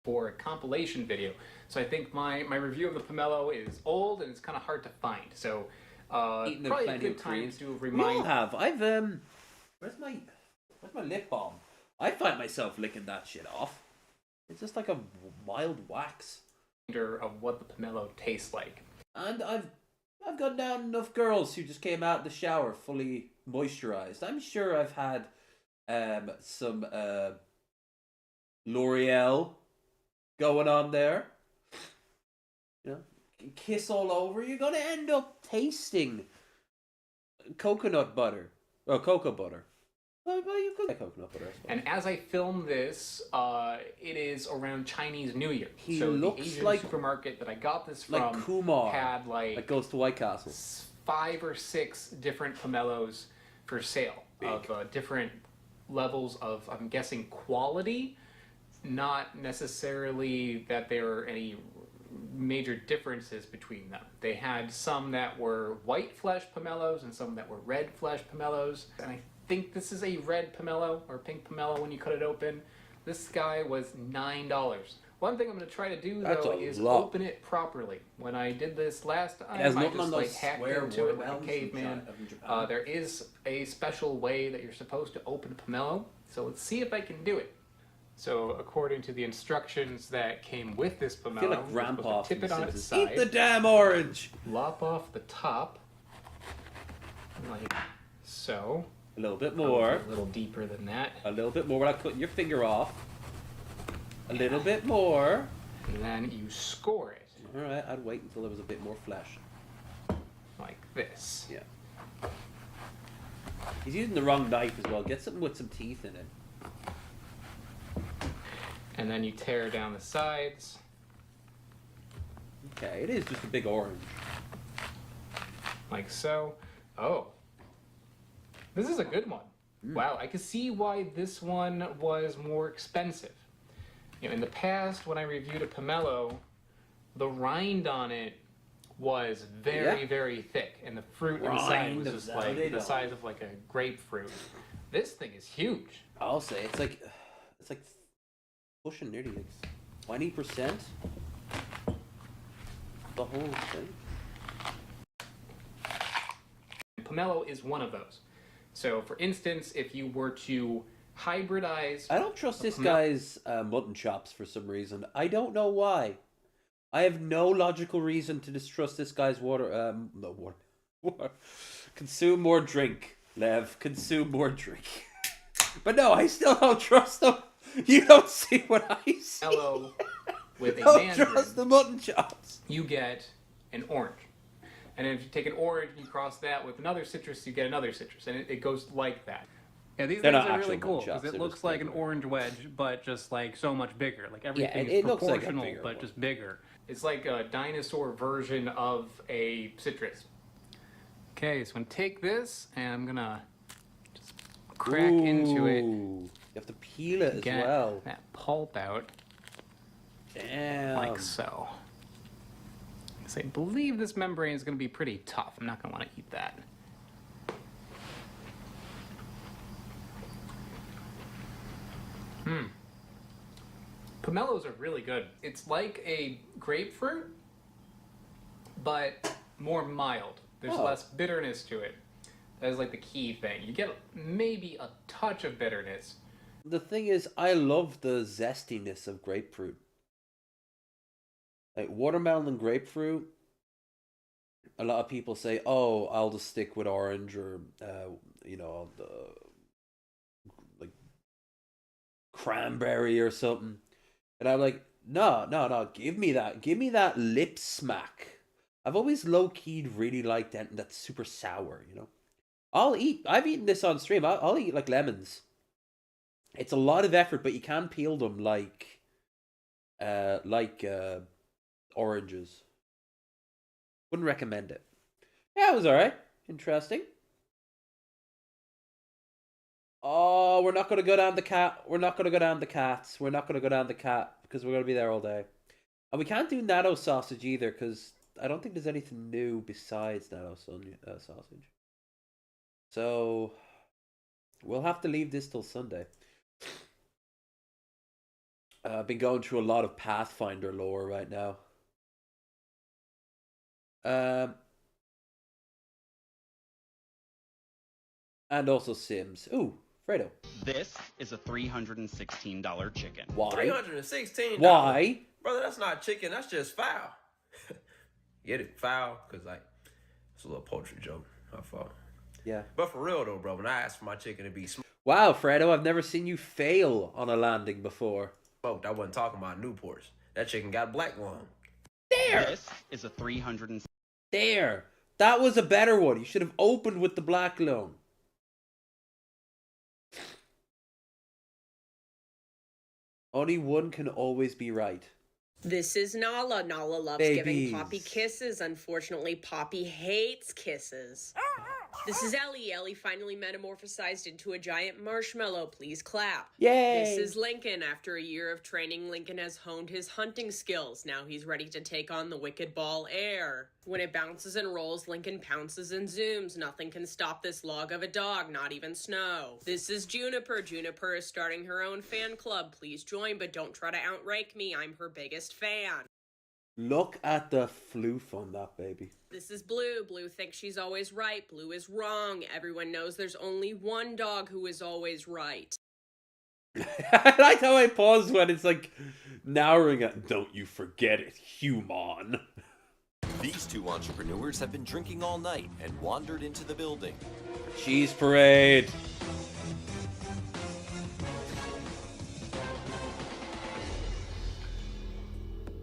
For a compilation video. So I think my review of the pomelo is old, and it's kind of hard to find. So, Eating probably a plenty good of time creams. to We remind... all have. I've, Where's my lip balm? I find myself licking that shit off. It's just like a mild wax. Of what the pomelo tastes like. And I've got down enough girls who just came out of the shower fully moisturized. I'm sure I've had some L'Oreal going on there. You know, kiss all over. You're gonna end up tasting coconut butter. Or cocoa butter. Well, you could get coconut butter, I suppose. And as I film this, it is around Chinese New Year. He so looks the Asian like- supermarket that I got this from Like Kumar. had like That goes to White Castle. 5 or 6 different pomelos for sale of different levels of, I'm guessing, quality. Not necessarily that they're any major differences between them. They had some that were white flesh pomelos and some that were red flesh pomelos. And I think this is a red pomelo or pink pomelo when you cut it open. This guy was $9. One thing I'm going to try to do, though, is open it properly. When I did this last time, I just like hacked into it like a caveman. There is a special way that you're supposed to open a pomelo, so let's see if I can do it. So, according to the instructions that came with this pomelo, I feel like Grandpa tip it on its Simpsons. side. Eat the damn orange! Lop off the top, like so. A little bit more. A little deeper than that. A little bit more without cutting your finger off. A little bit more. And then you score it. Alright, I'd wait until there was a bit more flesh. Like this. Yeah. He's using the wrong knife as well. Get something with some teeth in it. And then you tear down the sides. Okay, it is just a big orange. Like so. Oh. This is a good one. Wow, I can see why this one was more expensive. You know, in the past, when I reviewed a pomelo, the rind on it was very, very thick, and the fruit inside was just like the size of like a grapefruit. This thing is huge. I'll say it's like pushing nearly like 20%. The whole thing. Pomelo is one of those. So, for instance, if you were to hybridize... I don't trust this guy's mutton chops for some reason. I don't know why. I have no logical reason to distrust this guy's water. Consume more drink, Lev. Consume more drink. But no, I still don't trust him. You don't see what I see. Hello, with a don't mandarin, trust the mutton chops. You get an orange. And if you take an orange and you cross that with another citrus, you get another citrus. And it goes like that. Yeah, these things are really cool because it looks like an orange wedge, but just like so much bigger. Like everything is proportional, but just bigger. It's like a dinosaur version of a citrus. Okay, so I'm gonna take this and I'm gonna just crack into it. You have to peel it as get well. That pulp out. Damn. Like so. I believe this membrane is going to be pretty tough. I'm not going to want to eat that. Pomelos are really good. It's like a grapefruit, but more mild. There's less bitterness to it. That is like the key thing. You get maybe a touch of bitterness. The thing is, I love the zestiness of grapefruit. Like watermelon and grapefruit, a lot of people say, "Oh, I'll just stick with orange or, like cranberry or something." And I'm like, no, give me that lip smack. I've always low keyed really liked that that's super sour, you know. I've eaten this on stream. I'll eat like lemons. It's a lot of effort, but you can peel them like oranges. Wouldn't recommend it. Yeah, it was alright. Interesting. Oh, we're not gonna go down the cat. We're not gonna go down the cats. We're not gonna go down the cat because we're gonna be there all day. And we can't do natto sausage either because I don't think there's anything new besides natto sausage. So we'll have to leave this till Sunday. I've been going through a lot of Pathfinder lore right now. And also Sims. Ooh, Fredo. This is a $316 chicken. Why? $316? Why? Brother, that's not chicken. That's just fowl. Get it? Fowl? Because, like, it's a little poultry joke. My fault. Yeah. But for real, though, bro, when I asked for my chicken to be smoked. Wow, Fredo, I've never seen you fail on a landing before. I wasn't talking about Newports. That chicken got black lung. There! This is a $300. There! That was a better one. You should have opened with the black lung. Only one can always be right. This is Nala. Nala loves giving Poppy kisses. Unfortunately, Poppy hates kisses. This is Ellie. Ellie finally metamorphosized into a giant marshmallow. Please clap. Yay! This is Lincoln. After a year of training, Lincoln has honed his hunting skills. Now he's ready to take on the wicked ball air. When it bounces and rolls, Lincoln pounces and zooms. Nothing can stop this log of a dog, not even snow. This is Juniper. Juniper is starting her own fan club. Please join, but don't try to outrank me. I'm her biggest fan. Look at the floof on that baby. This is Blue. Blue thinks she's always right. Blue is wrong. Everyone knows there's only one dog who is always right. I like how I paused when it's like narrowing it. Don't you forget it, human. These two entrepreneurs have been drinking all night and wandered into the building. Cheese parade.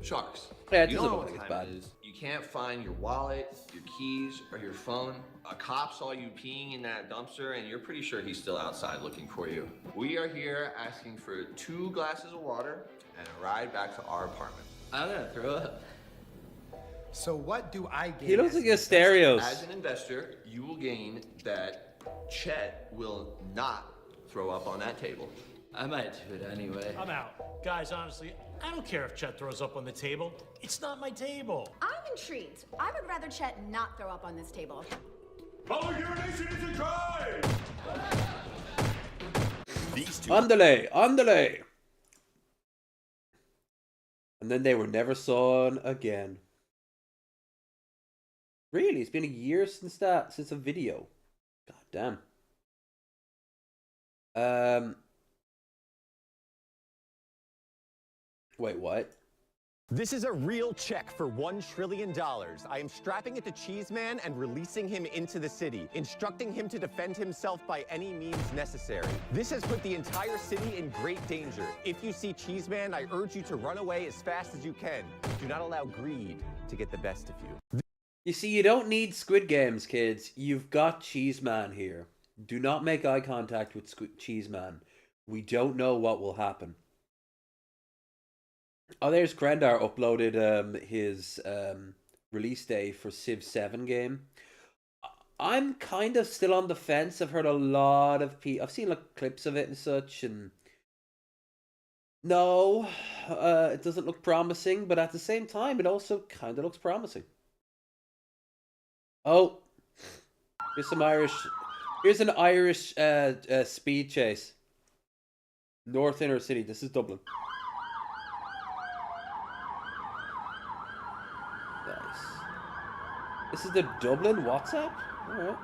Sharks. Yeah, it you doesn't know look what like it's time bad. it is. You can't find your wallet, your keys, or your phone. A cop saw you peeing in that dumpster, and you're pretty sure he's still outside looking for you. We are here asking for 2 glasses of water and a ride back to our apartment. I'm gonna throw up. So what do I gain? He looks like a stereos. As an investor, you will gain that Chet will not throw up on that table. I might do it anyway. I'm out. Guys, honestly, I don't care if Chet throws up on the table. It's not my table. I'm intrigued. I would rather Chet not throw up on this table. Public urination is a crime! These two... Andale. And then they were never seen again. Really? It's been a year since a video. God damn. Wait, what? This is a real check for $1 trillion. I am strapping it to Cheeseman and releasing him into the city, instructing him to defend himself by any means necessary. This has put the entire city in great danger. If you see Cheeseman, I urge you to run away as fast as you can. Do not allow greed to get the best of you. You see, you don't need Squid Games, kids. You've got Cheeseman here. Do not make eye contact with Cheeseman. We don't know what will happen. Oh, there's Grendar uploaded his release day for Civ 7 game. I'm kind of still on the fence. I've heard a lot of people. I've seen like clips of it and such, and no, it doesn't look promising. But at the same time, it also kind of looks promising. Oh, here's some Irish. Here's an Irish speed chase. North Inner City. This is Dublin. Nice. This is the Dublin WhatsApp? Alright.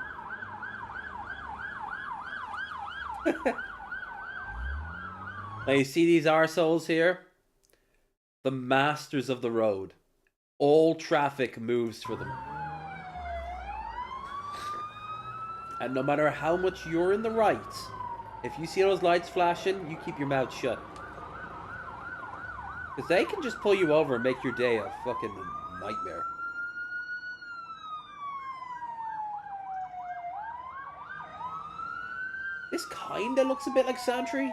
Now you see these arseholes here? The masters of the road. All traffic moves for them. And no matter how much you're in the right, if you see those lights flashing, you keep your mouth shut. Because they can just pull you over and make your day a fucking nightmare. This kinda looks a bit like Santry.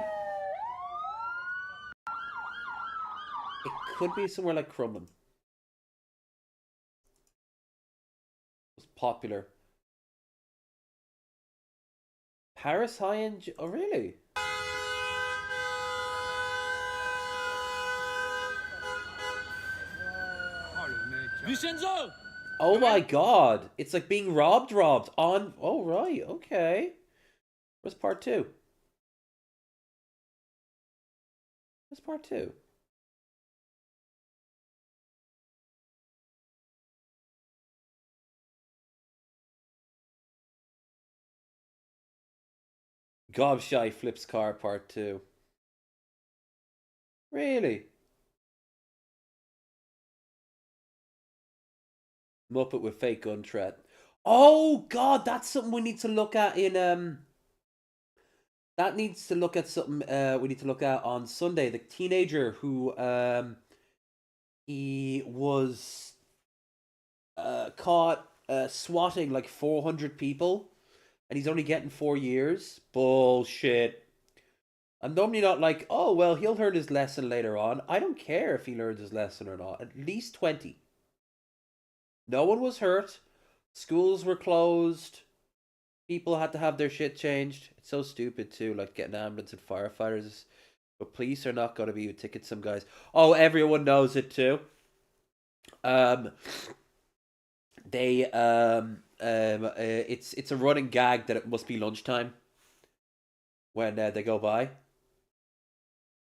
It could be somewhere like Crumlin. It was popular. Paris High and... Oh, really? Vincenzo! Oh my god. It's like being robbed on... Oh, right. Okay. Where's part 2? Where's part 2? Gobshite flips car part 2. Really? Muppet with fake gun threat. Oh god, that's something we need to look at in that needs to look at something we need to look at on Sunday. The teenager who he was caught swatting like 400 people. And he's only getting 4 years? Bullshit. I'm normally not like, oh, well, he'll learn his lesson later on. I don't care if he learns his lesson or not. At least 20. No one was hurt. Schools were closed. People had to have their shit changed. It's so stupid too, like getting ambulance and firefighters. But police are not going to be ticket some guys. Oh, everyone knows it too. It's a running gag that it must be lunchtime when they go by.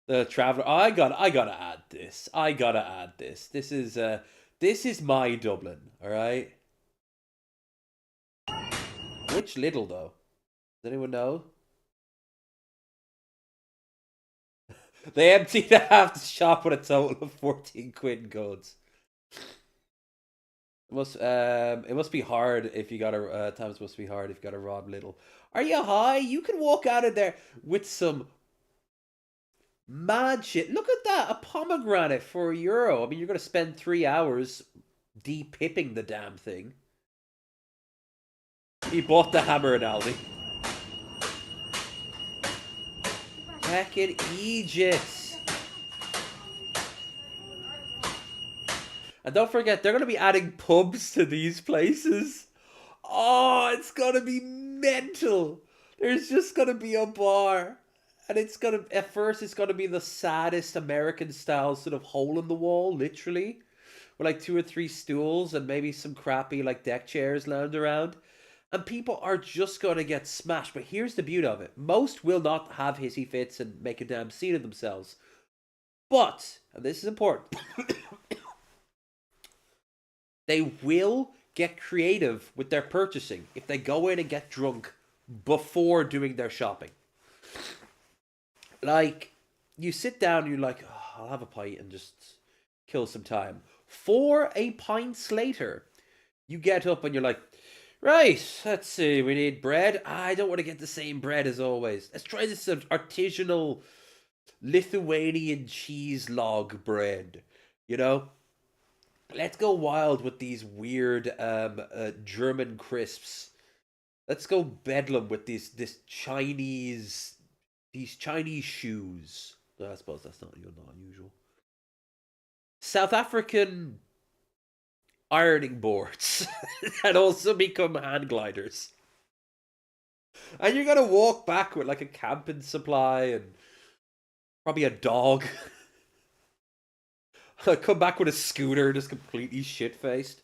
The traveler. Oh, I gotta add this. I gotta add this. This is my Dublin. All right. Which Lidl though? Does anyone know? They emptied half the shop with a total of 14 quid in goods. It must be hard if you got a times must be hard if you got a rob Lidl. Are you high? You can walk out of there with some mad shit. Look at that, a pomegranate for €1. I mean, you're gonna spend 3 hours de-pipping the damn thing. He bought the hammer in Aldi. Heck in Egypt. And don't forget, they're going to be adding pubs to these places. Oh, it's going to be mental. There's just going to be a bar. And it's going to, at first, it's going to be the saddest American style sort of hole in the wall, literally. With like 2 or 3 stools and maybe some crappy like deck chairs lounged around. And people are just going to get smashed. But here's the beauty of it. Most will not have hissy fits and make a damn scene of themselves. But, and this is important, they will get creative with their purchasing if they go in and get drunk before doing their shopping. Like, you sit down and you're like, oh, I'll have a pint and just kill some time. 4 pints later, you get up and you're like, right, let's see, we need bread. I don't want to get the same bread as always. Let's try this artisanal Lithuanian cheese log bread, you know? Let's go wild with these weird German crisps. Let's go bedlam with these Chinese shoes. I suppose that's not unusual. South African ironing boards that also become hand gliders. And you're gonna walk back with like a camping supply and probably a dog. Come back with a scooter, just completely shit-faced.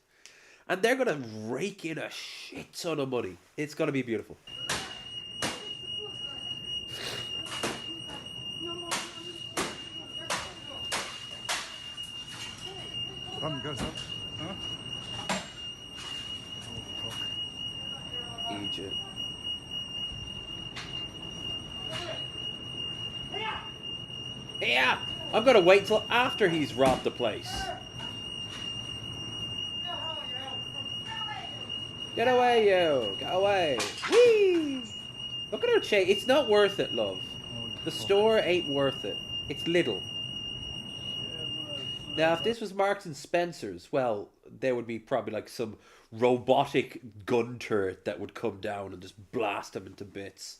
And they're gonna rake in a shit ton of money. It's gonna be beautiful. Egypt. Yeah! I'm gonna wait till after he's robbed the place. Get away, you! Get away! Whee! Look at her chase. It's not worth it, love. The store ain't worth it. It's little. Now, if this was Marks and Spencer's, well, there would be probably like some robotic gun turret that would come down and just blast them into bits.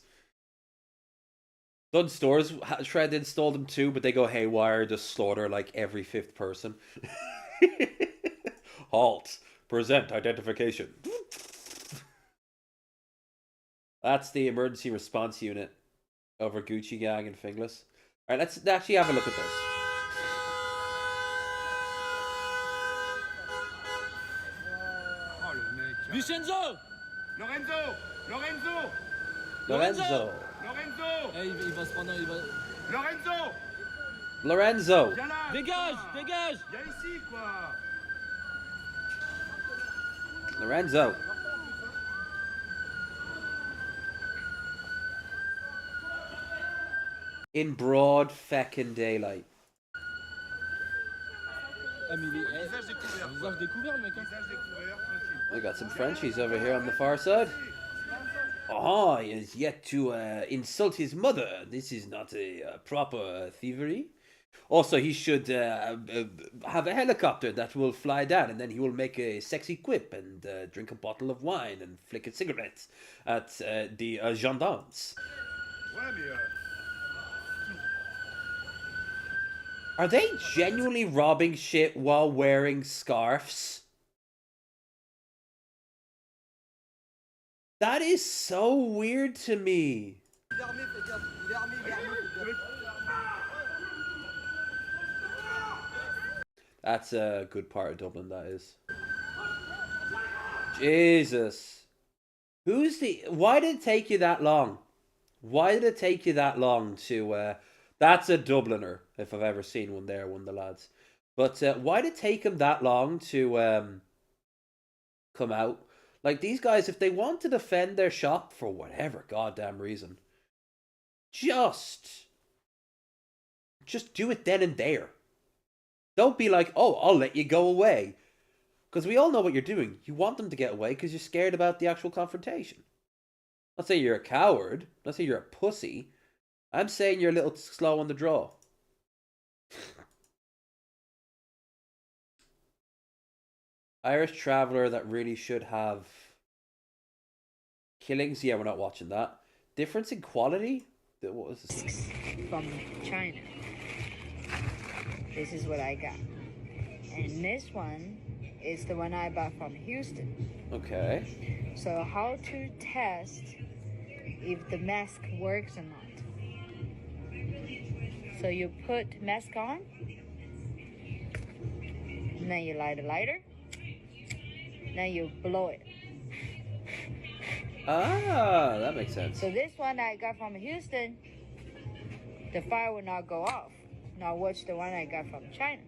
Some stores tried to install them too, but they go haywire, just slaughter like every 5th person. Halt. Present identification. That's the emergency response unit over Gucci Gang and Finglas. Alright, let's actually have a look at this. Vincenzo! Lorenzo! Lorenzo! Lorenzo! Lorenzo! Eh, il va se prendre, il va... Lorenzo! Lorenzo! Viens là! Dégage! Dégage! Viens ici, quoi! Lorenzo! In broad feckin' daylight. Ah, mais il est... Visage découvert, le mec, hein. Visage découvert, tranquille. We got some Frenchies over here on the far side. Oh, he is yet to insult his mother. This is not a proper thievery. Also, he should have a helicopter that will fly down, and then he will make a sexy quip and drink a bottle of wine and flick a cigarette at the gendarmes. Ouais, mais Are they genuinely robbing shit while wearing scarves? That is so weird to me. That's a good part of Dublin, that is. Jesus. Why did it take you that long? Why did it take you that long to, that's a Dubliner, if I've ever seen one there, one of the lads. But why did it take him that long to come out? Like, these guys, if they want to defend their shop for whatever goddamn reason, just do it then and there. Don't be like, oh, I'll let you go away. Because we all know what you're doing. You want them to get away because you're scared about the actual confrontation. Not saying you're a coward. Not saying you're a pussy. I'm saying you're a little slow on the draw. Irish Traveller that really should have killings. Yeah, we're not watching that. Difference in quality? What was this? From China. This is what I got. And this one is the one I bought from Houston. Okay. So how to test if the mask works or not. So you put mask on, and then you light a lighter, then you blow it. Ah, that makes sense. So this one I got from Houston, the fire will not go off. Now watch the one I got from China.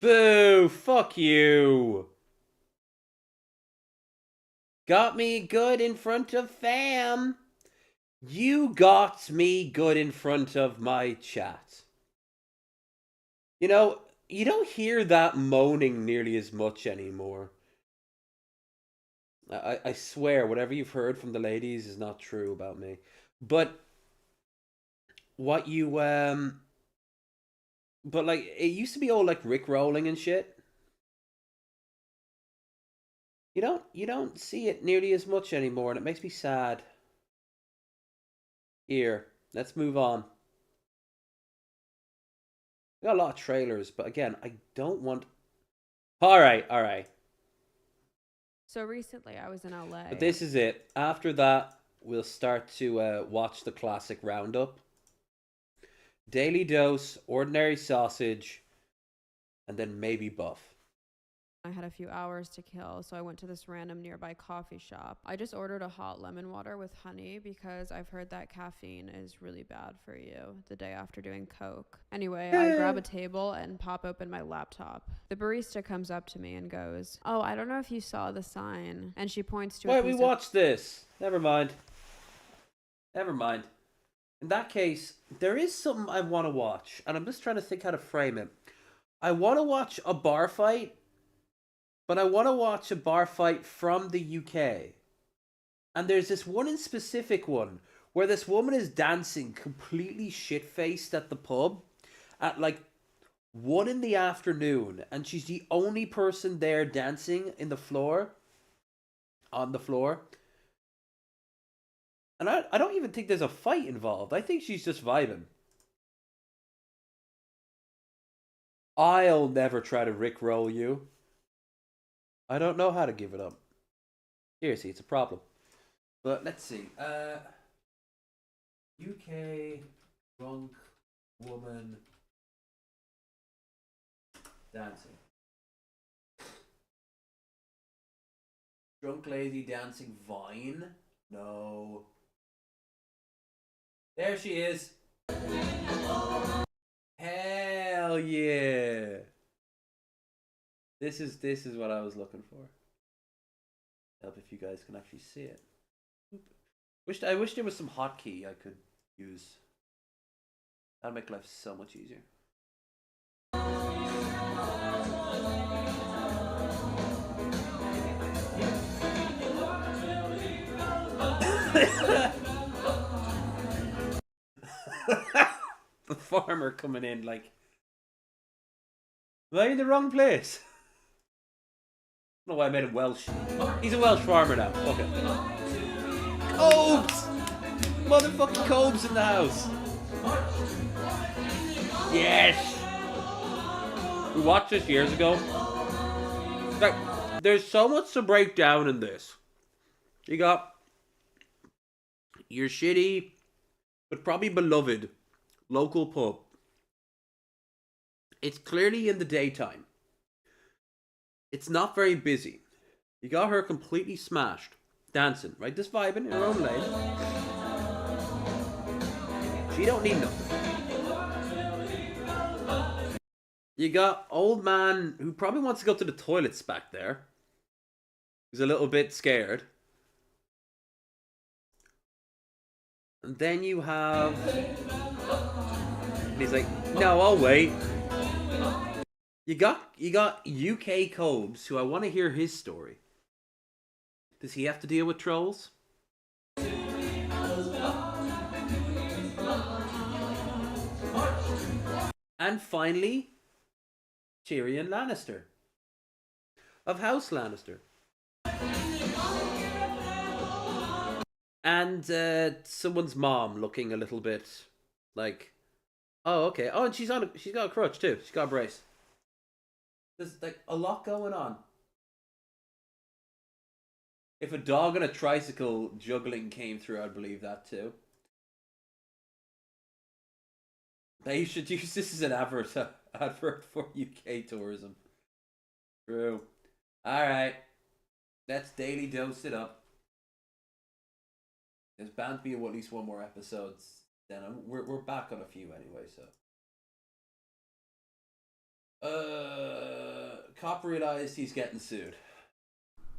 Boo! Fuck you! Got me good in front of fam. You got me good in front of my chat. You know, you don't hear that moaning nearly as much anymore. I swear, whatever you've heard from the ladies is not true about me. But what you but like it used to be all like Rick-rolling and shit. You don't see it nearly as much anymore, and it makes me sad. Here, let's move on. We got a lot of trailers, but again, I don't want. All right. So recently, I was in LA. But this is it. After that, we'll start to watch the classic roundup. Daily Dose, Ordinary Sausage, and then maybe Buff. I had a few hours to kill, so I went to this random nearby coffee shop. I just ordered a hot lemon water with honey because I've heard that caffeine is really bad for you the day after doing coke. Anyway, I grab a table and pop open my laptop. The barista comes up to me and goes, "Oh, I don't know if you saw the sign." And she points to Wait, a we piece watched this. Never mind. In that case, there is something I want to watch, and I'm just trying to think how to frame it. I want to watch a bar fight, but I want to watch a bar fight from the UK. And there's this one in specific one where this woman is dancing completely shit-faced at the pub at like 1 in the afternoon, and she's the only person there dancing on the floor. And I don't even think there's a fight involved. I think she's just vibing. I'll never try to rickroll you. I don't know how to give it up. Seriously, it's a problem. But let's see. UK drunk woman dancing. Drunk lady dancing Vine? No. There she is. Hell yeah. This is what I was looking for. Help if you guys can actually see it. I wish there was some hotkey I could use. That'd make life so much easier. The farmer coming in like, am I in the wrong place? I don't know why I made him Welsh. He's a Welsh farmer now. Okay. Cobes! Motherfucking Cobes in the house. Yes! We watched this years ago. Like, there's so much to break down in this. You got your shitty, but probably beloved, local pub. It's clearly in the daytime. It's not very busy. You got her completely smashed, dancing, right? Just vibing in her own lane. She don't need nothing. You got old man who probably wants to go to the toilets back there. He's a little bit scared. And then you have... And he's like, no, I'll wait. You got UK Cobes, who I want to hear his story. Does he have to deal with trolls? And finally, Tyrion Lannister. Of House Lannister. And someone's mom looking a little bit like, oh, okay. Oh, and she's got a crutch too. She's got a brace. There's like a lot going on. If a dog on a tricycle juggling came through, I'd believe that too. They should use this as an advert for UK tourism. True. Alright. Let's daily dose it up. There's bound to be at least one more episodes. Then we're back on a few anyway, so. Cop realized he's getting sued.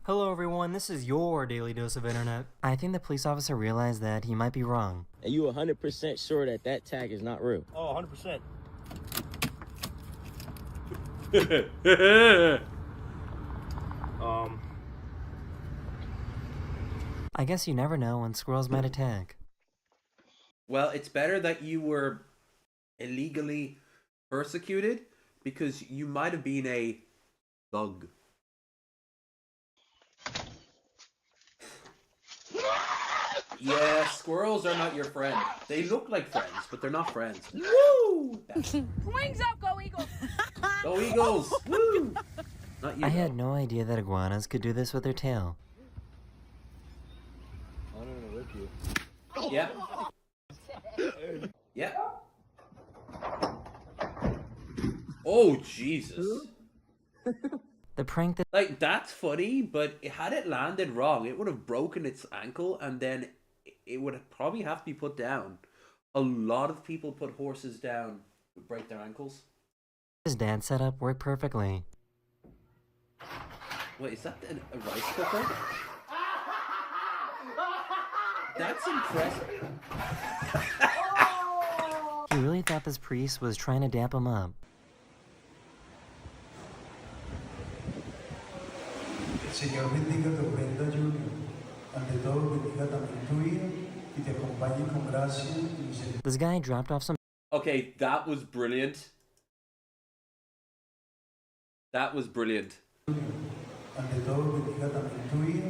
Hello everyone, this is your Daily Dose of Internet. I think the police officer realized that he might be wrong. Are you 100% sure that that tag is not real? Oh, 100%. I guess you never know when squirrels might attack. Well, it's better that you were illegally persecuted because you might have been a thug. Yeah, squirrels are not your friend. They look like friends, but they're not friends. Woo! Wings up, go Eagles! Go Eagles! Woo! Not you. I had no idea that iguanas could do this with their tail. I'm gonna rip you. Yeah. Yeah. Oh, Jesus. The prank that... Like, that's funny, but had it landed wrong, it would have broken its ankle, and then it would probably have to be put down. A lot of people put horses down to break their ankles. His dad set up worked perfectly. Wait, is that a rice cooker? That's impressive. He really thought this priest was trying to dap him up. El Señor bendiga tu ofrenda, Julio. Ante todo, bendiga también tu vida y te acompañe con gracia y misericordia. This guy dropped off some... Okay, that was brilliant. That was brilliant. Ante todo, bendiga también tu vida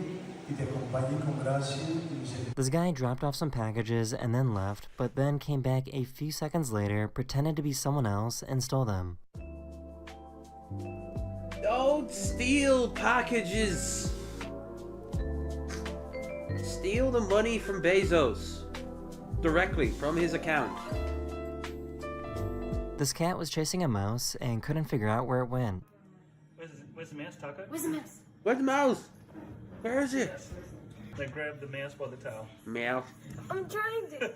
y te acompañe con gracia y misericordia. This guy dropped off some packages and then left, but then came back a few seconds later, pretended to be someone else, and stole them. Don't steal packages. Steal the money from Bezos. Directly from his account. This cat was chasing a mouse and couldn't figure out where it went. Where's the mouse, Taco? Where's the mouse? Where's the mouse? Where is it? Like, grab the mouse by the towel. Meow. I'm trying to.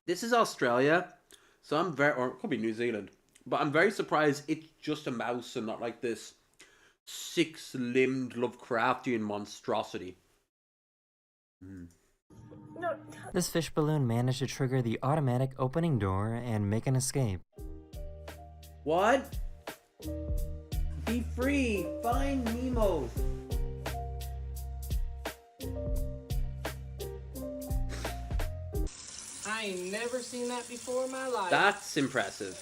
This is Australia, so I'm very, or it could be New Zealand, but I'm very surprised it's just a mouse and not like this six-limbed Lovecraftian monstrosity. No. This fish balloon managed to trigger the automatic opening door and make an escape. What? Be free! Find Nemo! I ain't never seen that before in my life. That's impressive.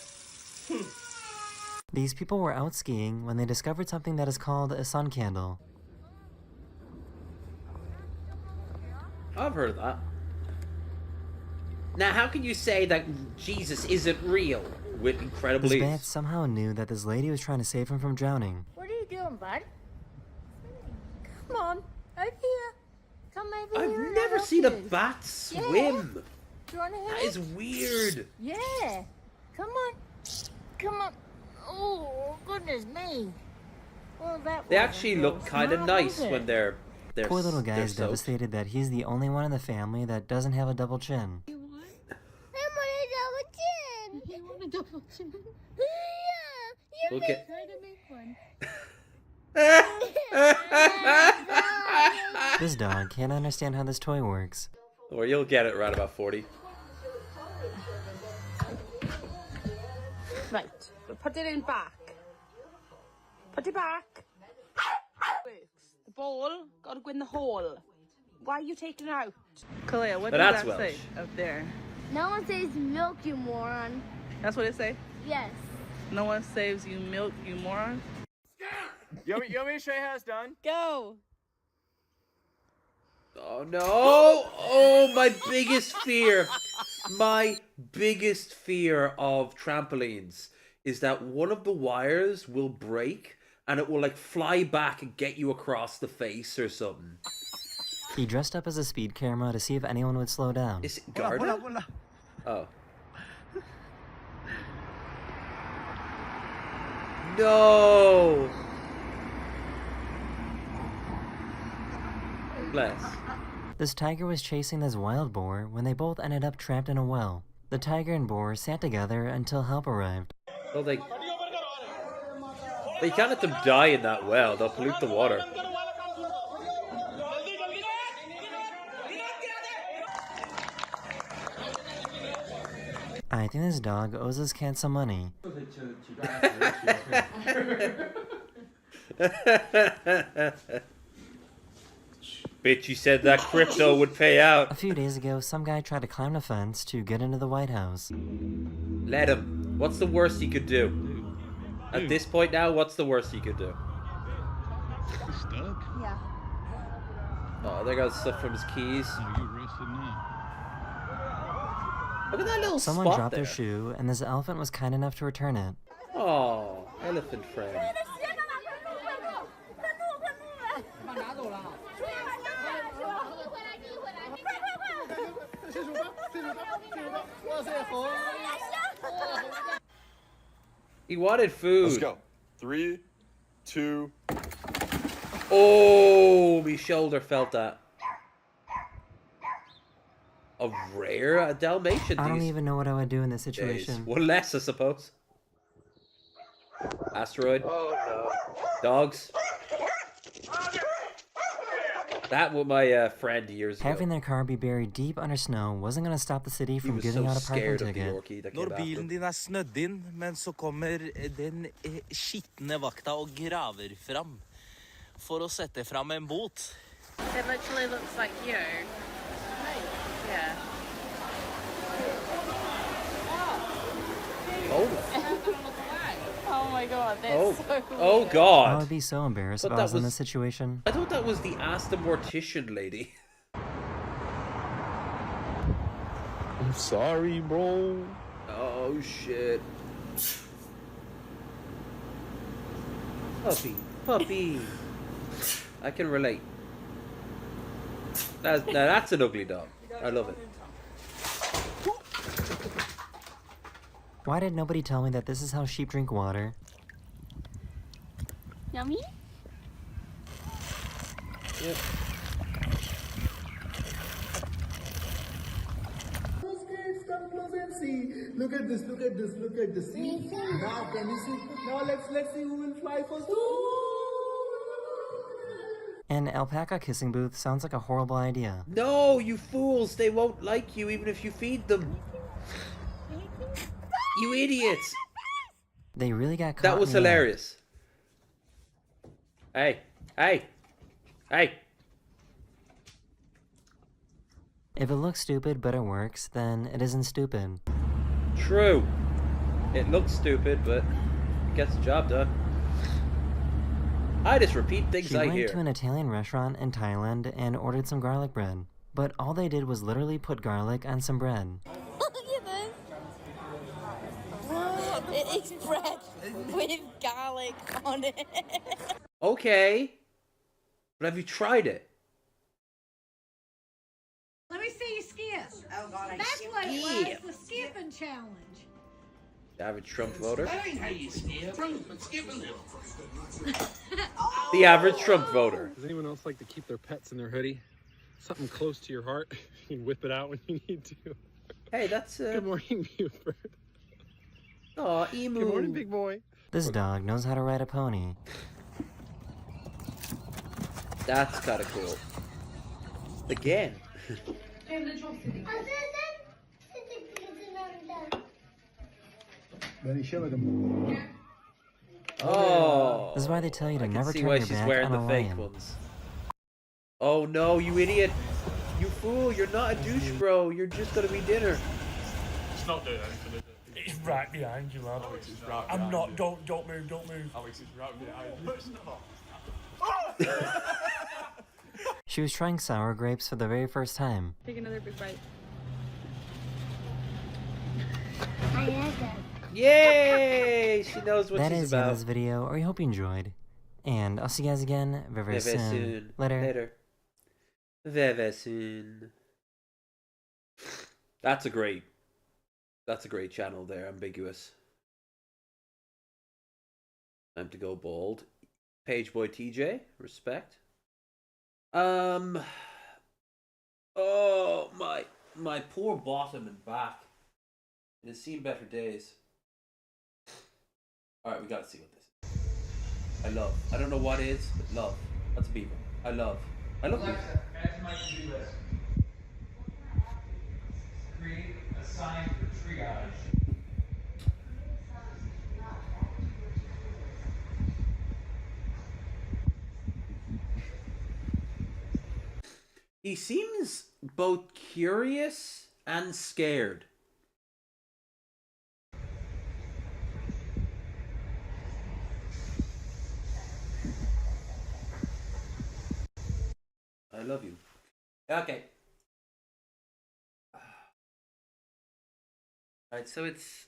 These people were out skiing when they discovered something that is called a sun candle. I've heard of that. Now, how can you say that Jesus isn't real with incredible This ease? bat somehow knew that this lady was trying to save him from drowning. What are you doing, bud? Come on, over here. Come over here. I've and never I'll help seen a you. bat swim. Yeah. Do you want to help? That is weird. Yeah. Come on. Come on. Oh, goodness me. Well, that They wasn't actually real look kind of smart, nice was it? when they're Poor little guy they're is soaked. devastated that he's the only one in the family that doesn't have a double chin. I want a double chin. You want a double chin? Yeah. We'll get- Try to make one. This dog can't understand how this toy works. Or you'll get it around about 40. Right, we'll put it in back. Put it back. The ball got to go in the hole. Why are you taking it out? Kalia, what But does that's that say Welsh. up there? No one says milk, you moron. That's what it say? Yes. No one saves you milk, you moron? You want me to show you how it's done? Go! Oh no! Oh, my biggest fear. My biggest fear of trampolines is that one of the wires will break and it will like fly back and get you across the face or something. He dressed up as a speed camera to see if anyone would slow down. Is it Garda? Oh. No! Bless. This tiger was chasing this wild boar when they both ended up trapped in a well. The tiger and boar sat together until help arrived. Well, they can't let them die in that well. They'll pollute the water. I think this dog owes this cat some money. Bitch, you said that crypto would pay out. A few days ago, some guy tried to climb the fence to get into the White House. Let him. What's the worst he could do? At this point now, what's the worst he could do? Stuck? Yeah. Oh, there goes stuff from his keys. You arrested now. Look at that little Someone spot dropped there. their shoe, and this elephant was kind enough to return it. Oh, elephant friend. He wanted food. Let's go. 3, 2. Oh, my shoulder felt that. A rare Dalmatian. I don't these even know what I would do in this days. situation. One less, I suppose. Asteroid. Oh no. Dogs. That was my friend years ago. Having their car be buried deep under snow wasn't going to stop the city from was giving so out a parking scared of the ticket. Yorkie that Når came after bilen him. din er snødd inn, men så kommer den skitne vakta og graver fram for å sette fram en bot. It literally looks like you. Yeah. Oh my god, that's Oh, so weird. oh I God. would be so embarrassed But if I that was in was- this situation. I thought that was the Ask the Mortician lady. I'm sorry, bro. Oh shit. Puppy. I can relate. That's an ugly dog. I love it. Why did nobody tell me that this is how sheep drink water? Yummy? Yep. Come close and see. Look at this, look at this, look at this. See? Now can you see? Now let's see who will fly first. An alpaca kissing booth sounds like a horrible idea. No, you fools! They won't like you even if you feed them. You idiots! They really got caught That was in the act. hilarious. Hey. If it looks stupid but it works, then it isn't stupid. True. It looks stupid, but it gets the job done. I just repeat things She I went hear. to an Italian restaurant in Thailand and ordered some garlic bread. But all they did was literally put garlic on some bread. bread with garlic on it. Okay. But have you tried it? Let me see you skip. Oh, God, that's what it was, the skipping challenge. The average Trump voter? That ain't how you skip. Skip a little. The average Trump voter. Does anyone else like to keep their pets in their hoodie? Something close to your heart. You can whip it out when you need to. Hey, that's Good morning, Buford. Aw, Emu. Good morning, big boy. This dog knows how to ride a pony. That's kind of cool. Again. Oh. This is why they tell you to I can never see turn why your she's back wearing on a the fake lion. ones. Oh no, you idiot! You fool! You're not a douche, bro. You're just gonna be dinner. It's not doing anything, is it? It's right behind you, lad. I'm not. Don't move. Don't move. Alex, it's right behind you. It's not. She was trying sour grapes for the very first time. Take another big bite. Yay! She knows what That she's is the end about. of this video, or I hope you enjoyed. And I'll see you guys again very soon. Later. Very soon. That's a great channel there, Ambiguous. Time to go bald. Pageboy TJ, respect. Oh, my poor bottom and back. It has seen better days. Alright, we gotta see what this is. I love. I don't know what it is, but love. That's Beaver. I love Beaver. Add to my to-do list. Create a sign for triage. He seems both curious and scared. I love you. Okay. Alright, so it's...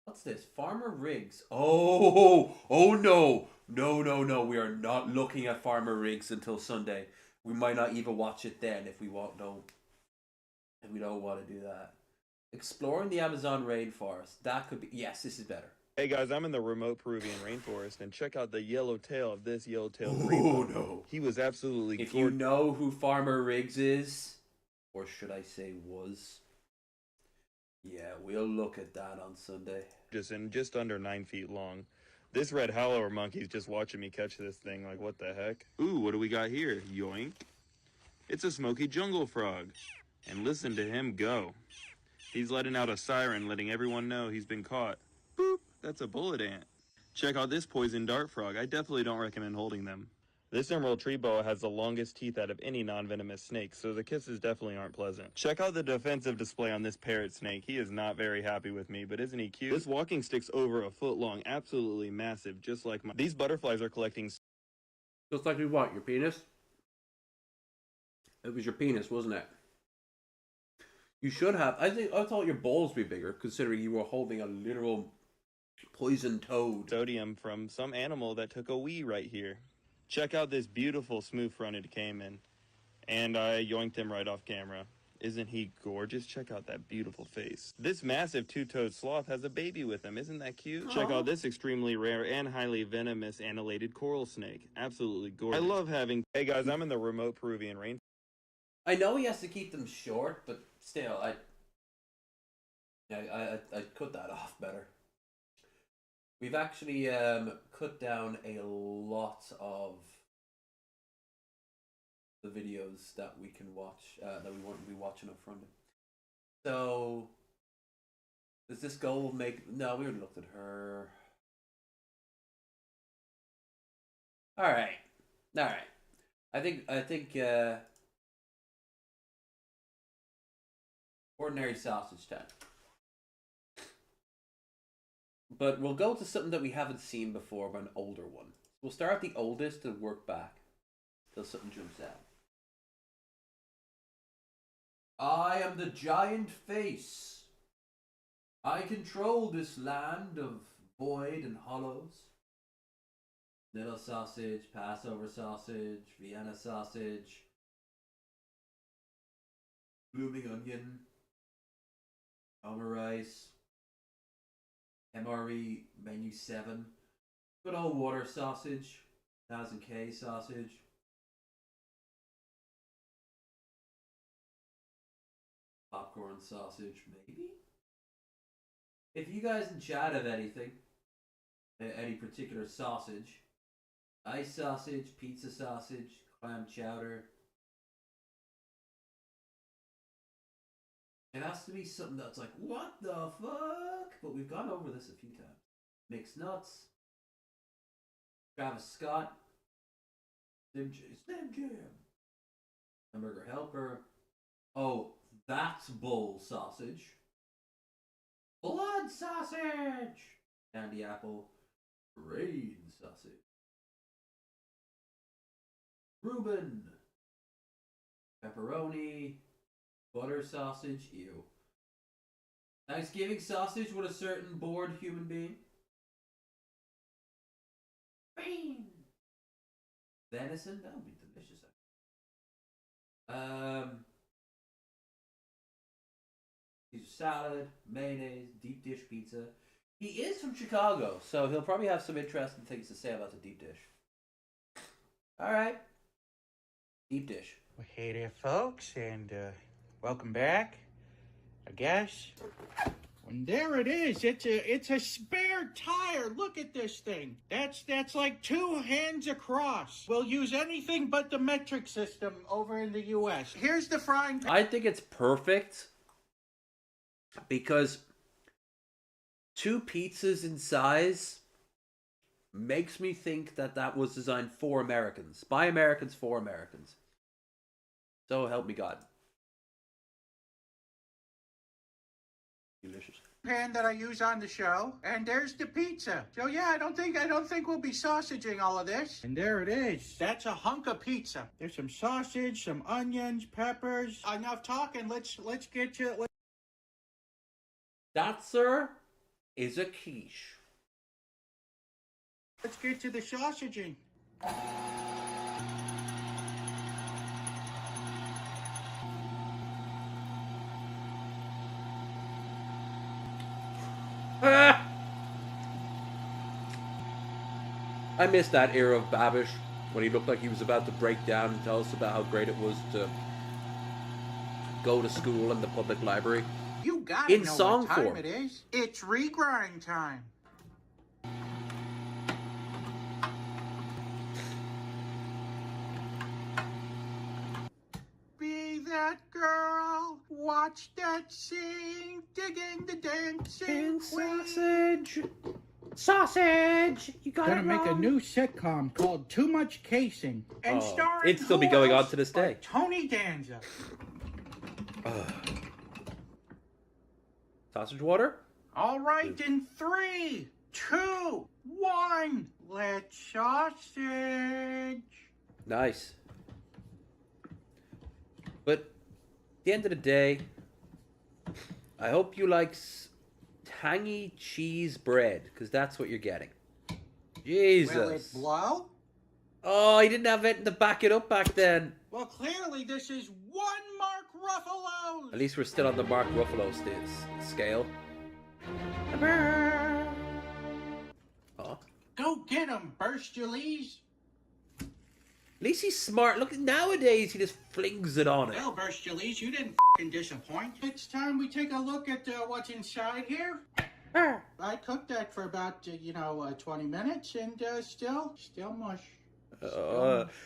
What's this? Farmer Riggs. Oh no. No. We are not looking at Farmer Riggs until Sunday. We might not even watch it then if we won't know. And we don't want to do that. Exploring the Amazon rainforest. That could be... Yes, this is better. Hey guys, I'm in the remote Peruvian rainforest, and check out the yellow tail of this yellow-tailed Oh rainbow. no. He was absolutely If you know who Farmer Riggs is, or should I say was, yeah, we'll look at that on Sunday. just under 9 feet long. This red howler monkey's just watching me catch this thing like, what the heck? Ooh, what do we got here? Yoink. It's a smoky jungle frog. And listen to him go. He's letting out a siren, letting everyone know he's been caught. Boop, that's a bullet ant. Check out this poison dart frog. I definitely don't recommend holding them. This emerald tree boa has the longest teeth out of any non-venomous snake, so the kisses definitely aren't pleasant. Check out the defensive display on this parrot snake. He is not very happy with me, but isn't he cute? This walking stick's over a foot long, absolutely massive, just like my... These butterflies are collecting... Just like we want, your penis? It was your penis, wasn't it? You should have. I thought your balls would be bigger, considering you were holding a literal poison toad. Sodium from some animal that took a wee right here. Check out this beautiful smooth-fronted caiman. And I yoinked him right off camera. Isn't he gorgeous? Check out that beautiful face. This massive two-toed sloth has a baby with him. Isn't that cute? Aww. Check out this extremely rare and highly venomous annellated coral snake. Absolutely gorgeous. I love having... Hey guys, I'm in the remote Peruvian rainforest. I know he has to keep them short, but still, I'd cut that off better. We've actually cut down a lot of the videos that we can watch, that we won't be watching up front. So, does this goal make... No, we already looked at her. Alright. I think, ordinary sausage time. But we'll go to something that we haven't seen before, but an older one. We'll start at the oldest and work back till something jumps out. I am the giant face. I control this land of void and hollows. Little sausage, Passover sausage, Vienna sausage, blooming onion, omerice, MRE menu 7, good old water sausage, 1000K sausage, popcorn sausage, maybe? If you guys in chat have anything, any particular sausage, ice sausage, pizza sausage, clam chowder, it has to be something that's like, what the fuck? But we've gone over this a few times. Mixed nuts, Travis Scott, Slim Jam, Hamburger Helper. Oh, that's bull sausage. Blood sausage! Candy apple, rain sausage. Reuben, pepperoni, butter sausage, ew. Thanksgiving sausage with a certain bored human being. Bean. Venison, that would be delicious. Caesar salad, mayonnaise, deep dish pizza. He is from Chicago, so he'll probably have some interesting things to say about the deep dish. Alright. Deep dish. Well, hey there, folks, and welcome back, I guess. And there it is. It's a spare tire. Look at this thing. That's like 2 hands across. We'll use anything but the metric system over in the U.S. Here's the frying pan. I think it's perfect because 2 pizzas in size makes me think that that was designed for Americans. By Americans, for Americans. So help me God. Delicious. Pan that I use on the show, and there's the pizza. So yeah, I don't think we'll be sausaging all of this. And there it is. That's a hunk of pizza. There's some sausage, some onions, peppers. Enough talking. Let's get to. That, sir, is a quiche. Let's get to the sausaging. I miss that era of Babish when he looked like he was about to break down and tell us about how great it was to go to school in the public library. You gotta in know song what time form. it is. It's regrind time. Be that girl, watch that sing, digging the dancing sausage. Sausage! You got Gonna it make a wrong. new sitcom called Too Much Casing, and starring it'd still be who going on else to this but day. Tony Danza. Sausage water? All right, in 3, 2, 1, let's sausage. Nice. But at the end of the day, I hope you like tangy cheese bread, because that's what you're getting. Jesus. Will it blow? Oh, he didn't have it to back it up back then. Well, clearly this is 1 Mark Ruffalo. At least we're still on the Mark Ruffalo scale. Oh. Go get him, Burstules. At least he's smart. Look, nowadays he just flings it on it. Well, Burstules, you didn't disappoint. It's time we take a look at what's inside here. I cooked that for about, 20 minutes, and still mush.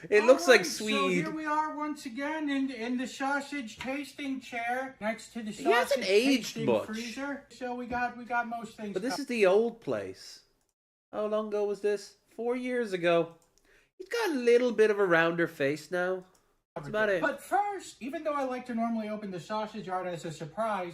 It looks like So Swede. here we are once again in the sausage tasting chair next to the He hasn't sausage aged tasting much. freezer. So we got most things. But this is the old place. How long ago was this? 4 years ago. He's got a little bit of a rounder face now. That's about it. But first, even though I like to normally open the sausage art as a surprise,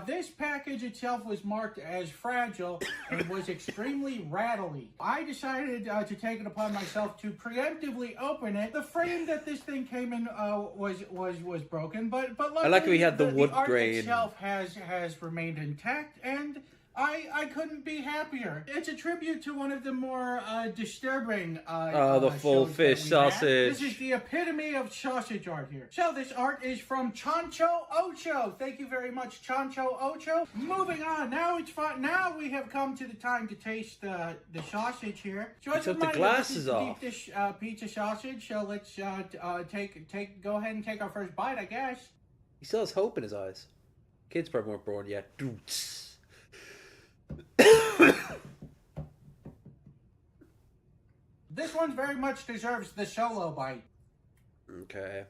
This package itself was marked as fragile and was extremely rattly. I decided to take it upon myself to preemptively open it. The frame that this thing came in was broken, but luckily I like how we had the wood art grain. itself has remained intact, and I couldn't be happier. It's a tribute to one of the more disturbing the full shows fish that we had. sausage. This is the epitome of sausage art here. So this art is from Chancho Ocho. Thank you very much, Chancho Ocho. Moving on. Now it's fun. Now we have come to the time to taste the sausage here. So You as took a the reminder, glasses this is the off. deep dish pizza sausage. So let's go ahead and take our first bite, I guess. He still has hope in his eyes. Kids probably weren't born yet. Doots. This one very much deserves the solo bite. Okay.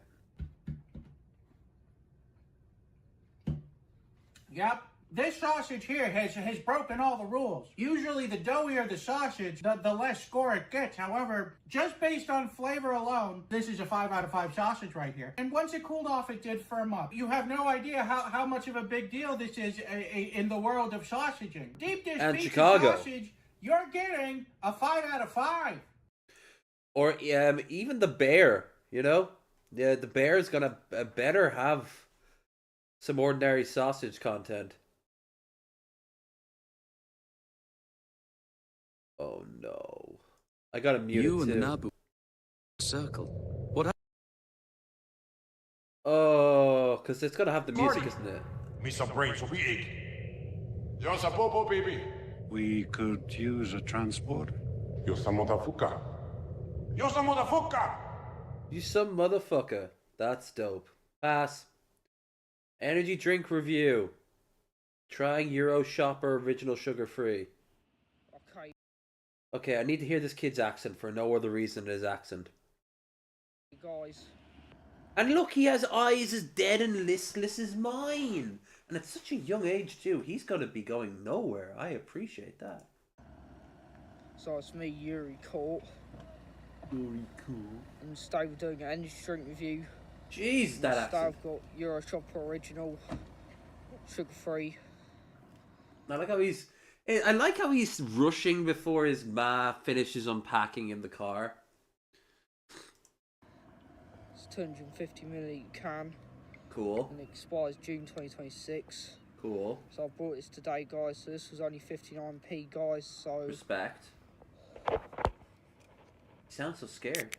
Yep. This sausage here has broken all the rules. Usually the doughier the sausage, the less score it gets. However, just based on flavor alone, this is a 5 out of 5 sausage right here. And once it cooled off, it did firm up. You have no idea how much of a big deal this is in the world of sausaging. Deep dish And pizza Chicago. sausage, you're getting a 5 out of 5. Or even the bear, you know? Yeah, the bear is gonna better have some ordinary sausage content. Oh no. I gotta mute You it and too. Nabu circle. What Oh, because it's gonna have the music, Marty. isn't it? Me some brains will be egg. You want some popo, baby? We could use a transport. You some motherfucker. You some motherfucker. You some motherfucker. That's dope. Pass. Energy drink review. Trying Euro Shopper original sugar free. Okay. Okay, I need to hear this kid's accent for no other reason than his accent. Guys. And look, he has eyes as dead and listless as mine. And at such a young age too. He's gonna be going nowhere. I appreciate that. So it's me, Yuri Court. Yuri Court. And today we're doing an energy drink review. Jeez, that Today accent. I've got Euro Shopper Original, sugar-free. I like how he's rushing before his ma finishes unpacking in the car. It's a 250ml can. Cool. And it expires June 2026. Cool. So I bought this today, guys. So this was only 59p, guys. So Respect. You sound so scared.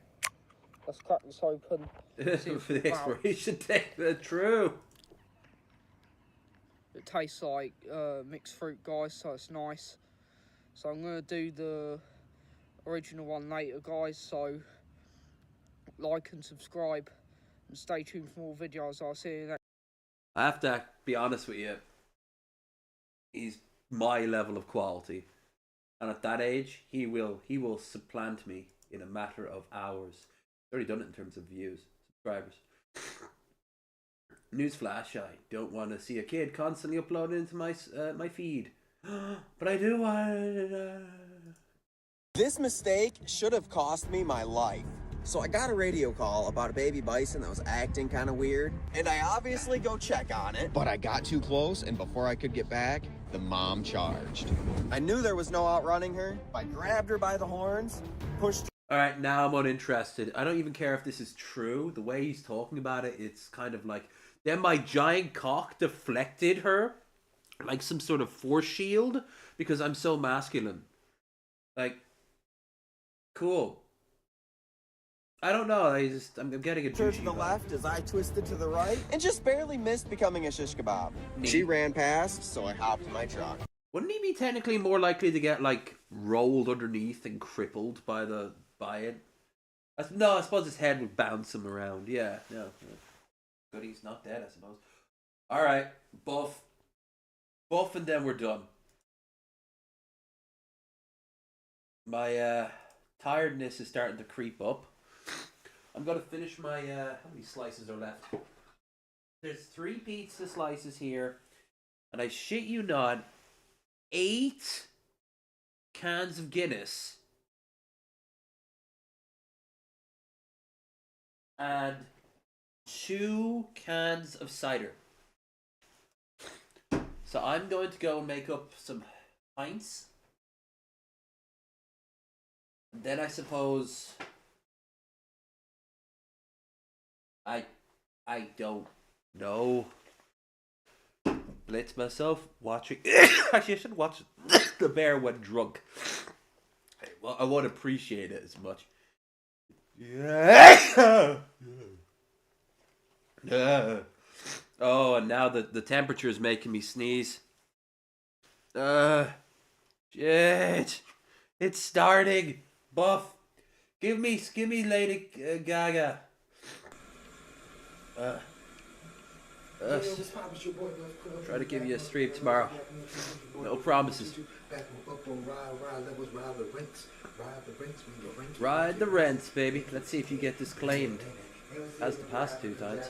let's crack this open. For the expiration date. True. It tastes like mixed fruit, guys, so it's nice. So I'm going to do the original one later, guys, so like and subscribe and stay tuned for more videos. I'll see you next. I have to be honest with you. He's my level of quality. And at that age, he will supplant me in a matter of hours. He's already done it in terms of views, subscribers. Newsflash, I don't want to see a kid constantly uploading into my feed. But I do want... This mistake should have cost me my life. So I got a radio call about a baby bison that was acting kind of weird, and I obviously go check on it. But I got too close, and before I could get back, the mom charged. I knew there was no outrunning her. I grabbed her by the horns, pushed. Alright, now I'm uninterested. I don't even care if this is true. The way he's talking about it, it's kind of like... Then my giant cock deflected her like some sort of force shield because I'm so masculine. Like, cool. I don't know. I'm getting a Turned to the vibe. left as I twisted to the right, and just barely missed becoming a shish kebab. She ran past, so I hopped in my truck. Wouldn't he be technically more likely to get like rolled underneath and crippled by it? No, I suppose his head would bounce him around. Yeah, no. Good, he's not dead, I suppose. All right, buff, and then we're done. My tiredness is starting to creep up. I'm gonna finish my. How many slices are left? There's 3 pizza slices here, and I shit you not, 8 cans of Guinness, and 2 cans of cider. So I'm going to go and make up some pints. Then I suppose I don't know. Blitz myself watching. Actually, I should watch The Bear when drunk. Well, I won't appreciate it as much. Yeah. Oh, and now the temperature is making me sneeze. Shit. It's starting. Buff. Give me Lady Gaga. Try to give you a stream tomorrow. No promises. Ride the rents, baby. Let's see if you get this claimed. As the past 2 times.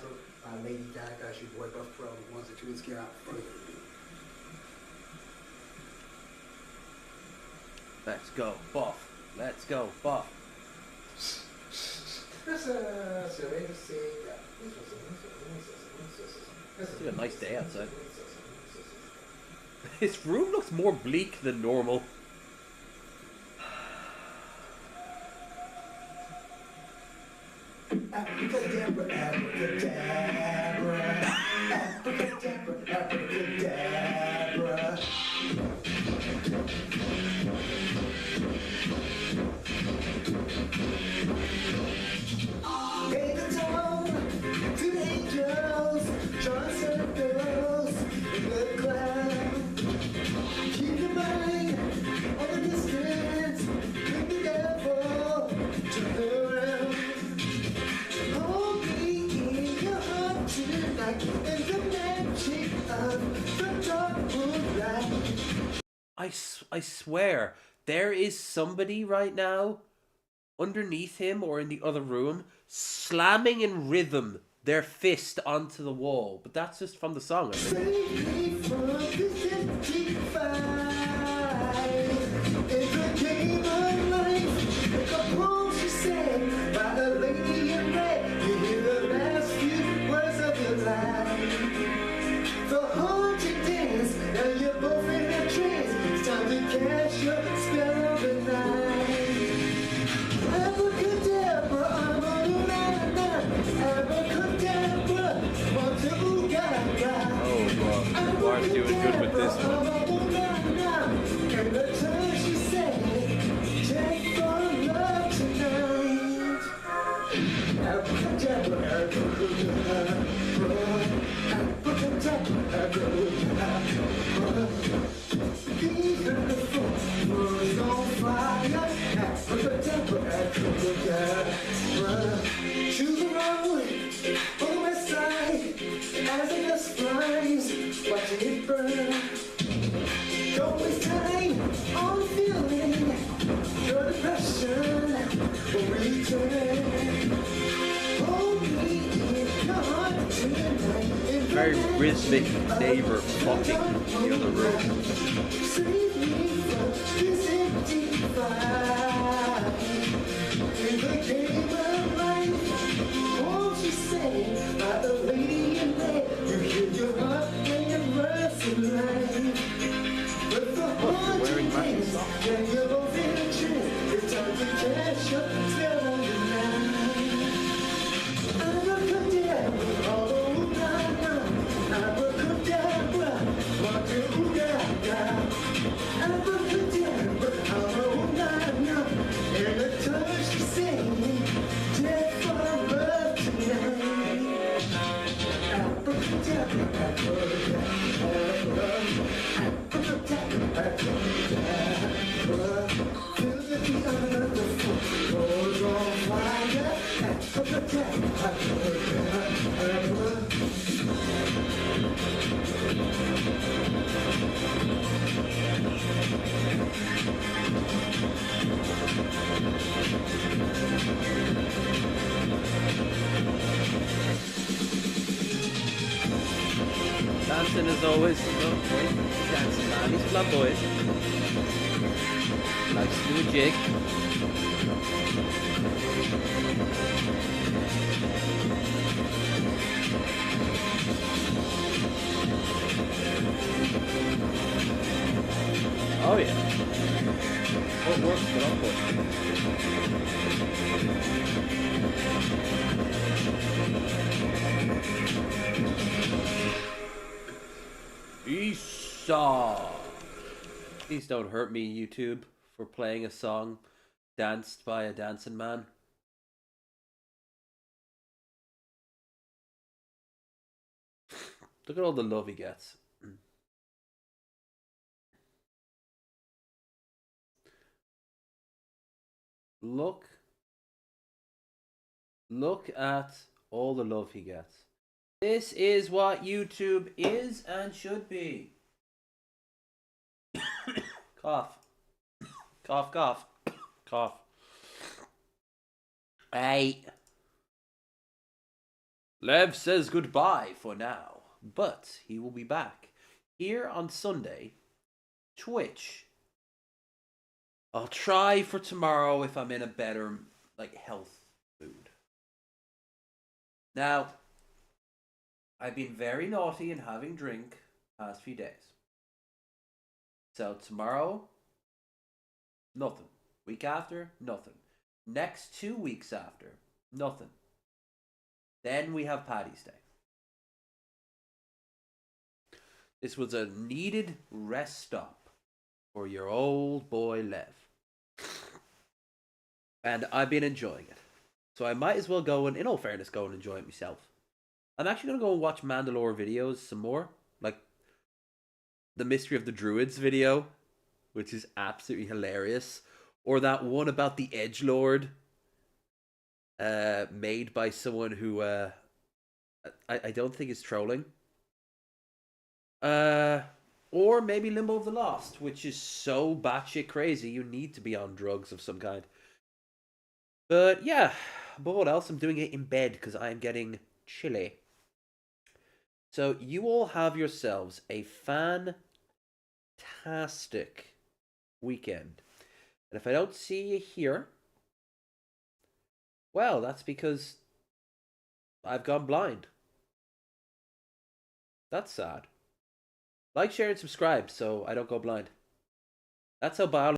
Let's go, Buff. Let's go, Buff. It's a nice day outside. His room looks more bleak than normal. Abracadabra, abracadabra, abracadabra, abracadabra. Gave the tone to the angels, drawing circles in the cloud. Keep your mind on the distance, bring the devil to the realm. Hold me in your heart tonight, in the magic of the dark moonlight. I swear, there is somebody right now underneath him or in the other room slamming in rhythm their fist onto the wall. But that's just from the song, I think. Save me from this empty fight. It's a game of life, like a poem she sang by a lady in red. You hear the last few words of your life. The haunted dance, now you're both in a trance. It's time to cast your spell of the night. Abracadabra, na-na-na. Abracadabra, what-a-boo-ga-ga. Oh, wow. Mark's doing good with this one. And the time she said, take for love tonight. Abracadabra, abracadabra, abracadabra, abracadabra. Be beautiful, world's on fire. Abracadabra, abracadabra. Choose the wrong way, on the west side, as the dust flies, watching it burn. Don't waste time on feeling your depression will return. Hold me in your heart tonight. Very rhythmic neighbor fucking in the other room. Save me from this empty fight. In the game of life, won't you say, by the lady in there, you hear your heart when it runs to life. With the haunted dance, yeah, you're both in a trance. It's time to catch your spell on the night. Abracadabra, oh, na-na. Abracadabra, what-a-boo-ga-ga. Abracadabra, oh, na-na. And the touch to sing, death for love tonight. Abracadabra, abracadabra, abracadabra, abracadabra. Feel the beat of the foot goes on fire. Abracadabra, abracadabra. Dancing as always. Okay. Dancing man, he's flamboyant. Likes to do a jig. Oh yeah. What works but awkward. Esau. Please don't hurt me, YouTube, for playing a song danced by a dancing man. Look at all the love he gets. Look at all the love he gets. This is what YouTube is and should be. Cough. Cough, cough. Cough. Hey. Lev says goodbye for now, but he will be back here on Sunday. Twitch. I'll try for tomorrow if I'm in a better, health mood. Now, I've been very naughty and having drink past few days. So tomorrow, nothing. Week after, nothing. Next 2 weeks after, nothing. Then we have Paddy's Day. This was a needed rest stop for your old boy Lev. And I've been enjoying it. So I might as well go and, in all fairness, go and enjoy it myself. I'm actually going to go and watch Mandalore videos some more. Like the Mystery of the Druids video, which is absolutely hilarious. Or that one about the Edgelord, made by someone who I don't think is trolling. Or maybe Limbo of the Lost, which is so batshit crazy you need to be on drugs of some kind. But yeah, but what else? I'm doing it in bed because I'm getting chilly. So you all have yourselves a fantastic weekend. And if I don't see you here, well, that's because I've gone blind. That's sad. Like, share, and subscribe so I don't go blind. That's how biology